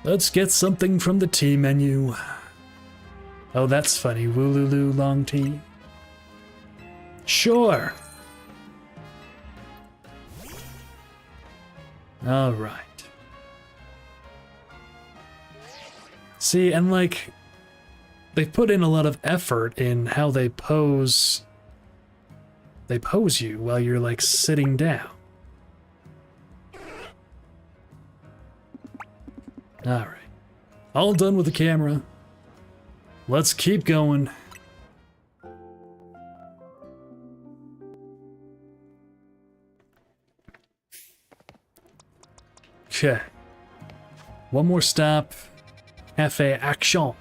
Let's get something from the tea menu. Oh, that's funny. Woolulu long tea. Sure. All right. See, and like, they put in a lot of effort in how they pose you while you're like sitting down. All right. All done with the camera. Let's keep going. Okay. One more stop. Cafe Action.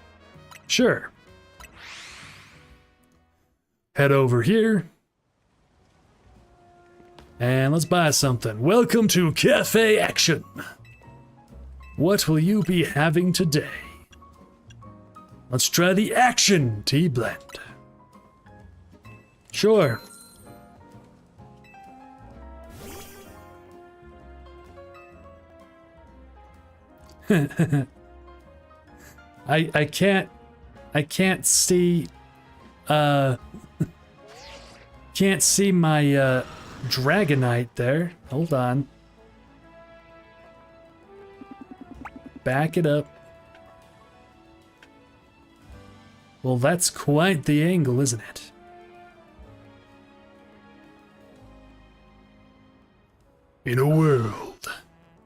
Sure. Head over here. And let's buy something. Welcome to Cafe Action. What will you be having today? Let's try the Action Tea Blend. Sure. I can't see can't see my Dragonite there. Hold on. Back it up. Well, that's quite the angle, isn't it? In a world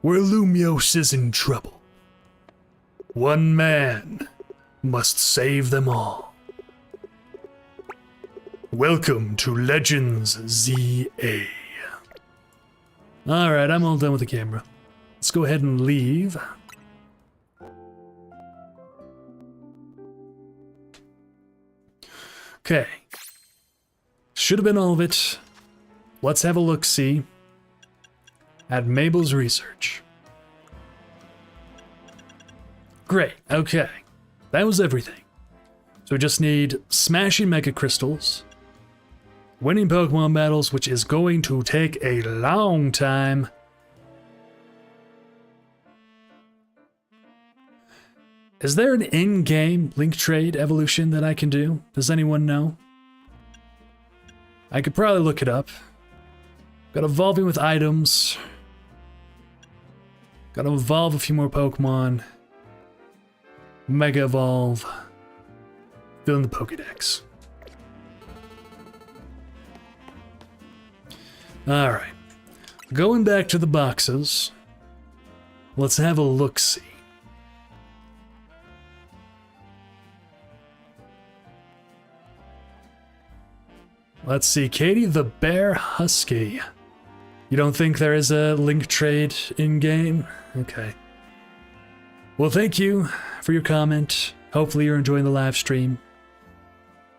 where Lumios is in trouble, one man must save them all. Welcome to Legends ZA. Alright, I'm all done with the camera. Let's go ahead and leave. Okay. Should have been all of it. Let's have a look-see at Mabel's research. Great, okay. That was everything. So we just need smashing Mega Crystals, winning Pokemon battles, which is going to take a long time. Is there an in-game link trade evolution that I can do? Does anyone know? I could probably look it up. Got evolving with items. Gotta evolve a few more Pokemon. Mega Evolve. Fill in the Pokédex. Alright. Going back to the boxes. Let's have a look-see. Let's see, Katie the Bear Husky. You don't think there is a link trade in-game? Okay. Well, thank you for your comment. Hopefully you're enjoying the live stream.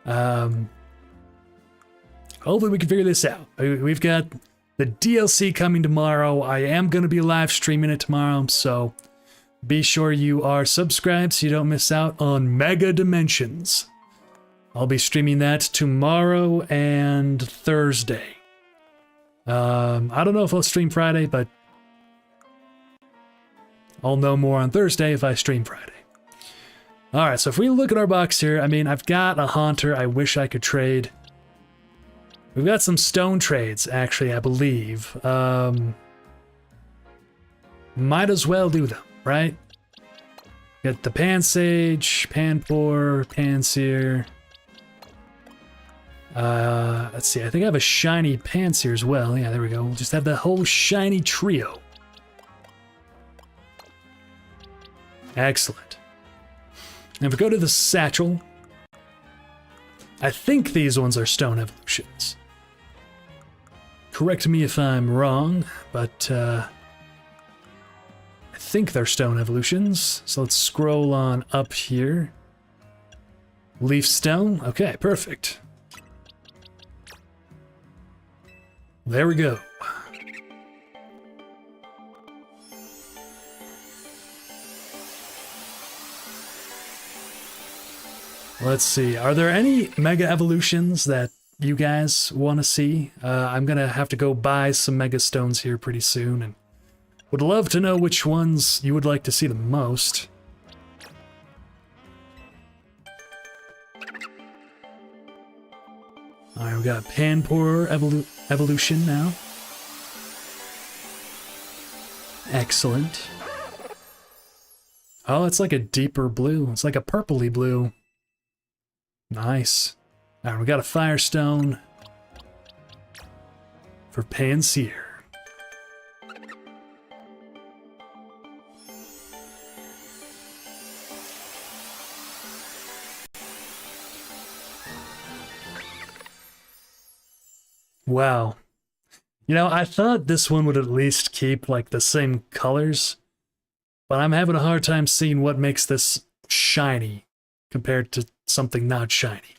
Hopefully we can figure this out. We've got the DLC coming tomorrow. I am going to be live streaming it tomorrow, so be sure you are subscribed so you don't miss out on Mega Dimensions. I'll be streaming that tomorrow and Thursday. I don't know if I'll stream Friday, but I'll know more on Thursday if I stream Friday. Alright, so if we look at our box here, I mean, I've got a Haunter I wish I could trade. We've got some stone trades, actually, I believe. Might as well do them, right? Get the Pansage, Panpour, Panseer. Let's see, I think I have a shiny Panseer as well. Yeah, there we go. We'll just have the whole shiny trio. Excellent. Now if we go to the Satchel, I think these ones are stone evolutions. Correct me if I'm wrong, but I think they're stone evolutions. So let's scroll on up here. Leaf Stone, okay, perfect. There we go. Let's see, are there any Mega Evolutions that you guys want to see? I'm gonna have to go buy some Mega Stones here pretty soon, and would love to know which ones you would like to see the most. Alright, we got Panpour Evolution now. Excellent. Oh, it's like a deeper blue. It's like a purpley blue. Nice. Alright, we got a Firestone for Panseer. Wow. You know, I thought this one would at least keep, like, the same colors. but I'm having a hard time seeing what makes this shiny compared to something not shiny.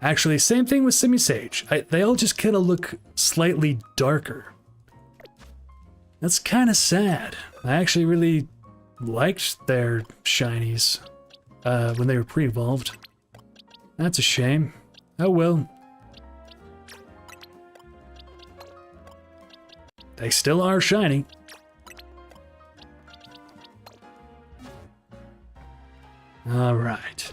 Actually, same thing with Semi-Sage. They all just kind of look slightly darker. That's kind of sad. I actually really liked their shinies when they were pre-evolved. That's a shame. Oh well. They still are shiny. Alright.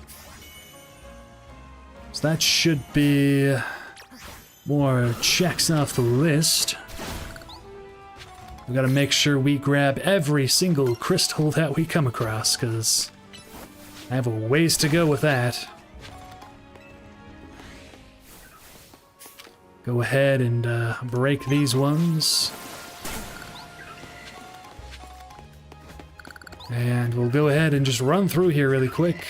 So that should be more checks off the list. We gotta make sure we grab every single crystal that we come across, because I have a ways to go with that. Go ahead and break these ones. And we'll go ahead and just run through here really quick.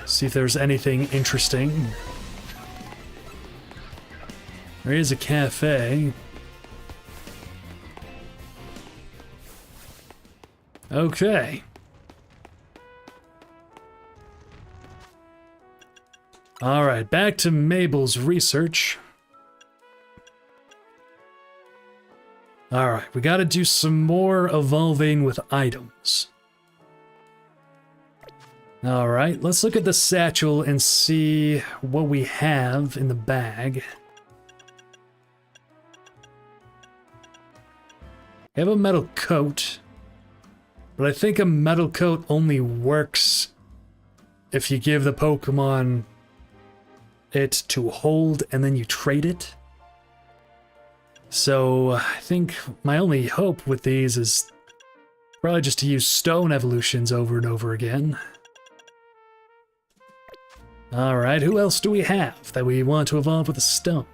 See if there's anything interesting. There is a cafe. Okay. Alright, back to Mabel's research. Alright, we gotta do some more evolving with items. Alright, let's look at the satchel and see what we have in the bag. We have a metal coat, but I think a metal coat only works if you give the Pokemon it to hold and then you trade it. So I think my only hope with these is probably just to use stone evolutions over and over again. Alright, who else do we have that we want to evolve with a stone?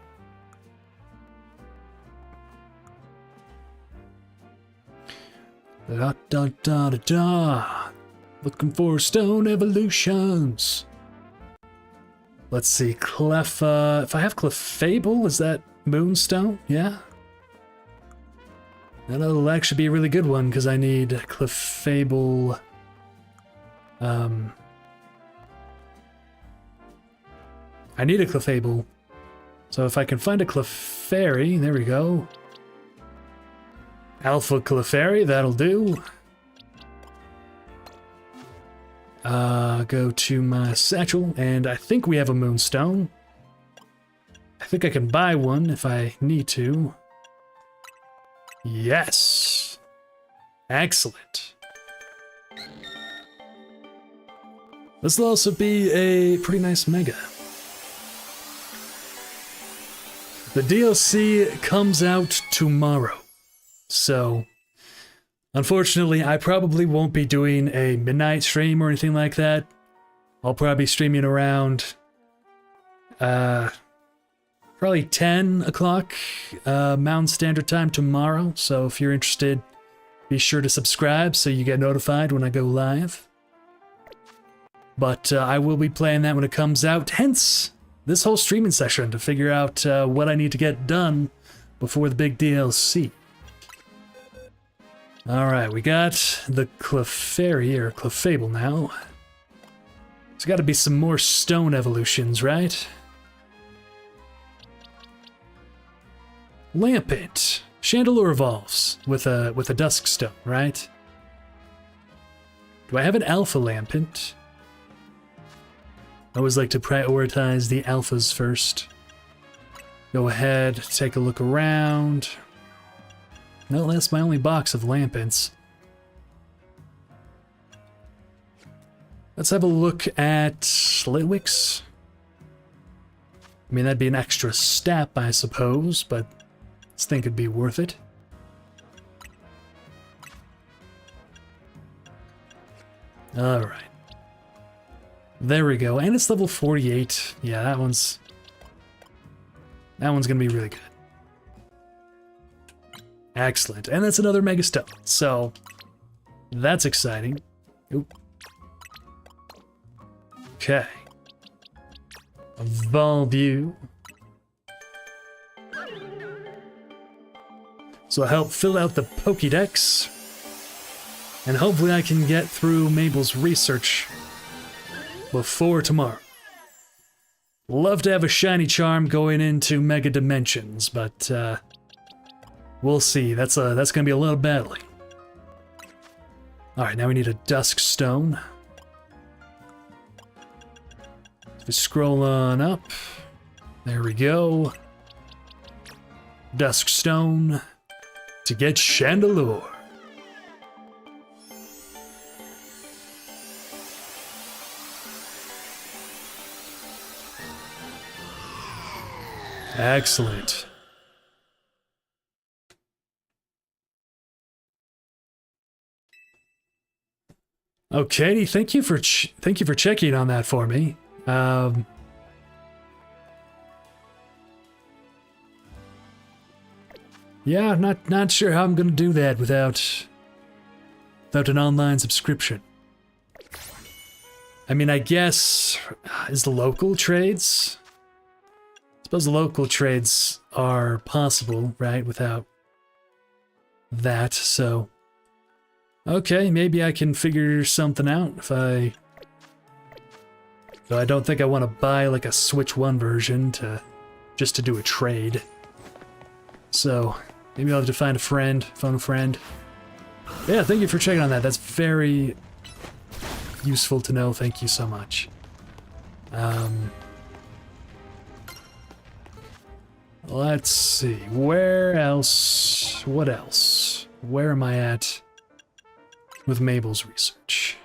Da da da da da. Looking for stone evolutions. Let's see, if I have Clefable, is that Moonstone? Yeah. That'll actually be a really good one, because I need Clefable. I need a Clefable. So if I can find a Clefairy, there we go. Alpha Clefairy, that'll do. Go to my satchel, and I think we have a Moonstone. I think I can buy one if I need to. Yes! Excellent. This will also be a pretty nice Mega. The DLC comes out tomorrow, so unfortunately I probably won't be doing a midnight stream or anything like that. I'll probably be streaming around probably 10 o'clock Mountain Standard Time tomorrow, so if you're interested, be sure to subscribe so you get notified when I go live. But I will be playing that when it comes out, hence this whole streaming session to figure out what I need to get done before the big DLC. Alright, we got the Clefairy, or Clefable now. There's gotta be some more stone evolutions, right? Lampent. Chandelure evolves with a Dusk Stone, right? Do I have an Alpha Lampent? I always like to prioritize the alphas first. Go ahead, take a look around. No, that's my only box of Lampents. Let's have a look at Litwicks. I mean, that'd be an extra step, I suppose, but I think it'd be worth it. Alright. There we go, and it's level 48. Yeah, that one's gonna be really good. Excellent, and that's another Mega Stone, so that's exciting. Oop. Okay. Evolve you. So help fill out the Pokédex. And hopefully I can get through Mabel's research before tomorrow. Love to have a shiny charm going into Mega Dimensions, but we'll see. That's gonna be a little battling. Alright, now we need a Dusk Stone. We scroll on up. There we go. Dusk Stone to get Chandelure. Excellent. Oh, Katie, thank you for checking on that for me. Yeah, not sure how I'm gonna do that without an online subscription. I mean, I guess is the local trades. I suppose the local trades are possible, right? Without that, so okay, maybe I can figure something out if I. Though I don't think I want to buy like a Switch 1 version just to do a trade. So maybe I'll have to find a friend, phone a friend. Yeah, thank you for checking on that. That's very useful to know. Thank you so much. Let's see. Where else? What else? Where am I at with Mabel's research?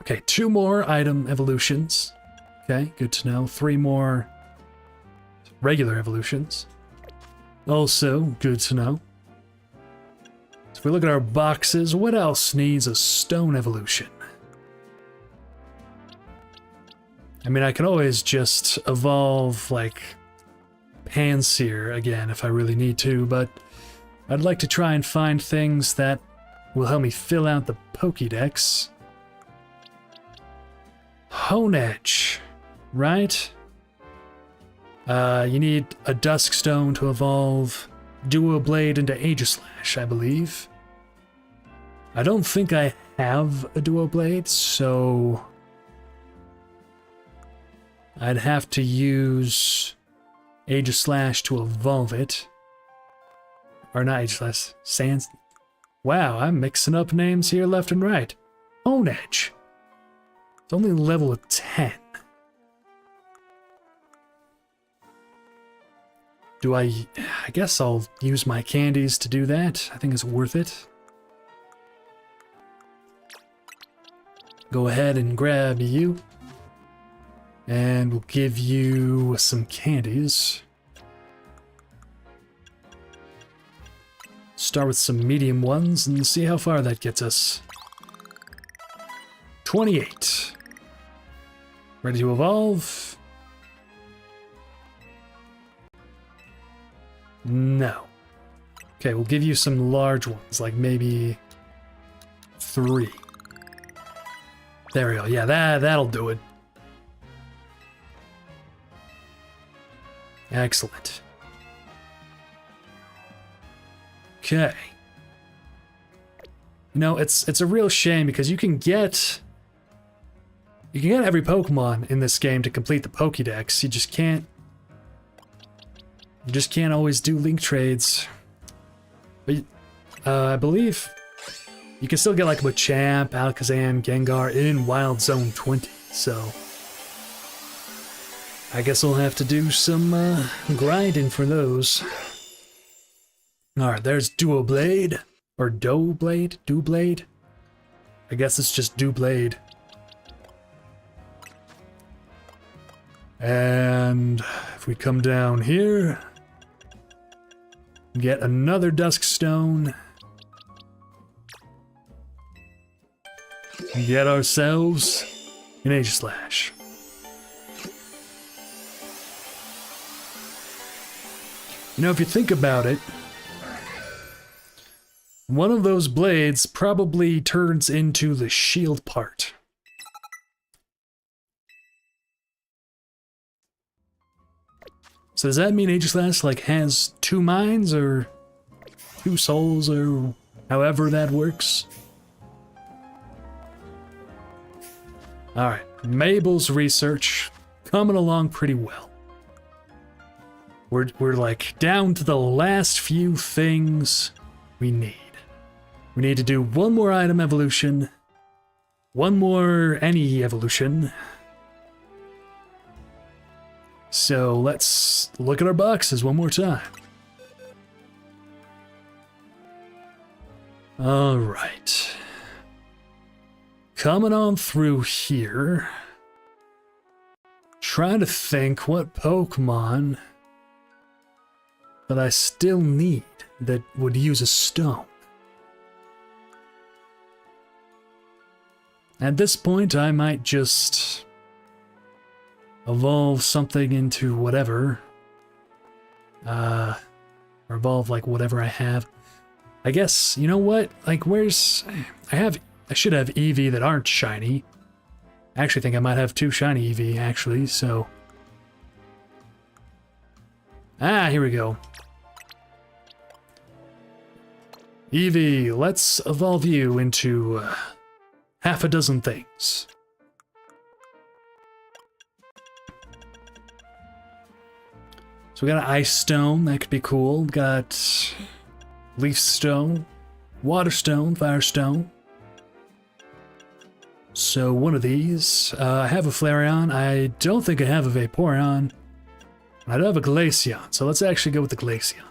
Okay, 2 more item evolutions. Okay, good to know. 3 more regular evolutions. Also, good to know. So if we look at our boxes, what else needs a stone evolution? I mean, I can always just evolve, like, Panseer again if I really need to, but I'd like to try and find things that will help me fill out the Pokédex. Honedge, right? You need a Dusk Stone to evolve Duo Blade into Aegislash, I believe. I don't think I have a Duo Blade, so I'd have to use Aegislash to evolve it. Or not Aegislash, Sans. Wow, I'm mixing up names here left and right. Honedge. It's only level 10. I guess I'll use my candies to do that. I think it's worth it. Go ahead and grab you. And we'll give you some candies. Start with some medium ones and see how far that gets us. 28. Ready to evolve? No. Okay, we'll give you some large ones, like maybe 3. There we go. Yeah, that'll do it. Excellent. Okay. You know, it's a real shame because you can get every Pokemon in this game to complete the Pokédex. You just can't always do link trades. But I believe you can still get like Machamp, Alakazam, Gengar in Wild Zone 20. So I guess I'll have to do some grinding for those. Alright, there's Duo Blade. Or Doe Blade? Do Blade? I guess it's just Do Blade. And if we come down here, get another Dusk Stone. Get ourselves an Aegislash. You know, if you think about it, one of those blades probably turns into the shield part. So does that mean Aegislash like has 2 minds or 2 souls or however that works? Alright, Mabel's research coming along pretty well. We're like down to the last few things we need. We need to do 1 more item evolution, 1 more any evolution. So let's look at our boxes one more time. All right. Coming on through here. Trying to think what Pokemon that I still need that would use a stone. At this point, I might just evolve something into whatever. Or evolve like whatever I have. I guess, you know what? Like where's... I should have Eevee that aren't shiny. I actually think I might have 2 shiny Eevee, actually, so... Ah, here we go. Eevee, let's evolve you into half a dozen things. So we got an Ice Stone, that could be cool. We got Leaf Stone, Water Stone, Fire Stone. So one of these. I have a Flareon. I don't think I have a Vaporeon. I do have a Glaceon, so let's actually go with the Glaceon.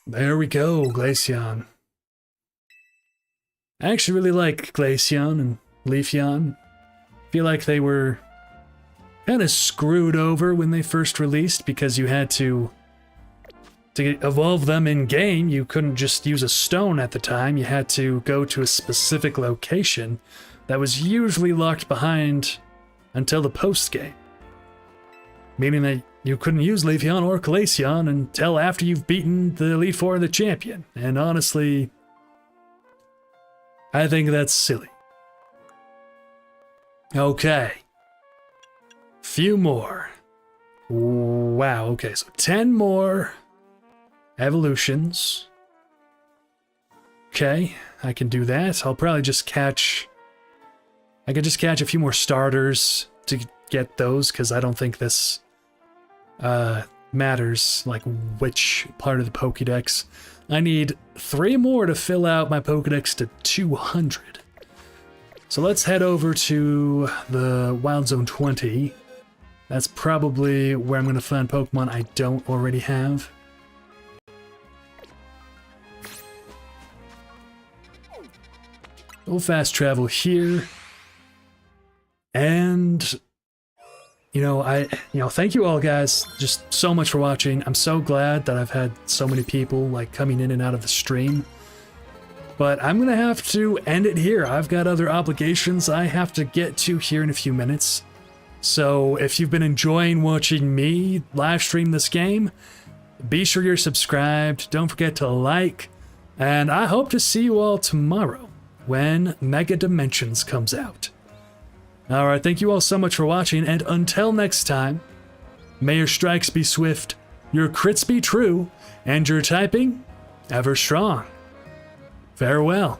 There we go, Glaceon. I actually really like Glaceon and Leafeon. Feel like they were kind of screwed over when they first released because you had to evolve them in game. You couldn't just use a stone at the time. You had to go to a specific location that was usually locked behind until the post game, meaning that you couldn't use Leafeon or Glaceon until after you've beaten the Elite Four of the champion. And honestly, I think that's silly. Okay. Few more. Wow, okay, so 10 more evolutions. Okay, I can do that. I'll probably just catch... I could just catch a few more starters to get those, because I don't think this matters, like which part of the Pokédex. I need 3 more to fill out my Pokédex to 200. So let's head over to the Wild Zone 20. That's probably where I'm going to find Pokemon I don't already have. We'll fast travel here. And... thank you all guys just so much for watching. I'm so glad that I've had so many people like coming in and out of the stream. But I'm gonna have to end it here. I've got other obligations I have to get to here in a few minutes. So if you've been enjoying watching me live stream this game, be sure you're subscribed. Don't forget to like. And I hope to see you all tomorrow when Mega Dimensions comes out. Alright, thank you all so much for watching, and until next time, may your strikes be swift, your crits be true, and your typing ever strong. Farewell.